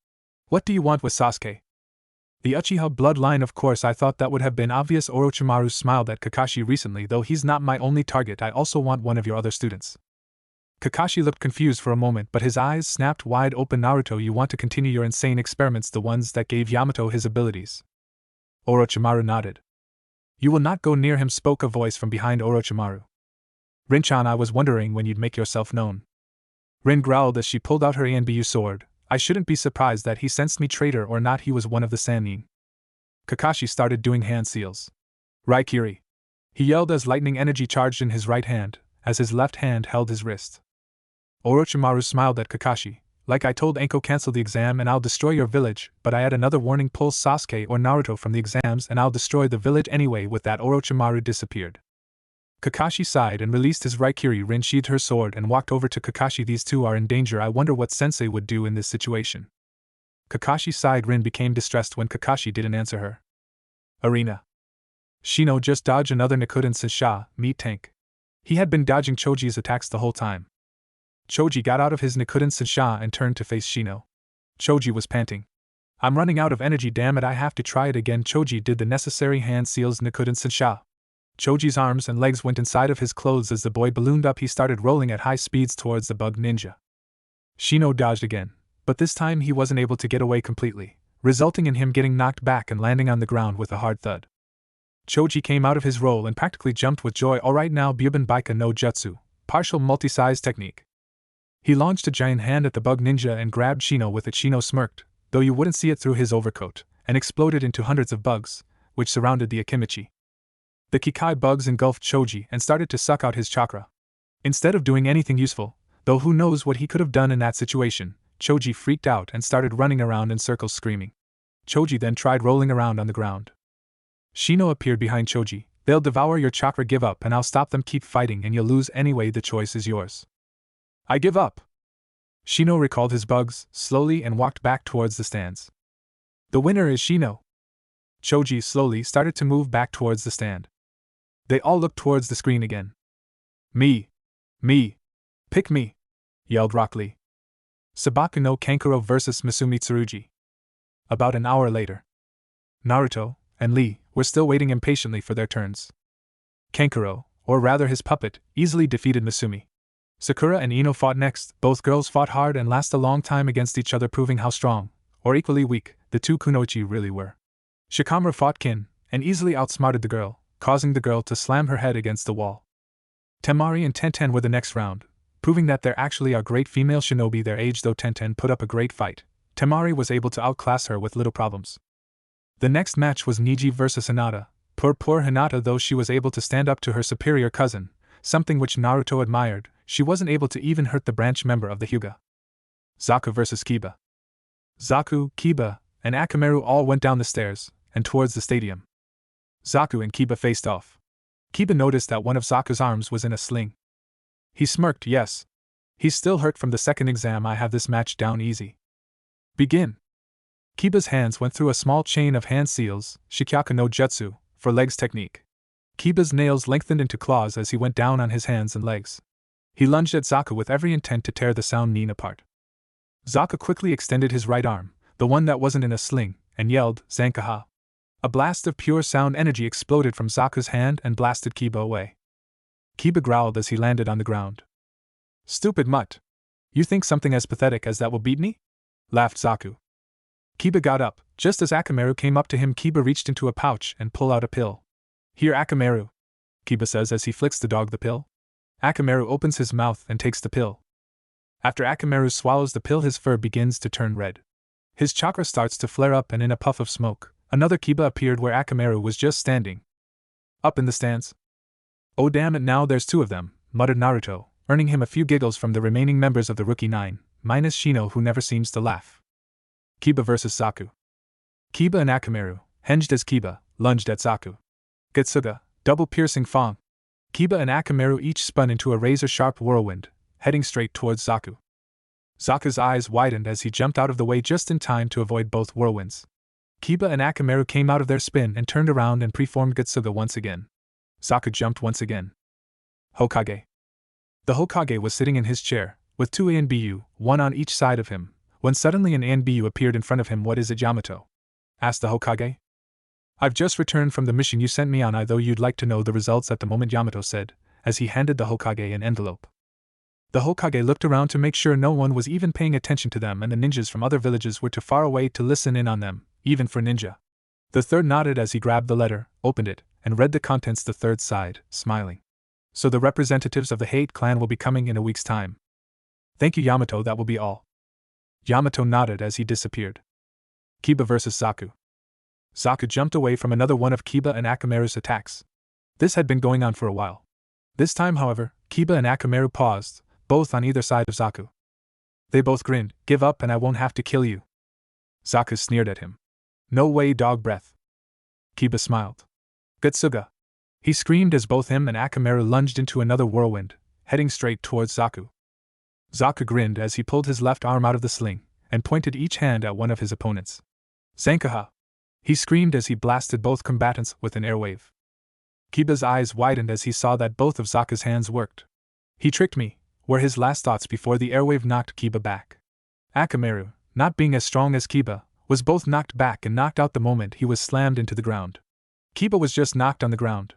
What do you want with Sasuke? The Uchiha bloodline, of course. I thought that would have been obvious. Orochimaru smiled at Kakashi. Recently, though he's not my only target, I also want one of your other students. Kakashi looked confused for a moment, but his eyes snapped wide open. Naruto, you want to continue your insane experiments, the ones that gave Yamato his abilities? Orochimaru nodded. You will not go near him, spoke a voice from behind Orochimaru. Rin-chan, I was wondering when you'd make yourself known. Rin growled as she pulled out her Anbu sword. I shouldn't be surprised that he sensed me, traitor or not, he was one of the Sannin. Kakashi started doing hand seals. Raikiri! He yelled as lightning energy charged in his right hand, as his left hand held his wrist. Orochimaru smiled at Kakashi. Like I told Anko, cancel the exam and I'll destroy your village, but I add another warning, pull Sasuke or Naruto from the exams and I'll destroy the village anyway. With that, Orochimaru disappeared. Kakashi sighed and released his Raikiri. Rin sheathed her sword and walked over to Kakashi. These two are in danger. I wonder what Sensei would do in this situation. Kakashi sighed. Rin became distressed when Kakashi didn't answer her. Arena. Shino just dodged another Nakudan Sensha, meat tank. He had been dodging Choji's attacks the whole time. Choji got out of his Nakudan Sensha and turned to face Shino. Choji was panting. I'm running out of energy, damn it, I have to try it again. Choji did the necessary hand seals Nakudan Sensha. Choji's arms and legs went inside of his clothes as the boy ballooned up. He started rolling at high speeds towards the bug ninja. Shino dodged again, but this time he wasn't able to get away completely, resulting in him getting knocked back and landing on the ground with a hard thud. Choji came out of his roll and practically jumped with joy. Alright, now Byuban Baika no Jutsu, partial multi-size technique. He launched a giant hand at the bug ninja and grabbed Shino with it. Shino smirked, though you wouldn't see it through his overcoat, and exploded into hundreds of bugs, which surrounded the Akimichi. The Kikai bugs engulfed Choji and started to suck out his chakra. Instead of doing anything useful, though who knows what he could have done in that situation, Choji freaked out and started running around in circles screaming. Choji then tried rolling around on the ground. Shino appeared behind Choji. They'll devour your chakra, give up and I'll stop them, keep fighting and you'll lose anyway, the choice is yours. I give up. Shino recalled his bugs slowly and walked back towards the stands. The winner is Shino. Choji slowly started to move back towards the stand. They all looked towards the screen again. Me! Pick me! Yelled Rock Lee. Sabaku no Kankuro vs. Misumi Tsurugi. About an hour later, Naruto and Lee were still waiting impatiently for their turns. Kankuro, or rather his puppet, easily defeated Misumi. Sakura and Ino fought next. Both girls fought hard and lasted a long time against each other, proving how strong, or equally weak, the two kunoichi really were. Shikamaru fought Kin, and easily outsmarted the girl, causing the girl to slam her head against the wall. Temari and Tenten were the next round, proving that there actually are great female shinobi their age. Though Tenten put up a great fight, Temari was able to outclass her with little problems. The next match was Niji vs. Hinata. Poor Hinata, though she was able to stand up to her superior cousin, something which Naruto admired, she wasn't able to even hurt the branch member of the Hyuga. Zaku vs. Kiba. Zaku, Kiba, and Akamaru all went down the stairs and towards the stadium. Zaku and Kiba faced off. Kiba noticed that one of Zaku's arms was in a sling. He smirked. Yes. He's still hurt from the second exam. I have this match down easy. Begin. Kiba's hands went through a small chain of hand seals, Shikyaku no Jutsu, for legs technique. Kiba's nails lengthened into claws as he went down on his hands and legs. He lunged at Zaku with every intent to tear the sound nin apart. Zaku quickly extended his right arm, the one that wasn't in a sling, and yelled, Zankaha. A blast of pure sound energy exploded from Zaku's hand and blasted Kiba away. Kiba growled as he landed on the ground. Stupid mutt. You think something as pathetic as that will beat me? Laughed Zaku. Kiba got up. Just as Akamaru came up to him, Kiba reached into a pouch and pulled out a pill. Here, Akamaru, Kiba says as he flicks the dog the pill. Akamaru opens his mouth and takes the pill. After Akamaru swallows the pill, his fur begins to turn red. His chakra starts to flare up, and in a puff of smoke, another Kiba appeared where Akamaru was just standing. Up in the stands. Oh damn it, now there's two of them, muttered Naruto, earning him a few giggles from the remaining members of the Rookie Nine, minus Shino, who never seems to laugh. Kiba vs. Zaku. Kiba and Akamaru, hinged as Kiba, lunged at Zaku. Getsuga, double piercing fang. Kiba and Akamaru each spun into a razor-sharp whirlwind, heading straight towards Zaku. Zaku's eyes widened as he jumped out of the way just in time to avoid both whirlwinds. Kiba and Akamaru came out of their spin and turned around and preformed Getsuga once again. Zaku jumped once again. Hokage. The Hokage was sitting in his chair, with two Anbu, one on each side of him, when suddenly an Anbu appeared in front of him. What is it, Yamato? Asked the Hokage. I've just returned from the mission you sent me on. Though you'd like to know the results at the moment, Yamato said, as he handed the Hokage an envelope. The Hokage looked around to make sure no one was even paying attention to them, and the ninjas from other villages were too far away to listen in on them, even for ninja. The third nodded as he grabbed the letter, opened it, and read the contents. The third sighed, smiling. So the representatives of the Hate clan will be coming in a week's time. Thank you, Yamato, that will be all. Yamato nodded as he disappeared. Kiba vs. Zaku. Zaku jumped away from another one of Kiba and Akamaru's attacks. This had been going on for a while. This time, however, Kiba and Akamaru paused, both on either side of Zaku. They both grinned. Give up and I won't have to kill you. Zaku sneered at him. No way, dog breath. Kiba smiled. Gutsuga. He screamed as both him and Akamaru lunged into another whirlwind, heading straight towards Zaku. Zaku grinned as he pulled his left arm out of the sling, and pointed each hand at one of his opponents. Zankaha! He screamed as he blasted both combatants with an air wave. Kiba's eyes widened as he saw that both of Zaku's hands worked. He tricked me, were his last thoughts before the airwave knocked Kiba back. Akamaru, not being as strong as Kiba, was both knocked back and knocked out the moment he was slammed into the ground. Kiba was just knocked on the ground.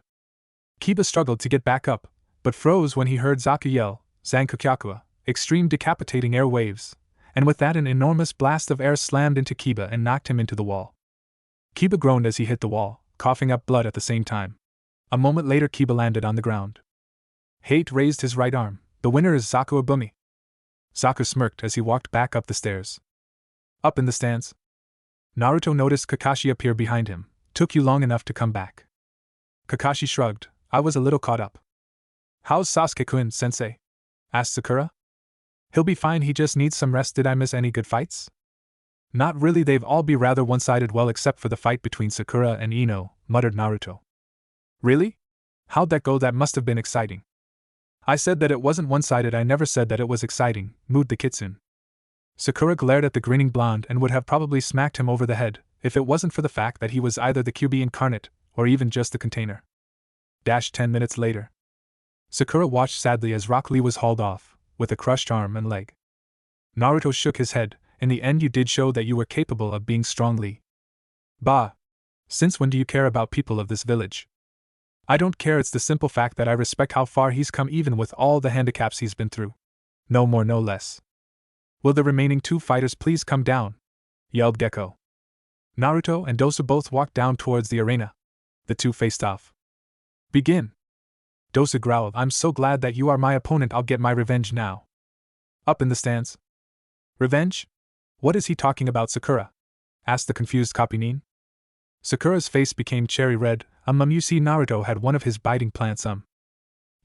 Kiba struggled to get back up, but froze when he heard Zaku yell, Zankukyakua, extreme decapitating air waves, and with that an enormous blast of air slammed into Kiba and knocked him into the wall. Kiba groaned as he hit the wall, coughing up blood at the same time. A moment later Kiba landed on the ground. Hate raised his right arm. The winner is Zaku Abumi. Zaku smirked as he walked back up the stairs. Up in the stands. Naruto noticed Kakashi appear behind him. Took you long enough to come back. Kakashi shrugged. I was a little caught up. How's Sasuke-kun, sensei? Asked Sakura. He'll be fine, he just needs some rest. Did I miss any good fights? Not really, they've all been rather one-sided, well except for the fight between Sakura and Ino, muttered Naruto. Really? How'd that go? That must have been exciting. I said that it wasn't one-sided, I never said that it was exciting, mooed the kitsune. Sakura glared at the grinning blonde and would have probably smacked him over the head, if it wasn't for the fact that he was either the Kyuubi incarnate, or even just the container. 10 minutes later. Sakura watched sadly as Rock Lee was hauled off, with a crushed arm and leg. Naruto shook his head. In the end you did show that you were capable of being strong, Lee. Bah! Since when do you care about people of this village? I don't care, it's the simple fact that I respect how far he's come even with all the handicaps he's been through. No more, no less. Will the remaining two fighters please come down? Yelled Gekko. Naruto and Dosu both walked down towards the arena. The two faced off. Begin. Dosu growled, I'm so glad that you are my opponent, I'll get my revenge now. Up in the stands. Revenge? What is he talking about, Sakura? Asked the confused Kapinin. Sakura's face became cherry red. You see, Naruto had one of his biting plants.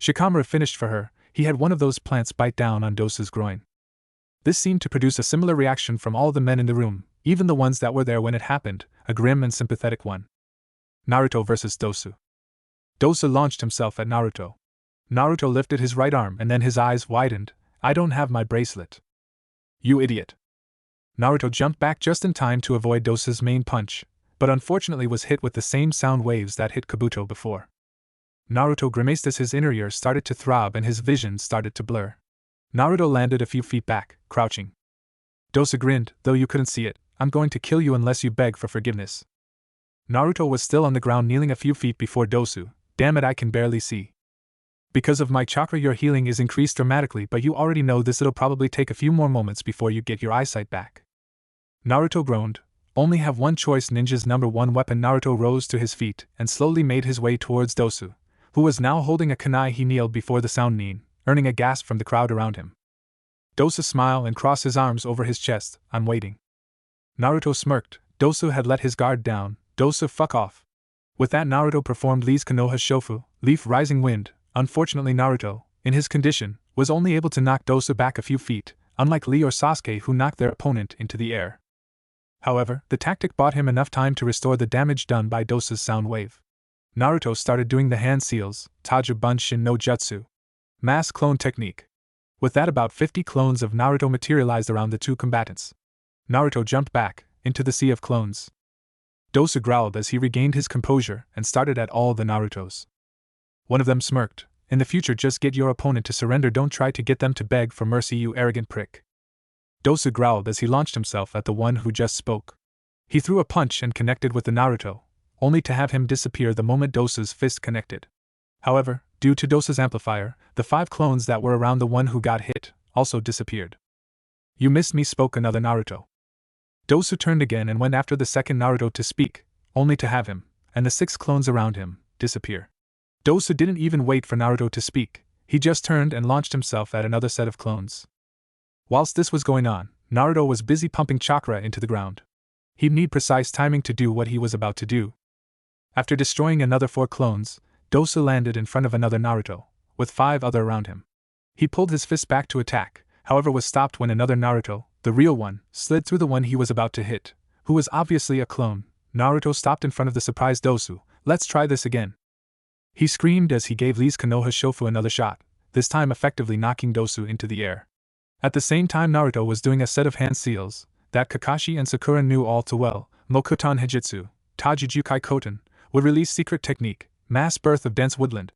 Shikamaru finished for her, he had one of those plants bite down on Dosu's groin. This seemed to produce a similar reaction from all the men in the room, even the ones that were there when it happened, a grim and sympathetic one. Naruto vs. Dosu. Dosu launched himself at Naruto. Naruto lifted his right arm and then his eyes widened. I don't have my bracelet. You idiot. Naruto jumped back just in time to avoid Dosu's main punch, but unfortunately was hit with the same sound waves that hit Kabuto before. Naruto grimaced as his inner ear started to throb and his vision started to blur. Naruto landed a few feet back, crouching. Dosu grinned, though you couldn't see it, I'm going to kill you unless you beg for forgiveness. Naruto was still on the ground kneeling a few feet before Dosu. Damn it, I can barely see. Because of my chakra your healing is increased dramatically, but you already know this, it'll probably take a few more moments before you get your eyesight back. Naruto groaned. Only have one choice, ninja's number one weapon. Naruto rose to his feet and slowly made his way towards Dosu, who was now holding a kunai. He kneeled before the sound nin, earning a gasp from the crowd around him. Dosu smiled and crossed his arms over his chest. I'm waiting. Naruto smirked. Dosu had let his guard down. Dosu, fuck off. With that, Naruto performed Lee's Konoha Shofu, Leaf Rising Wind. Unfortunately, Naruto, in his condition, was only able to knock Dosu back a few feet, unlike Lee or Sasuke who knocked their opponent into the air. However, the tactic bought him enough time to restore the damage done by Dosu's sound wave. Naruto started doing the hand seals, Taja Bunshin no Jutsu. Mass clone technique. With that, about 50 clones of Naruto materialized around the two combatants. Naruto jumped back into the sea of clones. Dosu growled as he regained his composure and started at all the Narutos. One of them smirked. In the future, just get your opponent to surrender, don't try to get them to beg for mercy, you arrogant prick. Dosu growled as he launched himself at the one who just spoke. He threw a punch and connected with the Naruto, only to have him disappear the moment Dosu's fist connected. However, due to Dosu's amplifier, the 5 clones that were around the one who got hit also disappeared. You missed me, spoke another Naruto. Dosu turned again and went after the second Naruto to speak, only to have him, and the 6 clones around him, disappear. Dosu didn't even wait for Naruto to speak, he just turned and launched himself at another set of clones. Whilst this was going on, Naruto was busy pumping chakra into the ground. He'd need precise timing to do what he was about to do. After destroying another 4 clones, Dosu landed in front of another Naruto, with 5 other around him. He pulled his fist back to attack, however was stopped when another Naruto, the real one, slid through the one he was about to hit, who was obviously a clone. Naruto stopped in front of the surprised Dosu. "Let's try this again," he screamed as he gave Lee's Konoha Shofu another shot, this time effectively knocking Dosu into the air. At the same time Naruto was doing a set of hand seals that Kakashi and Sakura knew all too well. Mokuton Hijitsu, Tajujukai Koten, would release secret technique, mass birth of dense woodland.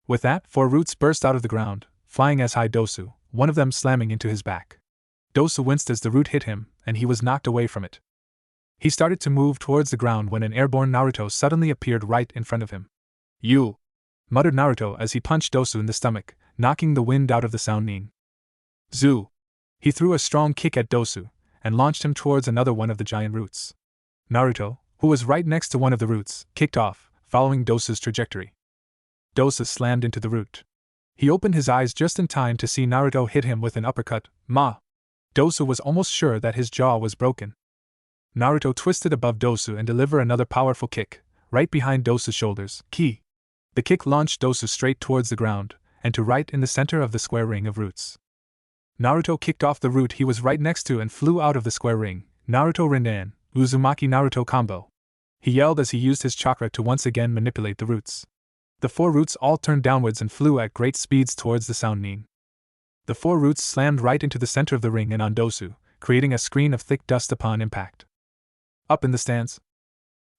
With that, 4 roots burst out of the ground, flying as high Dosu, one of them slamming into his back. Dosu winced as the root hit him, and he was knocked away from it. He started to move towards the ground when an airborne Naruto suddenly appeared right in front of him. "You!" muttered Naruto as he punched Dosu in the stomach, knocking the wind out of the sounding. Zoo! He threw a strong kick at Dosu, and launched him towards another one of the giant roots. Naruto, who was right next to one of the roots, kicked off, following Dosu's trajectory. Dosu slammed into the root. He opened his eyes just in time to see Naruto hit him with an uppercut. Ma! Dosu was almost sure that his jaw was broken. Naruto twisted above Dosu and delivered another powerful kick, right behind Dosu's shoulders. Ki! The kick launched Dosu straight towards the ground, and to right in the center of the square ring of roots. Naruto kicked off the root he was right next to and flew out of the square ring. Naruto Rindan, Uzumaki Naruto combo. He yelled as he used his chakra to once again manipulate the roots. The 4 roots all turned downwards and flew at great speeds towards the sounding. The 4 roots slammed right into the center of the ring and on Dosu, creating a screen of thick dust upon impact. Up in the stands,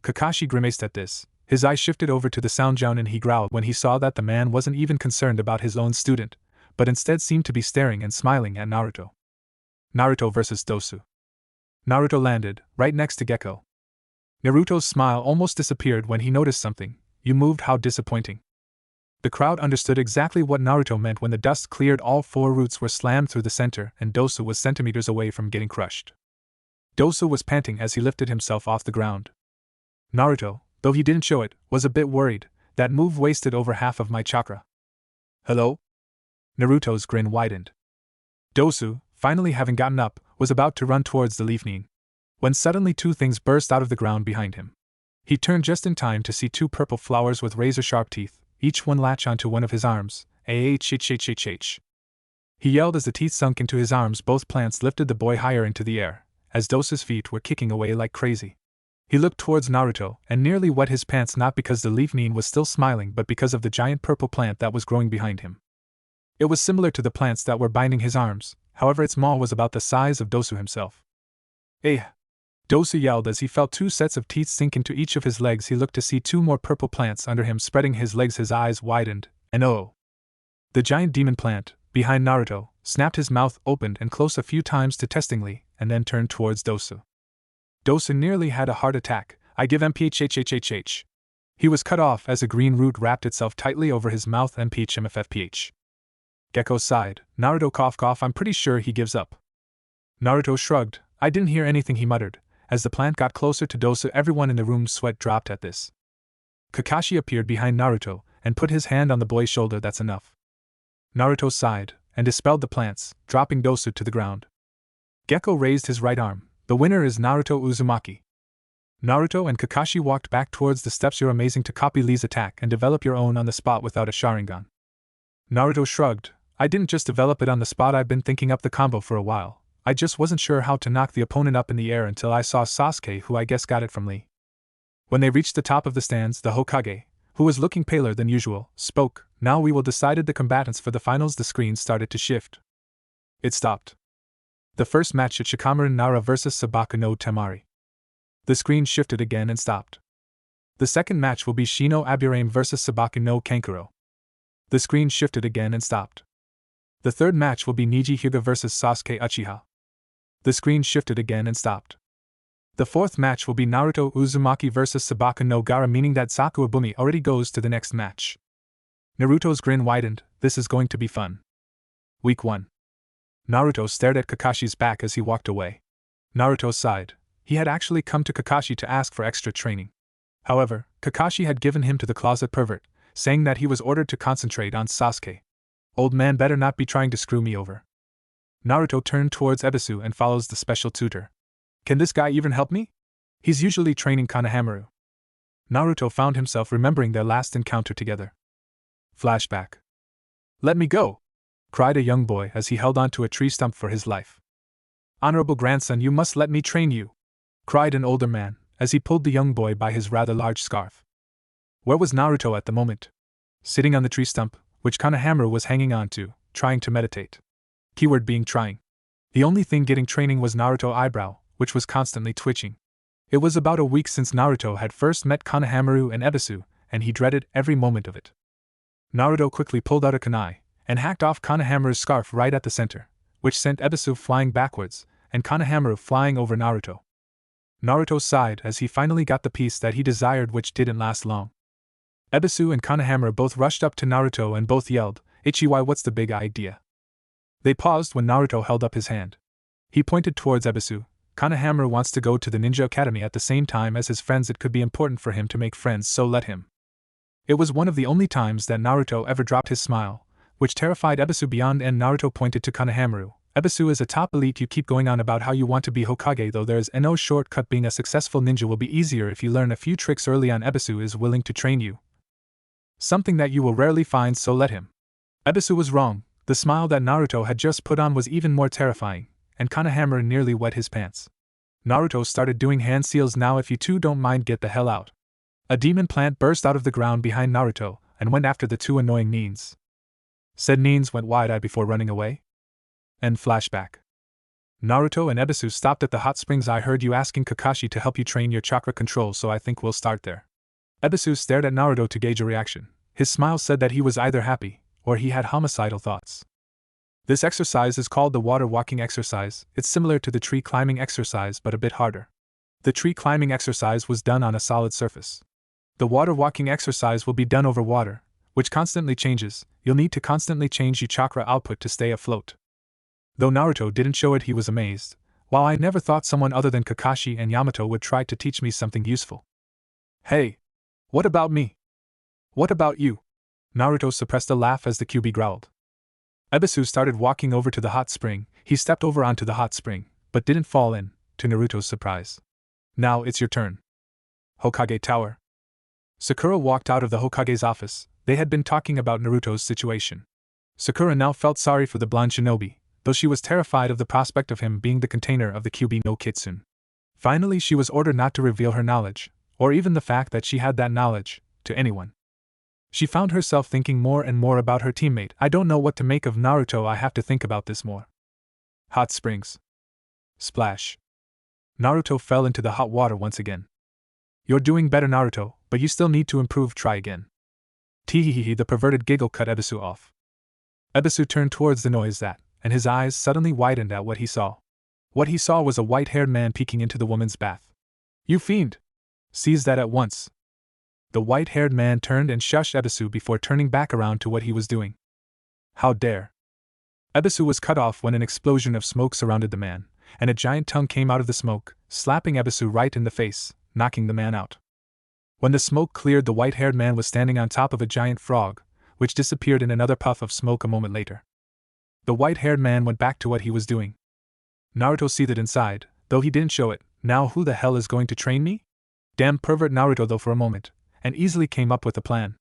Kakashi grimaced at this. His eyes shifted over to the Soundjoun and he growled when he saw that the man wasn't even concerned about his own student, but instead seemed to be staring and smiling at Naruto. Naruto vs. Dosu. Naruto landed, right next to Gekko. Naruto's smile almost disappeared when he noticed something. "You moved, how disappointing." The crowd understood exactly what Naruto meant when the dust cleared. All 4 roots were slammed through the center and Dosu was centimeters away from getting crushed. Dosu was panting as he lifted himself off the ground. Naruto, though he didn't show it, was a bit worried. "That move wasted over half of my chakra." "Hello?" Naruto's grin widened. Dosu, finally having gotten up, was about to run towards the leaf-ning, when suddenly 2 things burst out of the ground behind him. He turned just in time to see 2 purple flowers with razor-sharp teeth, each one latch onto one of his arms. Ahhhhhh. He yelled as the teeth sunk into his arms. Both plants lifted the boy higher into the air, as Dosu's feet were kicking away like crazy. He looked towards Naruto and nearly wet his pants, not because the leaf-ning was still smiling but because of the giant purple plant that was growing behind him. It was similar to the plants that were binding his arms, however its maw was about the size of Dosu himself. "Eh!" Dosu yelled as he felt 2 sets of teeth sink into each of his legs. He looked to see 2 more purple plants under him spreading his legs. His eyes widened, and oh! The giant demon plant, behind Naruto, snapped. His mouth opened and closed a few times testingly, and then turned towards Dosu. Dosu nearly had a heart attack. "I give MPHHHHH. He was cut off as a green root wrapped itself tightly over his mouth. MPHMFFPH. Gekko sighed. Naruto cough. "I'm pretty sure he gives up." Naruto shrugged. "I didn't hear anything," he muttered. As the plant got closer to Dosu, everyone in the room's sweat dropped at this. Kakashi appeared behind Naruto and put his hand on the boy's shoulder. "That's enough." Naruto sighed and dispelled the plants, dropping Dosu to the ground. Gekko raised his right arm. "The winner is Naruto Uzumaki." Naruto and Kakashi walked back towards the steps. "You're amazing to copy Lee's attack and develop your own on the spot without a Sharingan." Naruto shrugged. "I didn't just develop it on the spot, I've been thinking up the combo for a while. I just wasn't sure how to knock the opponent up in the air until I saw Sasuke, who I guess got it from Lee." When they reached the top of the stands, the Hokage, who was looking paler than usual, spoke. "Now we will decide the combatants for the finals." The screen started to shift. It stopped. The first match at Shikamaru Nara vs Sabaku no Temari. The screen shifted again and stopped. The second match will be Shino Aburame vs Sabaku no Kankuro. The screen shifted again and stopped. The third match will be Niji Hyuga vs Sasuke Uchiha. The screen shifted again and stopped. The fourth match will be Naruto Uzumaki vs Sabaku no Gara, meaning that Saku Abumi already goes to the next match. Naruto's grin widened. "This is going to be fun." Week 1. Naruto stared at Kakashi's back as he walked away. Naruto sighed. He had actually come to Kakashi to ask for extra training. However, Kakashi had given him to the closet pervert, saying that he was ordered to concentrate on Sasuke. Old man better not be trying to screw me over. Naruto turned towards Ebisu and follows the special tutor. Can this guy even help me? He's usually training Konohamaru. Naruto found himself remembering their last encounter together. Flashback. Let me go! Cried a young boy as he held onto a tree stump for his life. Honorable grandson, you must let me train you! Cried an older man as he pulled the young boy by his rather large scarf. Where was Naruto at the moment? Sitting on the tree stump, which Konohamaru was hanging on to, trying to meditate. Keyword being trying. The only thing getting training was Naruto's eyebrow, which was constantly twitching. It was about a week since Naruto had first met Konohamaru and Ebisu, and he dreaded every moment of it. Naruto quickly pulled out a kunai, and hacked off Konohamaru's scarf right at the center, which sent Ebisu flying backwards, and Konohamaru flying over Naruto. Naruto sighed as he finally got the piece that he desired, which didn't last long. Ebisu and Konohamaru both rushed up to Naruto and both yelled, "Ichiwai, what's the big idea?" They paused when Naruto held up his hand. He pointed towards Ebisu. Konohamaru wants to go to the ninja academy at the same time as his friends. It could be important for him to make friends, so let him. It was one of the only times that Naruto ever dropped his smile, which terrified Ebisu beyond, and Naruto pointed to Konohamaru. Ebisu is a top elite. You keep going on about how you want to be Hokage, though there is no shortcut. Being a successful ninja will be easier if you learn a few tricks early on. Ebisu is willing to train you. Something that you will rarely find, so let him. Ebisu was wrong. The smile that Naruto had just put on was even more terrifying, and Konohamaru nearly wet his pants. Naruto started doing hand seals. Now, if you two don't mind, get the hell out. A demon plant burst out of the ground behind Naruto and went after the two annoying Nins. Said Nins went wide-eyed before running away. End flashback. Naruto and Ebisu stopped at the hot springs. I heard you asking Kakashi to help you train your chakra control, so I think we'll start there. Ebisu stared at Naruto to gauge a reaction. His smile said that he was either happy, or he had homicidal thoughts. This exercise is called the water walking exercise. It's similar to the tree climbing exercise but a bit harder. The tree climbing exercise was done on a solid surface. The water walking exercise will be done over water, which constantly changes. You'll need to constantly change your chakra output to stay afloat. Though Naruto didn't show it, he was amazed. While I never thought someone other than Kakashi and Yamato would try to teach me something useful. Hey! What about me? What about you? Naruto suppressed a laugh as the Kyuubi growled. Ebisu started walking over to the hot spring. He stepped over onto the hot spring, but didn't fall in, to Naruto's surprise. Now it's your turn. Hokage Tower. Sakura walked out of the Hokage's office. They had been talking about Naruto's situation. Sakura now felt sorry for the blonde shinobi, though she was terrified of the prospect of him being the container of the Kyuubi no Kitsune. Finally, she was ordered not to reveal her knowledge, or even the fact that she had that knowledge, to anyone. She found herself thinking more and more about her teammate. I don't know what to make of Naruto. I have to think about this more. Hot springs. Splash. Naruto fell into the hot water once again. You're doing better, Naruto, but you still need to improve. Try again. Teeheehee, the perverted giggle cut Ebisu off. Ebisu turned towards the noise that, and his eyes suddenly widened at what he saw. What he saw was a white-haired man peeking into the woman's bath. You fiend! Seize that at once. The white-haired man turned and shushed Ebisu before turning back around to what he was doing. How dare! Ebisu was cut off when an explosion of smoke surrounded the man, and a giant tongue came out of the smoke, slapping Ebisu right in the face, knocking the man out. When the smoke cleared, the white-haired man was standing on top of a giant frog, which disappeared in another puff of smoke a moment later. The white-haired man went back to what he was doing. Naruto seethed inside, though he didn't show it. Now who the hell is going to train me? Damn pervert. Naruto thought for a moment, and easily came up with a plan.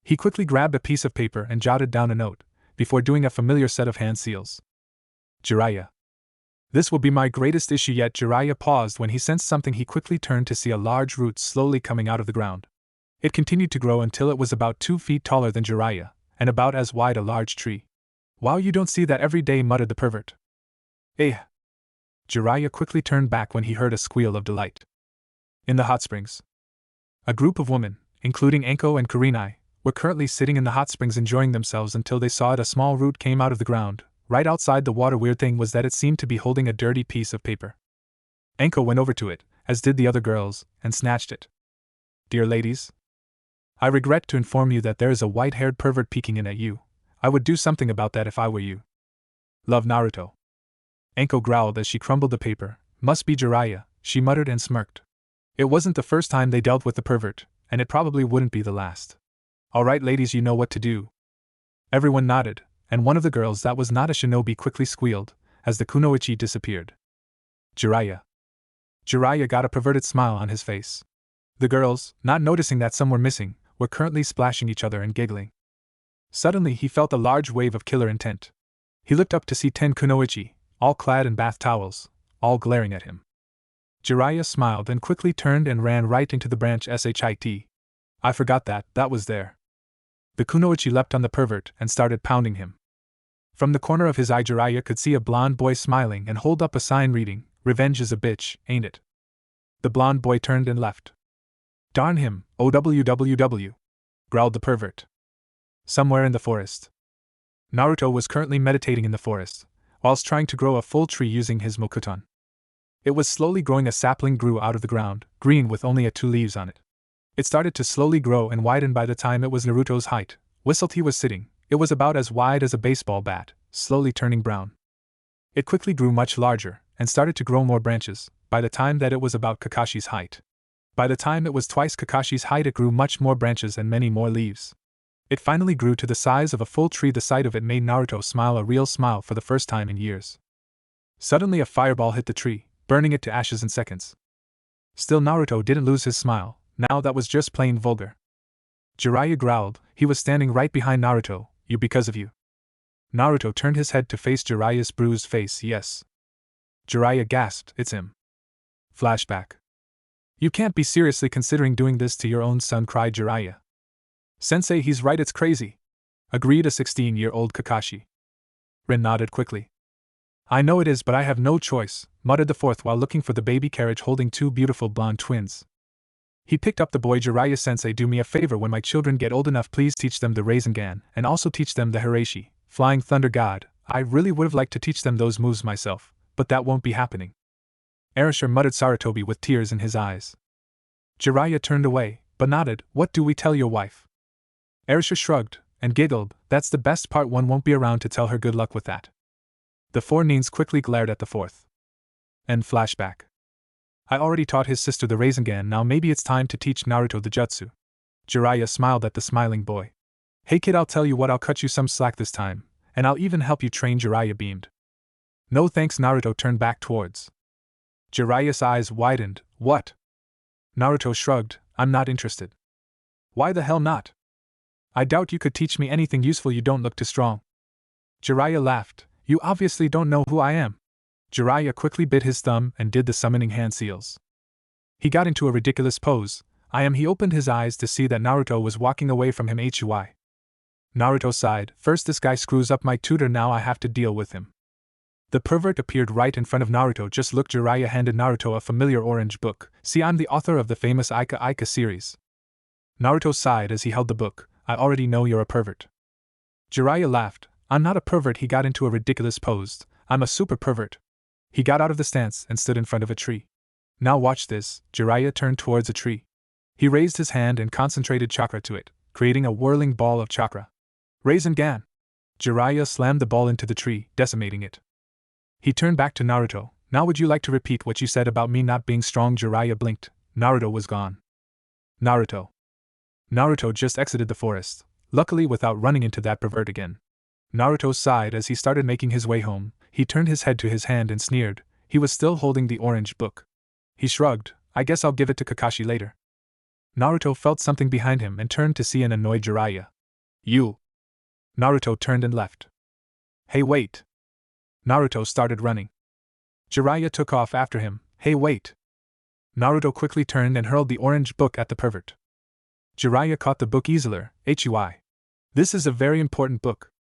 He quickly grabbed a piece of paper and jotted down a note, before doing a familiar set of hand seals. Jiraiya. This will be my greatest issue yet. Jiraiya paused when he sensed something. He quickly turned to see a large root slowly coming out of the ground. It continued to grow until it was about 2 feet taller than Jiraiya, and about as wide a large tree. Wow, you don't see that every day, muttered the pervert. Eh. Jiraiya quickly turned back when he heard a squeal of delight. In the hot springs. A group of women, including Anko and Kurenai, were currently sitting in the hot springs enjoying themselves until they saw it. A small root came out of the ground, right outside the water. Weird thing was that it seemed to be holding a dirty piece of paper. Anko went over to it, as did the other girls, and snatched it. Dear ladies, I regret to inform you that there is a white-haired pervert peeking in at you. I would do something about that if I were you. Love, Naruto. Anko growled as she crumbled the paper. Must be Jiraiya, she muttered and smirked. It wasn't the first time they dealt with the pervert, and it probably wouldn't be the last. Alright, ladies, you know what to do. Everyone nodded, and one of the girls that was not a shinobi quickly squealed, as the kunoichi disappeared. Jiraiya. Jiraiya got a perverted smile on his face. The girls, not noticing that some were missing, were currently splashing each other and giggling. Suddenly he felt a large wave of killer intent. He looked up to see 10 kunoichi, all clad in bath towels, all glaring at him. Jiraiya smiled and quickly turned and ran right into the branch shit. I forgot that was there. The kunoichi leapt on the pervert and started pounding him. From the corner of his eye Jiraiya could see a blonde boy smiling and hold up a sign reading, "Revenge is a bitch, ain't it?" The blonde boy turned and left. Darn him, OWWW, growled the pervert. Somewhere in the forest. Naruto was currently meditating in the forest, whilst trying to grow a full tree using his Mokuton. It was slowly growing. A sapling grew out of the ground, green with only 2 leaves on it. It started to slowly grow and widen. By the time it was Naruto's height, Whistlet was sitting, it was about as wide as a baseball bat, slowly turning brown. It quickly grew much larger, and started to grow more branches. By the time that it was about Kakashi's height. By the time it was twice Kakashi's height, it grew much more branches and many more leaves. It finally grew to the size of a full tree. The sight of it made Naruto smile, a real smile, for the first time in years. Suddenly a fireball hit the tree, burning it to ashes in seconds. Still Naruto didn't lose his smile. Now that was just plain vulgar. Jiraiya growled. He was standing right behind Naruto. "You, because of you." Naruto turned his head to face Jiraiya's bruised face. "Yes." Jiraiya gasped. "It's him." Flashback. "You can't be seriously considering doing this to your own son," cried Jiraiya. "Sensei, he's right, it's crazy," agreed a 16-year-old Kakashi. Rin nodded quickly. "I know it is, but I have no choice," muttered the fourth while looking for the baby carriage holding 2 beautiful blonde twins. He picked up the boy. "Jiraiya-sensei, do me a favor. When my children get old enough, please teach them the Rasengan, and also teach them the Hiraishi, Flying Thunder God. I really would have liked to teach them those moves myself, but that won't be happening." Erasure, muttered Sarutobi with tears in his eyes. Jiraiya turned away, but nodded. "What do we tell your wife?" Erasure shrugged, and giggled. "That's the best part. One won't be around to tell her. Good luck with that." The 4 Nins quickly glared at the fourth. End flashback. "I already taught his sister the Rasengan, now maybe it's time to teach Naruto the jutsu." Jiraiya smiled at the smiling boy. "Hey kid, I'll tell you what, I'll cut you some slack this time, and I'll even help you train." Jiraiya beamed. "No thanks." Naruto turned back towards. Jiraiya's eyes widened. "What?" Naruto shrugged. "I'm not interested." "Why the hell not?" "I doubt you could teach me anything useful. You don't look too strong." Jiraiya laughed. "You obviously don't know who I am." Jiraiya quickly bit his thumb and did the summoning hand seals. He got into a ridiculous pose. "I am." He opened his eyes to see that Naruto was walking away from him. "Hui." Naruto sighed. "First this guy screws up my tutor, now I have to deal with him." The pervert appeared right in front of Naruto. "Just look." Jiraiya handed Naruto a familiar orange book. "See, I'm the author of the famous Ika Ika series." Naruto sighed as he held the book. "I already know you're a pervert." Jiraiya laughed. "I'm not a pervert." He got into a ridiculous pose. "I'm a super pervert." He got out of the stance and stood in front of a tree. "Now watch this." Jiraiya turned towards a tree. He raised his hand and concentrated chakra to it, creating a whirling ball of chakra. "Rasengan!" Jiraiya slammed the ball into the tree, decimating it. He turned back to Naruto. "Now would you like to repeat what you said about me not being strong?" Jiraiya blinked. Naruto was gone. Naruto just exited the forest, luckily without running into that pervert again. Naruto sighed as he started making his way home. He turned his head to his hand and sneered. He was still holding the orange book. He shrugged. "I guess I'll give it to Kakashi later." Naruto felt something behind him and turned to see an annoyed Jiraiya. "You!" Naruto turned and left. "Hey, wait!" Naruto started running. Jiraiya took off after him. "Hey, wait!" Naruto quickly turned and hurled the orange book at the pervert. Jiraiya caught the book easily. "Hui. This is a very important book!"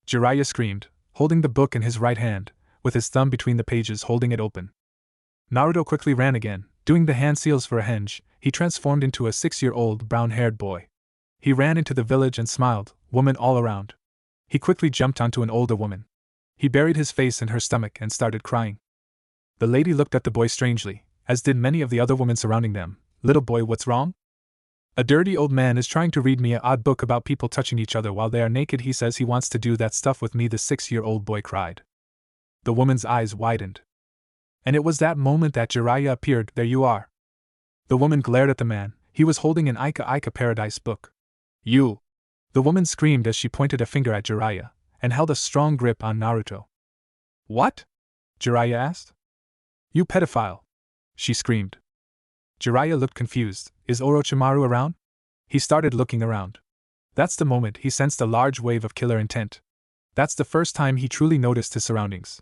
Jiraiya screamed, holding the book in his right hand, with his thumb between the pages holding it open. Naruto quickly ran again, doing the hand seals for a henge. He transformed into a 6-year-old brown-haired boy. He ran into the village and smiled, women all around. He quickly jumped onto an older woman. He buried his face in her stomach and started crying. The lady looked at the boy strangely, as did many of the other women surrounding them. "Little boy, what's wrong?" "A dirty old man is trying to read me an odd book about people touching each other while they are naked. He says he wants to do that stuff with me," the 6-year-old boy cried. The woman's eyes widened. And it was that moment that Jiraiya appeared. "There you are." The woman glared at the man. He was holding an Ika Ika Paradise book. "You!" The woman screamed as she pointed a finger at Jiraiya, and held a strong grip on Naruto. What? Jiraiya asked. You pedophile! She screamed. Jiraiya looked confused. Is Orochimaru around? He started looking around. That's the moment he sensed a large wave of killer intent. That's the first time he truly noticed his surroundings.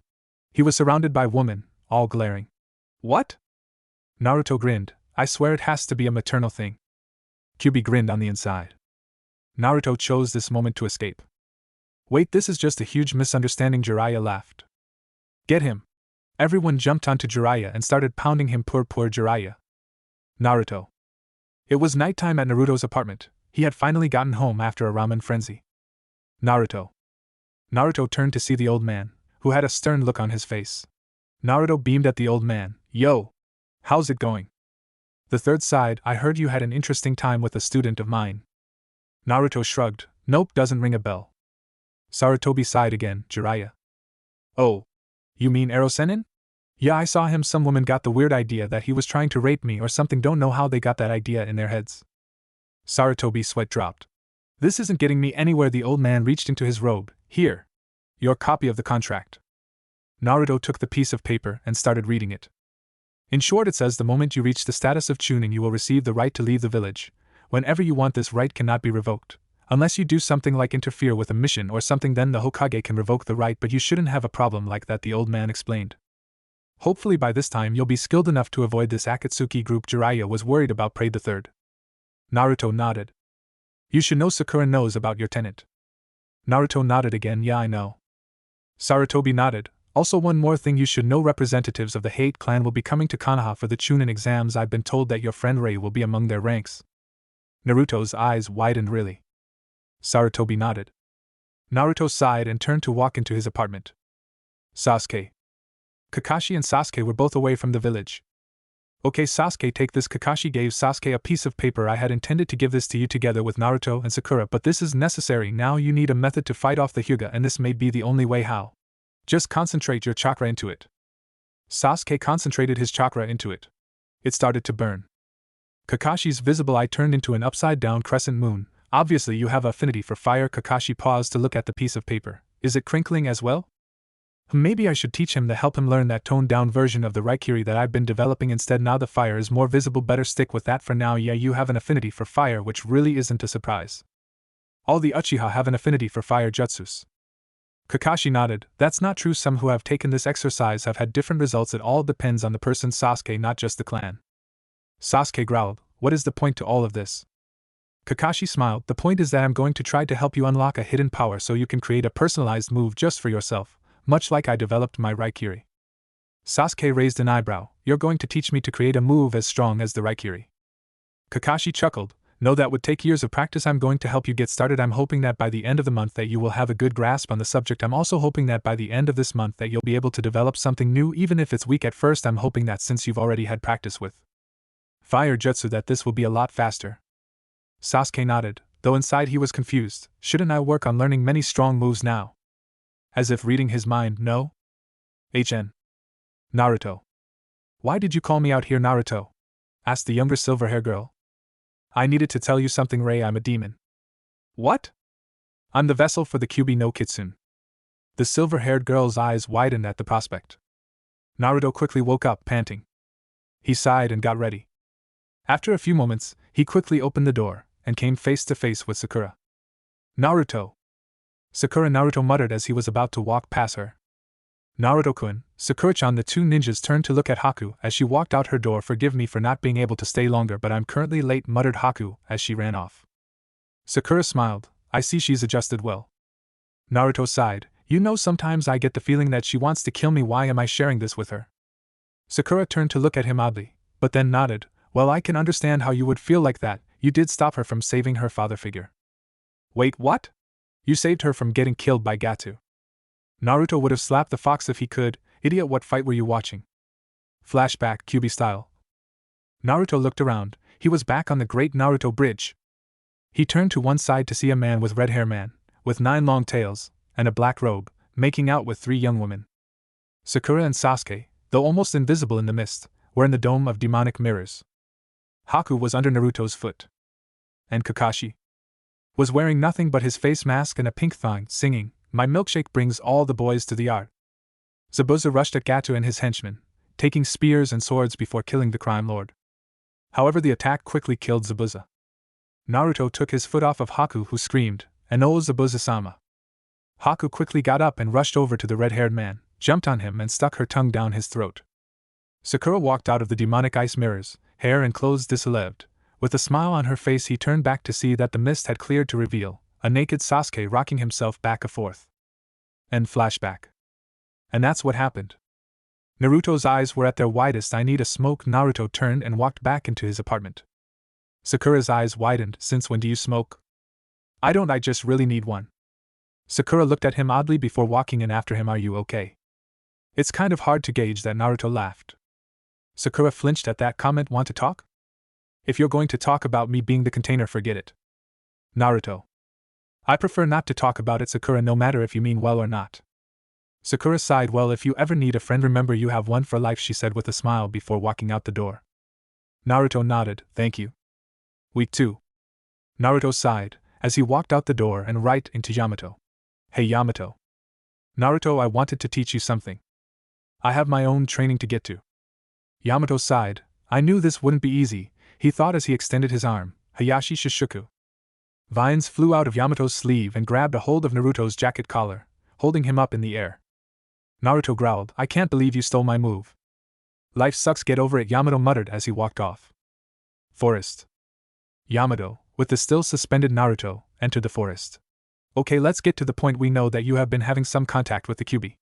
He was surrounded by women, all glaring. What? Naruto grinned. I swear it has to be a maternal thing. Kyuubi grinned on the inside. Naruto chose this moment to escape. Wait, this is just a huge misunderstanding, Jiraiya laughed. Get him! Everyone jumped onto Jiraiya and started pounding him. Poor Jiraiya. Naruto. It was nighttime at Naruto's apartment. He had finally gotten home after a ramen frenzy. Naruto. Naruto turned to see the old man, who had a stern look on his face. Naruto beamed at the old man. Yo! How's it going? The third side, I heard you had an interesting time with a student of mine. Naruto shrugged. Nope, doesn't ring a bell. Sarutobi sighed again. Jiraiya. Oh. You mean Erosenin? Yeah, I saw him. Some woman got the weird idea that he was trying to rape me or something. Don't know how they got that idea in their heads. Sarutobi's sweat dropped. This isn't getting me anywhere. The old man reached into his robe. Here. Your copy of the contract. Naruto took the piece of paper and started reading it. In short, it says the moment you reach the status of chunin, you will receive the right to leave the village. Whenever you want, this right cannot be revoked. Unless you do something like interfere with a mission or something, then the Hokage can revoke the right, but you shouldn't have a problem like that, the old man explained. Hopefully by this time you'll be skilled enough to avoid this Akatsuki group. Jiraiya was worried about Prey the Third. Naruto nodded. You should know Sakura knows about your tenant. Naruto nodded again. Yeah, I know. Sarutobi nodded. Also, one more thing you should know, representatives of the Hate clan will be coming to Konoha for the chunin exams. I've been told that your friend Rei will be among their ranks. Naruto's eyes widened. Really? Sarutobi nodded. Naruto sighed and turned to walk into his apartment. Sasuke. Kakashi and Sasuke were both away from the village. Okay, Sasuke, take this. Kakashi gave Sasuke a piece of paper. I had intended to give this to you together with Naruto and Sakura, but this is necessary. Now you need a method to fight off the Hyuga, and this may be the only way. How? Just concentrate your chakra into it. Sasuke concentrated his chakra into it. It started to burn. Kakashi's visible eye turned into an upside-down crescent moon. Obviously you have affinity for fire. Kakashi paused to look at the piece of paper. Is it crinkling as well? Maybe I should teach him to help him learn that toned-down version of the Raikiri that I've been developing instead. Now the fire is more visible. Better stick with that for now. Yeah, you have an affinity for fire, which really isn't a surprise. All the Uchiha have an affinity for fire jutsus. Kakashi nodded. That's not true. Some who have taken this exercise have had different results. It all depends on the person, Sasuke, not just the clan. Sasuke growled. What is the point to all of this? Kakashi smiled. The point is that I'm going to try to help you unlock a hidden power so you can create a personalized move just for yourself, much like I developed my Raikiri. Sasuke raised an eyebrow. You're going to teach me to create a move as strong as the Raikiri? Kakashi chuckled. No, that would take years of practice. I'm going to help you get started. I'm hoping that by the end of the month that you will have a good grasp on the subject. I'm also hoping that by the end of this month that you'll be able to develop something new, even if it's weak at first. I'm hoping that since you've already had practice with fire jutsu that this will be a lot faster. Sasuke nodded, though inside he was confused. Shouldn't I work on learning many strong moves now? As if reading his mind. No? HN. Naruto. Why did you call me out here, Naruto? Asked the younger silver-hair girl. I needed to tell you something, Rei. I'm a demon. What? I'm the vessel for the Kyuubi no Kitsune. The silver-haired girl's eyes widened at the prospect. Naruto quickly woke up, panting. He sighed and got ready. After a few moments, he quickly opened the door and came face to face with Sakura. Naruto. Sakura, Naruto muttered as he was about to walk past her. Naruto-kun, Sakura-chan. The two ninjas turned to look at Haku as she walked out her door. Forgive me for not being able to stay longer, but I'm currently late, muttered Haku as she ran off. Sakura smiled. I see she's adjusted well. Naruto sighed. You know, sometimes I get the feeling that she wants to kill me. Why am I sharing this with her? Sakura turned to look at him oddly, but then nodded. Well, I can understand how you would feel like that. You did stop her from saving her father figure. Wait, what? You saved her from getting killed by Gato. Naruto would have slapped the fox if he could. Idiot, what fight were you watching? Flashback, Kyuubi style. Naruto looked around. He was back on the Great Naruto Bridge. He turned to one side to see a man with red hair, with 9 long tails, and a black robe, making out with 3 young women. Sakura and Sasuke, though almost invisible in the mist, were in the dome of demonic mirrors. Haku was under Naruto's foot. And Kakashi? was wearing nothing but his face mask and a pink thong, singing, "My milkshake brings all the boys to the yard." Zabuza rushed at Gato and his henchmen, taking spears and swords before killing the crime lord. However, the attack quickly killed Zabuza. Naruto took his foot off of Haku, who screamed, "Oh, Zabuza-sama." Haku quickly got up and rushed over to the red-haired man, jumped on him and stuck her tongue down his throat. Sakura walked out of the demonic ice mirrors, hair and clothes dissolved. With a smile on her face, he turned back to see that the mist had cleared to reveal a naked Sasuke rocking himself back and forth. End flashback. And that's what happened. Naruto's eyes were at their widest. "I need a smoke." Naruto turned and walked back into his apartment. Sakura's eyes widened. "Since when do you smoke?" "I don't, I just really need one." Sakura looked at him oddly before walking in after him. "Are you okay?" "It's kind of hard to gauge that." Naruto laughed. Sakura flinched at that comment. "Want to talk?" "If you're going to talk about me being the container, forget it." Naruto. "I prefer not to talk about it, Sakura, no matter if you mean well or not." Sakura sighed. "Well, if you ever need a friend, remember you have one for life," she said with a smile before walking out the door. Naruto nodded. "Thank you." "Week 2. Naruto sighed, as he walked out the door and right into Yamato. "Hey Yamato." "Naruto, I wanted to teach you something. I have my own training to get to." Yamato sighed. "I knew this wouldn't be easy," he thought as he extended his arm. Hayashi Shishuku. Vines flew out of Yamato's sleeve and grabbed a hold of Naruto's jacket collar, holding him up in the air. Naruto growled, "I can't believe you stole my move." "Life sucks, get over it," Yamato muttered as he walked off. Forest. Yamato, with the still suspended Naruto, entered the forest. "Okay, let's get to the point. We know that you have been having some contact with the Kyuubi."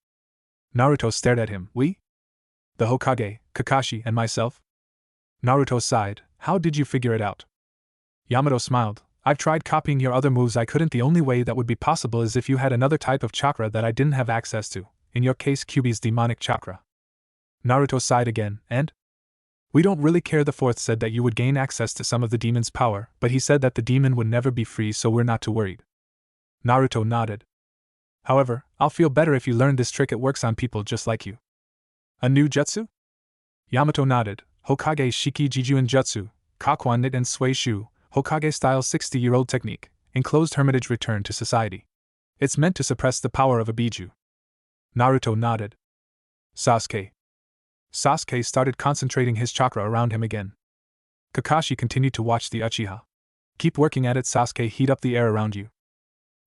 Naruto stared at him. "We?" "The Hokage, Kakashi, and myself?" Naruto sighed. "How did you figure it out?" Yamato smiled. "I've tried copying your other moves. I couldn't. The only way that would be possible is if you had another type of chakra that I didn't have access to, in your case Kyuubi's demonic chakra." Naruto sighed again. "And?" "We don't really care. The fourth said that you would gain access to some of the demon's power, but he said that the demon would never be free, so we're not too worried." Naruto nodded. "However, I'll feel better if you learn this trick. It works on people just like you." "A new jutsu?" Yamato nodded. "Hokage Shiki Jijuin Jutsu, Kakuan Knit and Sway Shu, Hokage style 60-year-old technique, enclosed hermitage return to society. It's meant to suppress the power of a biju." Naruto nodded. Sasuke. Sasuke started concentrating his chakra around him again. Kakashi continued to watch the Uchiha. "Keep working at it, Sasuke. Heat up the air around you."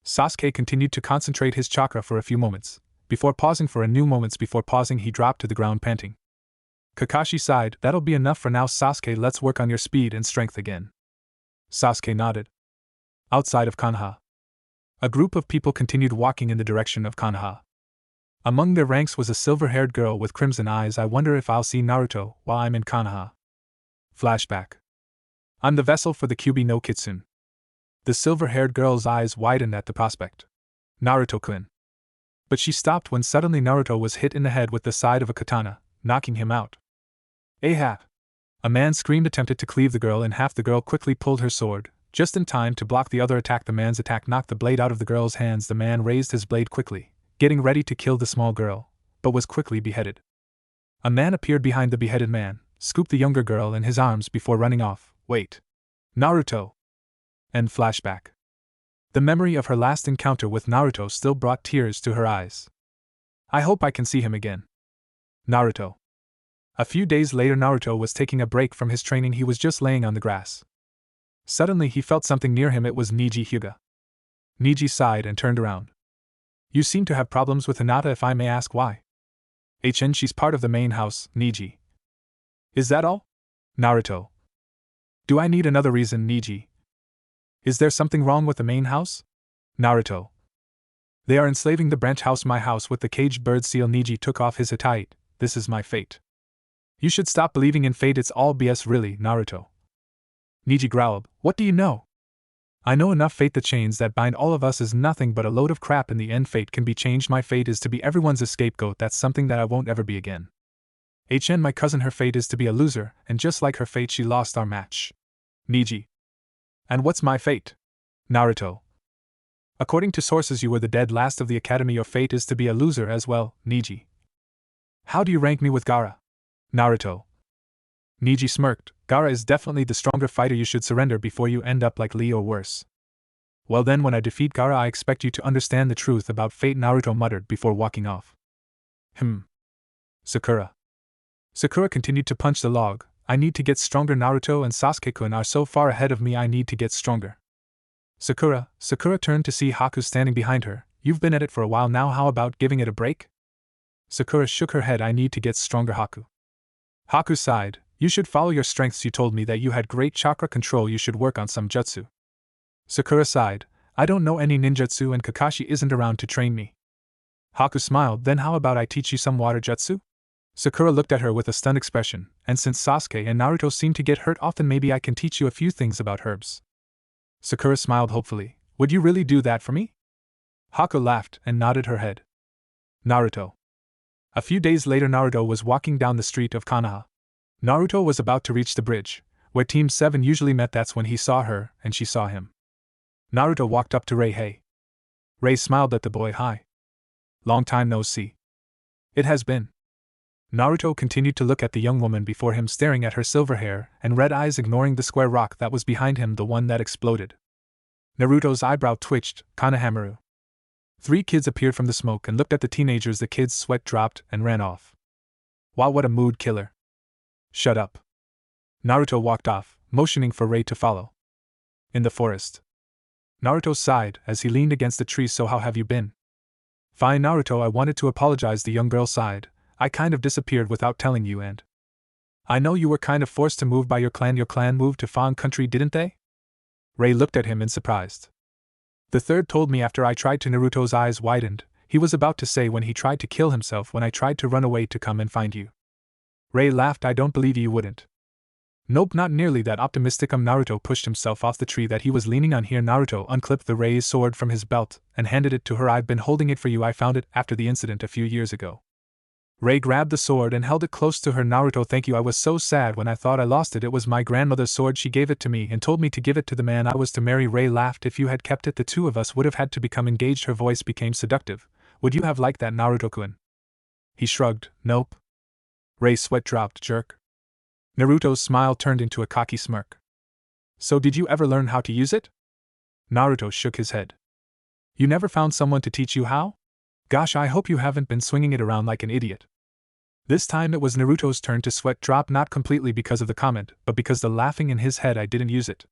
Sasuke continued to concentrate his chakra for a few moments, before pausing for a new moments. Before pausing, he dropped to the ground panting. Kakashi sighed. "That'll be enough for now, Sasuke. Let's work on your speed and strength again." Sasuke nodded. Outside of Konoha. A group of people continued walking in the direction of Konoha. Among their ranks was a silver-haired girl with crimson eyes. "I wonder if I'll see Naruto while I'm in Konoha." Flashback. "I'm the vessel for the Kyuubi no Kitsune." The silver-haired girl's eyes widened at the prospect. "Naruto-kun." But she stopped when suddenly Naruto was hit in the head with the side of a katana, knocking him out. "Ahab!" A man screamed, attempted to cleave the girl in half. The girl quickly pulled her sword, just in time to block the other attack. The man's attack knocked the blade out of the girl's hands. The man raised his blade quickly, getting ready to kill the small girl, but was quickly beheaded. A man appeared behind the beheaded man, scooped the younger girl in his arms before running off. "Wait. Naruto!" End flashback. The memory of her last encounter with Naruto still brought tears to her eyes. "I hope I can see him again." Naruto. A few days later, Naruto was taking a break from his training. He was just laying on the grass. Suddenly he felt something near him. It was Niji Hyuga. Niji sighed and turned around. "You seem to have problems with Hinata, if I may ask why." She's part of the main house, Niji." "Is that all?" Naruto. "Do I need another reason, Niji? Is there something wrong with the main house?" Naruto. "They are enslaving the branch house, my house with the caged bird seal." Niji took off his Hittite. "This is my fate." "You should stop believing in fate, it's all BS really, Naruto." Niji growled, "What do you know?" "I know enough. Fate, the chains that bind all of us, is nothing but a load of crap. In the end, fate can be changed. My fate is to be everyone's scapegoat. That's something that I won't ever be again." My cousin, her fate is to be a loser, and just like her fate, she lost our match." Niji. "And what's my fate?" Naruto. "According to sources, you were the dead last of the academy. Your fate is to be a loser as well, Niji." "How do you rank me with Gara?" Naruto. Niji smirked. "Gara is definitely the stronger fighter. You should surrender before you end up like Lee or worse." Well then, when I defeat Gara, I expect you to understand the truth about fate, Naruto muttered before walking off. Sakura. Sakura continued to punch the log. I need to get stronger. Naruto and Sasuke-kun are so far ahead of me, I need to get stronger. Sakura turned to see Haku standing behind her. You've been at it for a while now, how about giving it a break? Sakura shook her head. I need to get stronger, Haku. Haku sighed. You should follow your strengths. You told me that you had great chakra control. You should work on some jutsu. Sakura sighed. I don't know any ninjutsu and Kakashi isn't around to train me. Haku smiled. Then how about I teach you some water jutsu? Sakura looked at her with a stunned expression. And since Sasuke and Naruto seem to get hurt often, maybe I can teach you a few things about herbs. Sakura smiled hopefully. Would you really do that for me? Haku laughed and nodded her head. Naruto. A few days later, Naruto was walking down the street of Konoha. Naruto was about to reach the bridge, where Team 7 usually met. That's when he saw her, and she saw him. Naruto walked up to Rei. Hey. Rei smiled at the boy. Hi. Long time no see. It has been. Naruto continued to look at the young woman before him, staring at her silver hair and red eyes, ignoring the square rock that was behind him, the one that exploded. Naruto's eyebrow twitched. Konohamaru. 3 kids appeared from the smoke and looked at the teenagers. The kids' sweat dropped and ran off. Wow, what a mood killer. Shut up. Naruto walked off, motioning for Rei to follow. In the forest. Naruto sighed as he leaned against the tree. So how have you been? Fine, Naruto. I wanted to apologize. The young girl sighed. I kind of disappeared without telling you, and I know you were kind of forced to move by your clan. Your clan moved to Fawn Country, didn't they? Rei looked at him in surprise. The third told me after I tried to. Naruto's eyes widened. He was about to say when he tried to kill himself when I tried to run away to come and find you. Rei laughed. I don't believe you wouldn't. Nope, not nearly that optimistic. Naruto pushed himself off the tree that he was leaning on. Here, Naruto unclipped the Rei's sword from his belt and handed it to her. I've been holding it for you. I found it after the incident a few years ago. Rei grabbed the sword and held it close to her. Naruto, thank you. I was so sad when I thought I lost it. It was my grandmother's sword. She gave it to me and told me to give it to the man I was to marry. Rei laughed. If you had kept it, the two of us would have had to become engaged. Her voice became seductive. Would you have liked that, Naruto-kun? He shrugged. Nope. Rei's sweat dropped. Jerk. Naruto's smile turned into a cocky smirk. So did you ever learn how to use it? Naruto shook his head. You never found someone to teach you how? Gosh, I hope you haven't been swinging it around like an idiot. This time it was Naruto's turn to sweat drop, not completely because of the comment, but because the laughing in his head. I didn't use it.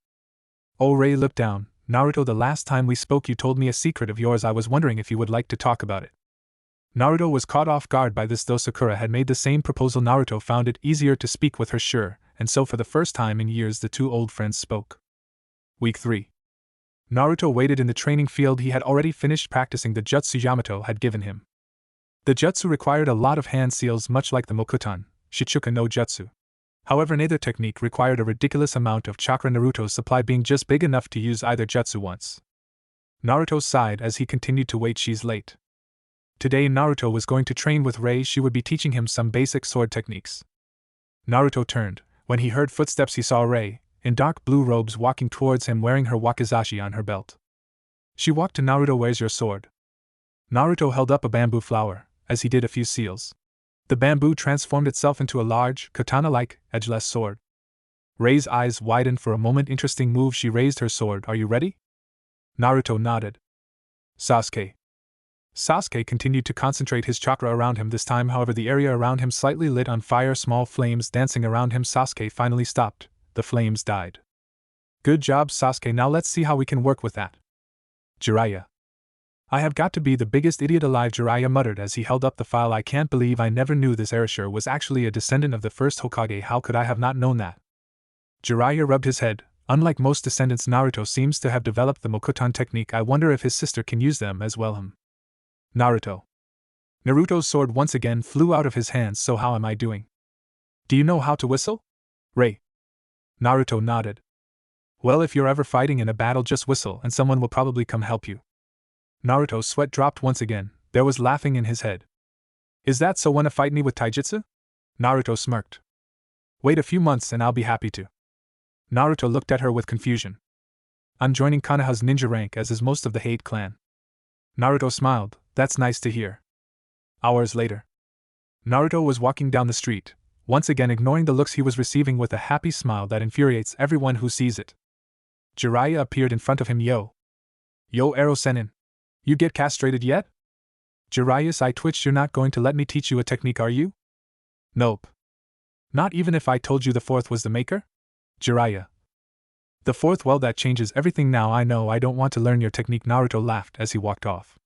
Oh, Rei looked down. Naruto, the last time we spoke you told me a secret of yours. I was wondering if you would like to talk about it. Naruto was caught off guard by this, though Sakura had made the same proposal. Naruto found it easier to speak with her, sure, and so for the first time in years the two old friends spoke. Week 3. Naruto waited in the training field. He had already finished practicing the jutsu Yamato had given him. The jutsu required a lot of hand seals, much like the Mokuton, Shichuka no Jutsu. However, neither technique required a ridiculous amount of chakra, Naruto's supply being just big enough to use either jutsu once. Naruto sighed as he continued to wait. She's late. Today Naruto was going to train with Rei. She would be teaching him some basic sword techniques. Naruto turned. When he heard footsteps, he saw Rei, in dark blue robes, walking towards him wearing her wakizashi on her belt. She walked to Naruto. Where's your sword? Naruto held up a bamboo flower, as he did a few seals. The bamboo transformed itself into a large, katana-like, edgeless sword. Rei's eyes widened for a moment. Interesting move. She raised her sword. Are you ready? Naruto nodded. Sasuke. Sasuke continued to concentrate his chakra around him. This time, however, the area around him slightly lit on fire, small flames dancing around him. Sasuke finally stopped. The flames died. Good job, Sasuke. Now let's see how we can work with that. Jiraiya. I have got to be the biggest idiot alive, Jiraiya muttered as he held up the file. I can't believe I never knew this Erasure was actually a descendant of the first Hokage. How could I have not known that? Jiraiya rubbed his head. Unlike most descendants, Naruto seems to have developed the Mokuton technique. I wonder if his sister can use them as well. Naruto. Naruto's sword once again flew out of his hands. So how am I doing? Do you know how to whistle? Rei. Naruto nodded. Well, if you're ever fighting in a battle, just whistle and someone will probably come help you. Naruto's sweat dropped once again. There was laughing in his head. Is that so? Wanna fight me with taijutsu? Naruto smirked. Wait a few months and I'll be happy to. Naruto looked at her with confusion. I'm joining Konoha's ninja rank, as is most of the Hate clan. Naruto smiled. That's nice to hear. Hours later. Naruto was walking down the street, once again ignoring the looks he was receiving with a happy smile that infuriates everyone who sees it. Jiraiya appeared in front of him. Yo. Yo Ero Senin. You get castrated yet? Jiraiya's eye twitched. You're not going to let me teach you a technique, are you? Nope. Not even if I told you the fourth was the maker? Jiraiya. The fourth? Well, that changes everything now. I know I don't want to learn your technique. Naruto laughed as he walked off.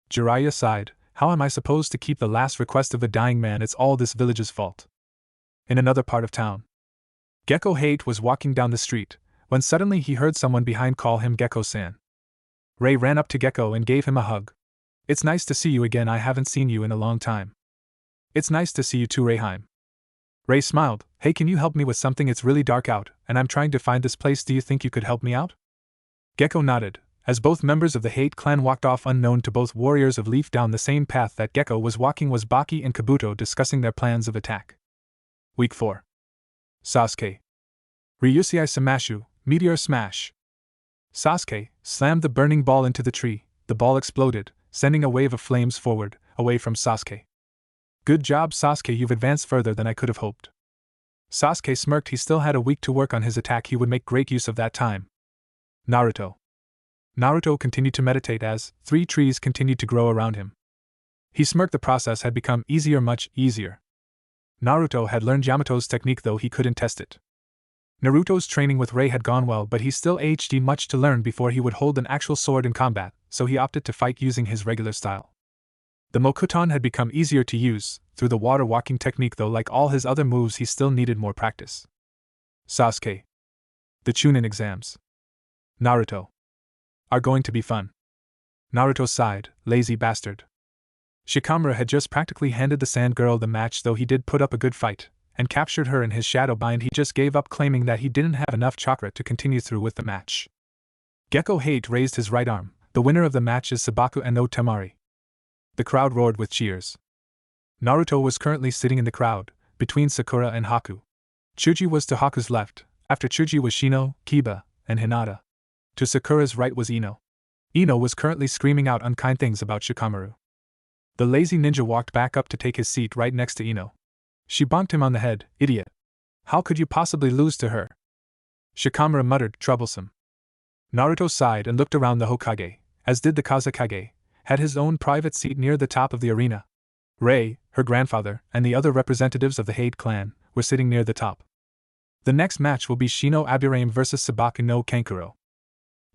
Jiraiya sighed. How am I supposed to keep the last request of a dying man? It's all this village's fault. In another part of town, Gecko Hate was walking down the street, when suddenly he heard someone behind call him Gecko-san. Ray ran up to Gecko and gave him a hug. It's nice to see you again. I haven't seen you in a long time. It's nice to see you too, Rayheim. Ray smiled. Hey, can you help me with something? It's really dark out, and I'm trying to find this place. Do you think you could help me out? Gecko nodded, as both members of the Hate clan walked off unknown to both warriors of Leaf. Down the same path that Gecko was walking was Baki and Kabuto discussing their plans of attack. Week 4. Sasuke. Ryusei Samashu, Meteor Smash. Sasuke slammed the burning ball into the tree. The ball exploded, sending a wave of flames forward, away from Sasuke. Good job, Sasuke, you've advanced further than I could have hoped. Sasuke smirked. He still had a week to work on his attack. He would make great use of that time. Naruto. Naruto continued to meditate as 3 trees continued to grow around him. He smirked. The process had become easier, much easier. Naruto had learned Yamato's technique, though he couldn't test it. Naruto's training with Ray had gone well, but he still had much to learn before he would hold an actual sword in combat, so he opted to fight using his regular style. The Mokuton had become easier to use, through the water walking technique, though like all his other moves he still needed more practice. Sasuke. The chunin exams. Naruto. Are going to be fun. Naruto sighed, lazy bastard. Shikamaru had just practically handed the sand girl the match, though he did put up a good fight, and captured her in his shadow bind. He just gave up, claiming that he didn't have enough chakra to continue through with the match. Gecko Hate raised his right arm. The winner of the match is Sabaku and no Temari. The crowd roared with cheers. Naruto was currently sitting in the crowd, between Sakura and Haku. Chuji was to Haku's left, after Chuji was Shino, Kiba, and Hinata. To Sakura's right was Ino. Ino was currently screaming out unkind things about Shikamaru. The lazy ninja walked back up to take his seat right next to Ino. She bonked him on the head. Idiot. How could you possibly lose to her? Shikamaru muttered, troublesome. Naruto sighed and looked around. The Hokage, as did the Kazekage, had his own private seat near the top of the arena. Ray, her grandfather, and the other representatives of the Hate clan were sitting near the top. The next match will be Shino Aburame vs Sabaku no Kankuro.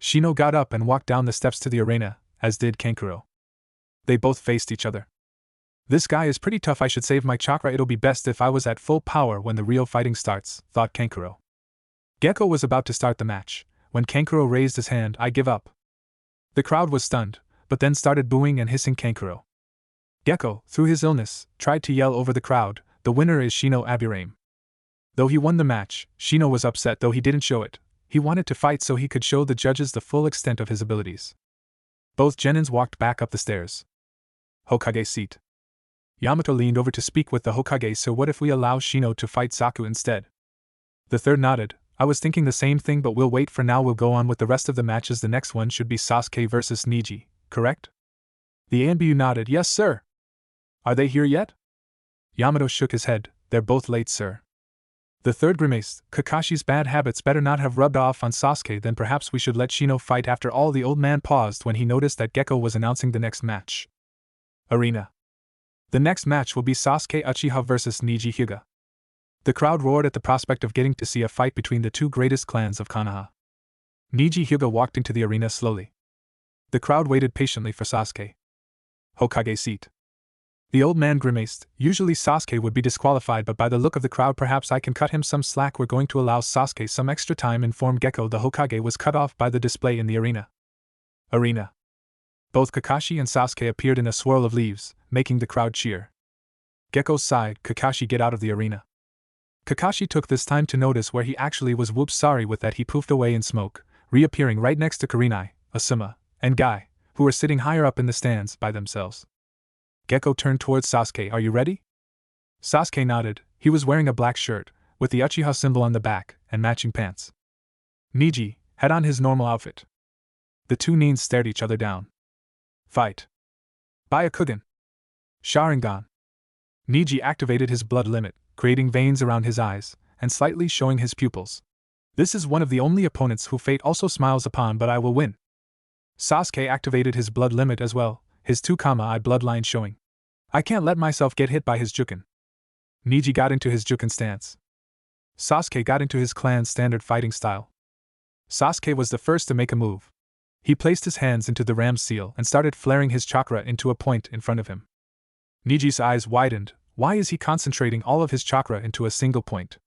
Shino got up and walked down the steps to the arena, as did Kankuro. They both faced each other. This guy is pretty tough. I should save my chakra. It'll be best if I was at full power when the real fighting starts, thought Kankuro. Gecko was about to start the match, when Kankuro raised his hand. I give up. The crowd was stunned, but then started booing and hissing Kankuro. Gecko, through his illness, tried to yell over the crowd, the winner is Shino Aburame. Though he won the match, Shino was upset, though he didn't show it. He wanted to fight so he could show the judges the full extent of his abilities. Both genins walked back up the stairs. Hokage seat. Yamato leaned over to speak with the Hokage. So what if we allow Shino to fight Saku instead? The third nodded. I was thinking the same thing, but we'll wait for now. We'll go on with the rest of the matches. The next one should be Sasuke vs Neji, correct? The ANBU nodded. Yes, sir. Are they here yet? Yamato shook his head. They're both late, sir. The third grimaced. Kakashi's bad habits better not have rubbed off on Sasuke. Then perhaps we should let Shino fight. After all, the old man paused when he noticed that Gecko was announcing the next match. Arena. The next match will be Sasuke Uchiha vs Neji Hyuga. The crowd roared at the prospect of getting to see a fight between the two greatest clans of Konoha. Neji Hyuga walked into the arena slowly. The crowd waited patiently for Sasuke. Hokage seat. The old man grimaced. Usually Sasuke would be disqualified, but by the look of the crowd perhaps I can cut him some slack. We're going to allow Sasuke some extra time, informed Gecko. The Hokage was cut off by the display in the arena. Arena. Both Kakashi and Sasuke appeared in a swirl of leaves, making the crowd cheer. Gecko sighed. Kakashi, get out of the arena. Kakashi took this time to notice where he actually was. Whoops, sorry. With that he poofed away in smoke, reappearing right next to Kurenai, Asuma, and Guy, who were sitting higher up in the stands by themselves. Gecko turned towards Sasuke. Are you ready? Sasuke nodded. He was wearing a black shirt, with the Uchiha symbol on the back, and matching pants. Neji had on his normal outfit. The two nins stared each other down. Fight. Byakugan. Sharingan. Neji activated his blood limit, creating veins around his eyes, and slightly showing his pupils. This is one of the only opponents who fate also smiles upon, but I will win. Sasuke activated his blood limit as well, his 2-I bloodline showing. I can't let myself get hit by his Jukin. Neji got into his Jukin stance. Sasuke got into his clan's standard fighting style. Sasuke was the first to make a move. He placed his hands into the ram's seal and started flaring his chakra into a point in front of him. Neji's eyes widened. Why is he concentrating all of his chakra into a single point?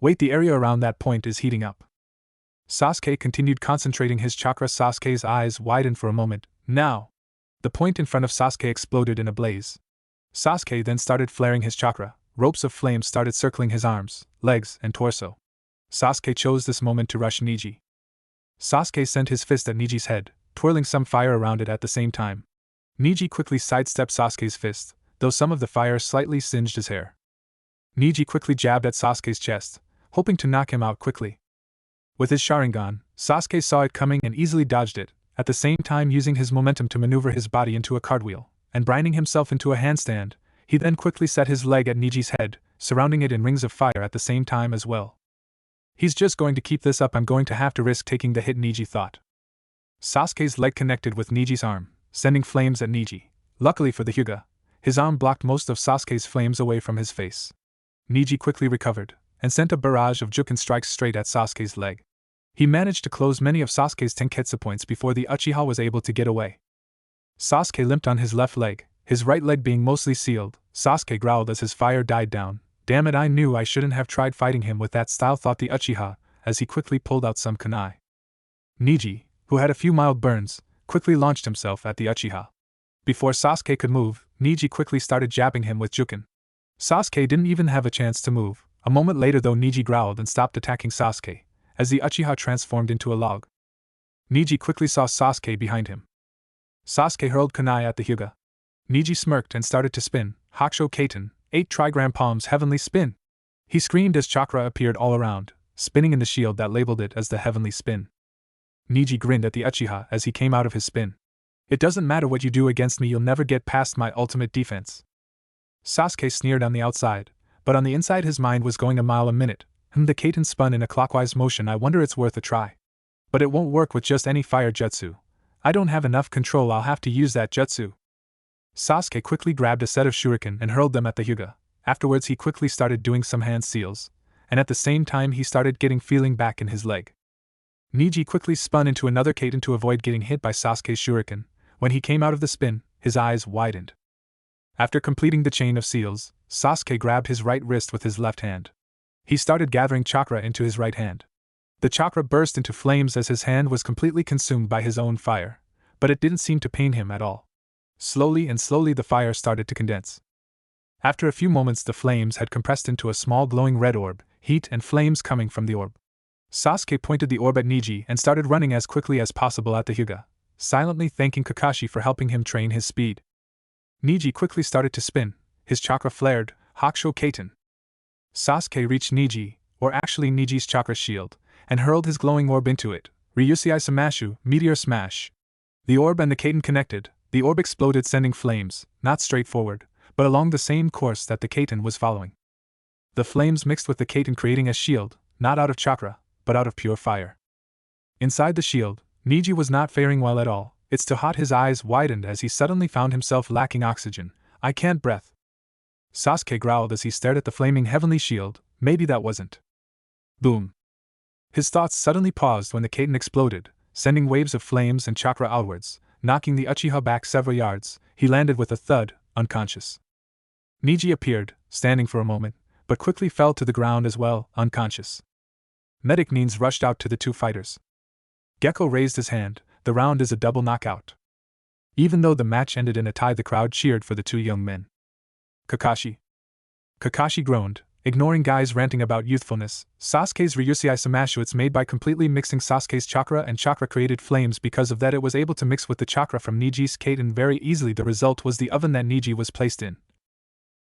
Wait, the area around that point is heating up. Sasuke continued concentrating his chakra. Sasuke's eyes widened for a moment. Now! The point in front of Sasuke exploded in a blaze. Sasuke then started flaring his chakra. Ropes of flames started circling his arms, legs, and torso. Sasuke chose this moment to rush Neji. Sasuke sent his fist at Neji's head, twirling some fire around it at the same time. Neji quickly sidestepped Sasuke's fist, though some of the fire slightly singed his hair. Neji quickly jabbed at Sasuke's chest, hoping to knock him out quickly. With his Sharingan, Sasuke saw it coming and easily dodged it, at the same time using his momentum to maneuver his body into a cartwheel, and grinding himself into a handstand. He then quickly set his leg at Neji's head, surrounding it in rings of fire at the same time as well. He's just going to keep this up. I'm going to have to risk taking the hit, Neji thought. Sasuke's leg connected with Neji's arm, sending flames at Neji. Luckily for the Hyuga, his arm blocked most of Sasuke's flames away from his face. Neji quickly recovered, and sent a barrage of Jukin strikes straight at Sasuke's leg. He managed to close many of Sasuke's Tenketsu points before the Uchiha was able to get away. Sasuke limped on his left leg, his right leg being mostly sealed. Sasuke growled as his fire died down. Damn it, I knew I shouldn't have tried fighting him with that style, thought the Uchiha, as he quickly pulled out some kunai. Neji, who had a few mild burns, quickly launched himself at the Uchiha. Before Sasuke could move, Neji quickly started jabbing him with Jukin. Sasuke didn't even have a chance to move. A moment later though, Neji growled and stopped attacking Sasuke, as the Uchiha transformed into a log. Neji quickly saw Sasuke behind him. Sasuke hurled kunai at the Hyuga. Neji smirked and started to spin. Hakusho Kaiten, 8 trigram palms heavenly spin. He screamed as chakra appeared all around, spinning in the shield that labeled it as the heavenly spin. Neji grinned at the Uchiha as he came out of his spin. It doesn't matter what you do against me, you'll never get past my ultimate defense. Sasuke sneered on the outside, but on the inside his mind was going a mile a minute. The Kaiten spun in a clockwise motion. I wonder it's worth a try. But it won't work with just any fire jutsu. I don't have enough control, I'll have to use that jutsu. Sasuke quickly grabbed a set of shuriken and hurled them at the Hyuga. Afterwards he quickly started doing some hand seals, and at the same time he started getting feeling back in his leg. Neji quickly spun into another Kaiten to avoid getting hit by Sasuke's shuriken. When he came out of the spin, his eyes widened. After completing the chain of seals, Sasuke grabbed his right wrist with his left hand. He started gathering chakra into his right hand. The chakra burst into flames as his hand was completely consumed by his own fire, but it didn't seem to pain him at all. Slowly the fire started to condense. After a few moments the flames had compressed into a small glowing red orb, heat and flames coming from the orb. Sasuke pointed the orb at Neji and started running as quickly as possible at the Hyuga, silently thanking Kakashi for helping him train his speed. Neji quickly started to spin, his chakra flared. Hakusho Kaiten. Sasuke reached Neji, or actually Neji's chakra shield, and hurled his glowing orb into it. Ryusei Samashu, Meteor Smash. The orb and the Kaiten connected. The orb exploded, sending flames, not straight forward, but along the same course that the Kaiten was following. The flames mixed with the Kaiten, creating a shield, not out of chakra, but out of pure fire. Inside the shield, Neji was not faring well at all. It's too hot. His eyes widened as he suddenly found himself lacking oxygen. I can't breathe. Sasuke growled as he stared at the flaming heavenly shield. Maybe that wasn't. Boom. His thoughts suddenly paused when the Kaiten exploded, sending waves of flames and chakra outwards, knocking the Uchiha back several yards. He landed with a thud, unconscious. Neji appeared, standing for a moment, but quickly fell to the ground as well, unconscious. Medic Nins rushed out to the two fighters. Gecko raised his hand. The round is a double knockout. Even though the match ended in a tie, the crowd cheered for the two young men. Kakashi. Kakashi groaned, ignoring guys ranting about youthfulness. Sasuke's Ryusei Samashu, it's made by completely mixing Sasuke's chakra, and chakra created flames. Because of that it was able to mix with the chakra from Neji's Kaiten very easily. The result was the oven that Neji was placed in.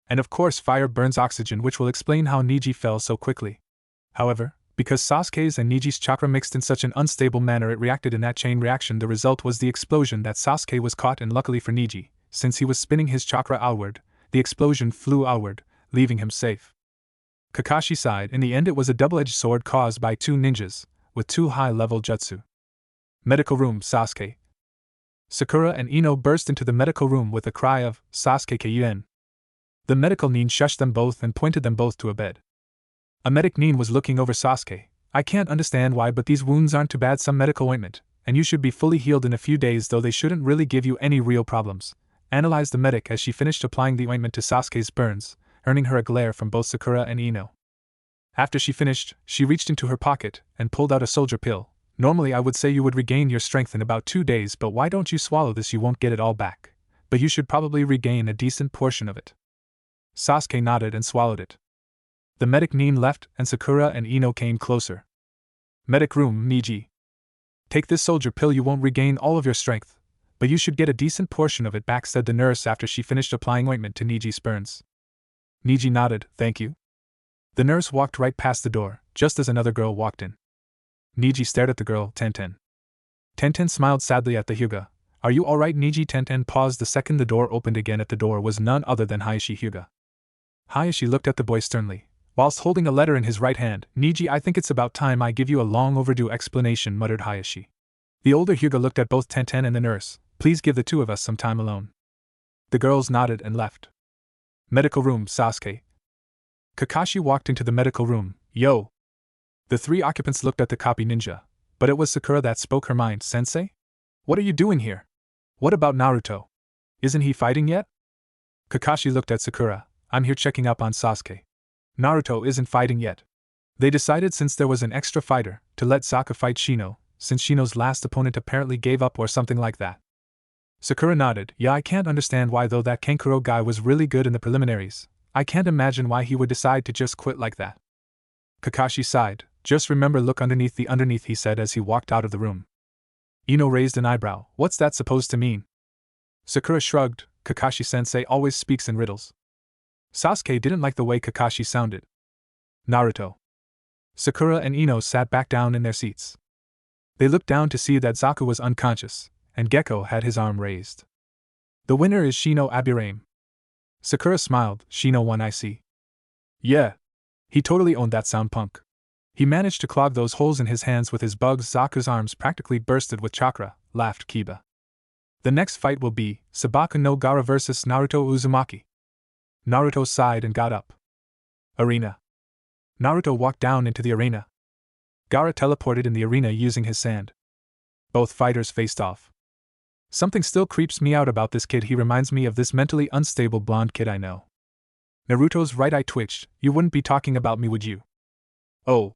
And of course fire burns oxygen, which will explain how Neji fell so quickly. However, because Sasuke's and Neji's chakra mixed in such an unstable manner, it reacted in that chain reaction. The result was the explosion that Sasuke was caught, and luckily for Neji, since he was spinning his chakra outward, the explosion flew outward, leaving him safe. Kakashi sighed. In the end it was a double-edged sword caused by two ninjas, with two high-level jutsu. Medical room. Sasuke. Sakura and Ino burst into the medical room with a cry of, Sasuke Kyuubi. The medical nin shushed them both and pointed them both to a bed. A medic nin was looking over Sasuke. I can't understand why, but these wounds aren't too bad. Some medical ointment, and you should be fully healed in a few days, though they shouldn't really give you any real problems, analyzed the medic as she finished applying the ointment to Sasuke's burns, earning her a glare from both Sakura and Ino. After she finished, she reached into her pocket and pulled out a soldier pill. Normally I would say you would regain your strength in about 2 days, but why don't you swallow this? You won't get it all back, but you should probably regain a decent portion of it. Sasuke nodded and swallowed it. The medic nin left and Sakura and Ino came closer. Medic room, Niji. Take this soldier pill. You won't regain all of your strength, but you should get a decent portion of it back, said the nurse after she finished applying ointment to Niji's burns. Niji nodded, thank you. The nurse walked right past the door, just as another girl walked in. Niji stared at the girl, Tenten. Tenten smiled sadly at the Hyuga. Are you alright, Niji? Tenten paused the second the door opened again. At the door was none other than Hayashi Hyuga. Hayashi looked at the boy sternly, whilst holding a letter in his right hand. Niji, I think it's about time I give you a long overdue explanation, muttered Hayashi. The older Hyuga looked at both Tenten and the nurse. Please give the two of us some time alone. The girls nodded and left. Medical room, Sasuke. Kakashi walked into the medical room. Yo! The 3 occupants looked at the copy ninja, but it was Sakura that spoke her mind. Sensei? What are you doing here? What about Naruto? Isn't he fighting yet? Kakashi looked at Sakura. I'm here checking up on Sasuke. Naruto isn't fighting yet. They decided, since there was an extra fighter, to let Sokka fight Shino, since Shino's last opponent apparently gave up or something like that. Sakura nodded. Yeah, I can't understand why, though. That Kankuro guy was really good in the preliminaries. I can't imagine why he would decide to just quit like that. Kakashi sighed. Just remember, look underneath, he said as he walked out of the room. Ino raised an eyebrow. What's that supposed to mean? Sakura shrugged. Kakashi-sensei always speaks in riddles. Sasuke didn't like the way Kakashi sounded. Naruto. Sakura and Ino sat back down in their seats. They looked down to see that Zaku was unconscious, and Gekko had his arm raised. The winner is Shino Aburame. Sakura smiled. Shino won, I see. Yeah. He totally owned that sound, punk. He managed to clog those holes in his hands with his bugs. Zaku's arms practically bursted with chakra, laughed Kiba. The next fight will be Sabaka no Gara vs Naruto Uzumaki. Naruto sighed and got up. Arena. Naruto walked down into the arena. Gara teleported in the arena using his sand. Both fighters faced off. Something still creeps me out about this kid. He reminds me of this mentally unstable blonde kid I know. Naruto's right eye twitched. You wouldn't be talking about me, would you? Oh.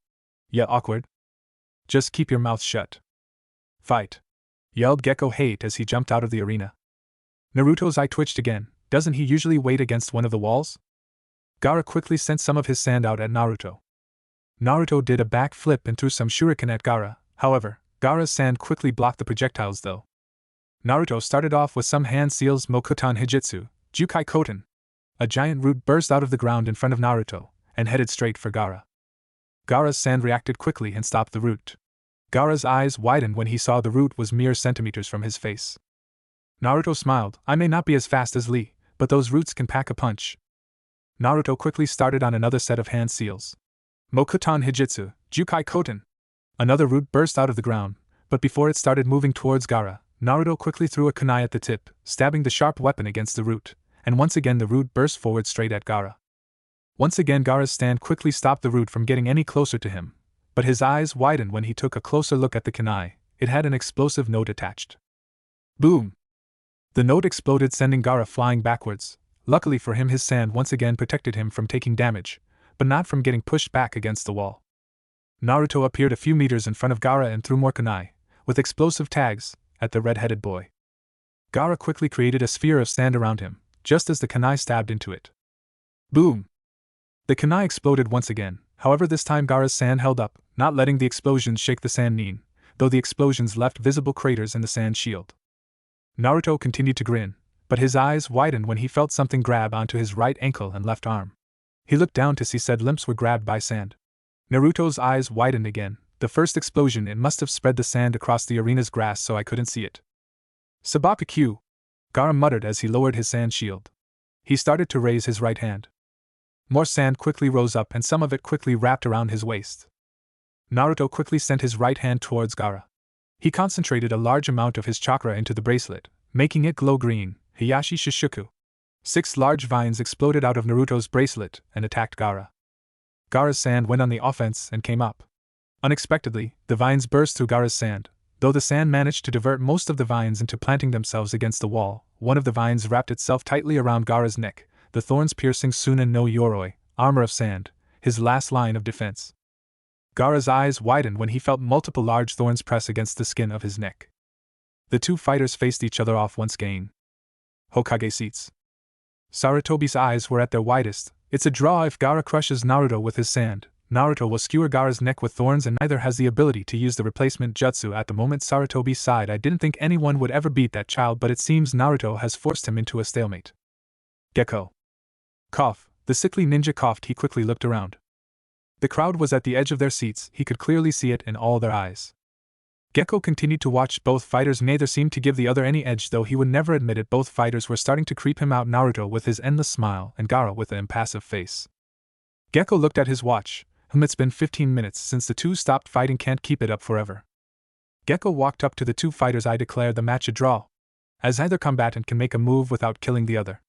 Yeah, awkward. Just keep your mouth shut. Fight. Yelled Gekko hate as he jumped out of the arena. Naruto's eye twitched again. Doesn't he usually wait against one of the walls? Gara quickly sent some of his sand out at Naruto. Naruto did a back flip and threw some shuriken at Gara. However, Gara's sand quickly blocked the projectiles though. Naruto started off with some hand seals Mokuton Hijitsu, Jukai Koten. A giant root burst out of the ground in front of Naruto, and headed straight for Gara. Gara's sand reacted quickly and stopped the root. Gara's eyes widened when he saw the root was mere centimeters from his face. Naruto smiled. I may not be as fast as Lee, but those roots can pack a punch. Naruto quickly started on another set of hand seals. Mokuton Hijitsu, Jukai Koten. Another root burst out of the ground, but before it started moving towards Gara, Naruto quickly threw a kunai at the tip, stabbing the sharp weapon against the root, and once again the root burst forward straight at Gara. Once again Gara's stand quickly stopped the root from getting any closer to him, but his eyes widened when he took a closer look at the kunai. It had an explosive note attached. Boom! The note exploded, sending Gara flying backwards. Luckily for him, his sand once again protected him from taking damage, but not from getting pushed back against the wall. Naruto appeared a few meters in front of Gara and threw more kunai, with explosive tags, at the red-headed boy. Gara quickly created a sphere of sand around him, just as the kunai stabbed into it. Boom! The kunai exploded once again, however this time Gara's sand held up, not letting the explosions shake the sand nin, though the explosions left visible craters in the sand shield. Naruto continued to grin, but his eyes widened when he felt something grab onto his right ankle and left arm. He looked down to see said limbs were grabbed by sand. Naruto's eyes widened again. The first explosion, it must have spread the sand across the arena's grass so I couldn't see it. Sabaka Q, Gara muttered as he lowered his sand shield. He started to raise his right hand. More sand quickly rose up and some of it quickly wrapped around his waist. Naruto quickly sent his right hand towards Gara. He concentrated a large amount of his chakra into the bracelet, making it glow green. Hiyashi Shishuku. 6 large vines exploded out of Naruto's bracelet and attacked Gara. Gara's sand went on the offense and came up. Unexpectedly, the vines burst through Gara's sand. Though the sand managed to divert most of the vines into planting themselves against the wall, one of the vines wrapped itself tightly around Gara's neck, the thorns piercing Sunan no Yoroi, armor of sand, his last line of defense. Gara's eyes widened when he felt multiple large thorns press against the skin of his neck. The two fighters faced each other off once again. Hokage seats. Sarutobi's eyes were at their widest. It's a draw if Gara crushes Naruto with his sand. Naruto will skewer Gara's neck with thorns and neither has the ability to use the replacement jutsu at the moment. Sarutobi sighed. I didn't think anyone would ever beat that child, but it seems Naruto has forced him into a stalemate. Gekko. Cough. The sickly ninja coughed. He quickly looked around. The crowd was at the edge of their seats. He could clearly see it in all their eyes. Gekko continued to watch both fighters. Neither seemed to give the other any edge, though he would never admit it. Both fighters were starting to creep him out. Naruto with his endless smile and Gara with an impassive face. Gekko looked at his watch. It's been 15 minutes since the two stopped fighting. Can't keep it up forever. Gekko walked up to the two fighters. I declare the match a draw, as neither combatant can make a move without killing the other.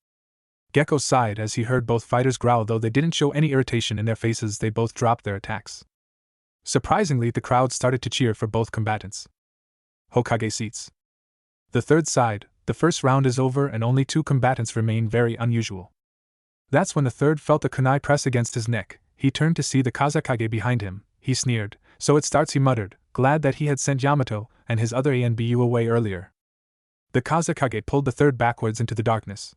Gekko sighed as he heard both fighters growl. Though they didn't show any irritation in their faces, they both dropped their attacks. Surprisingly, the crowd started to cheer for both combatants. Hokage seats. The third side. The first round is over and only 2 combatants remain. Very unusual. That's when the third felt the kunai press against his neck. He turned to see the Kazekage behind him. He sneered. So it starts, he muttered, glad that he had sent Yamato and his other ANBU away earlier. The Kazekage pulled the third backwards into the darkness.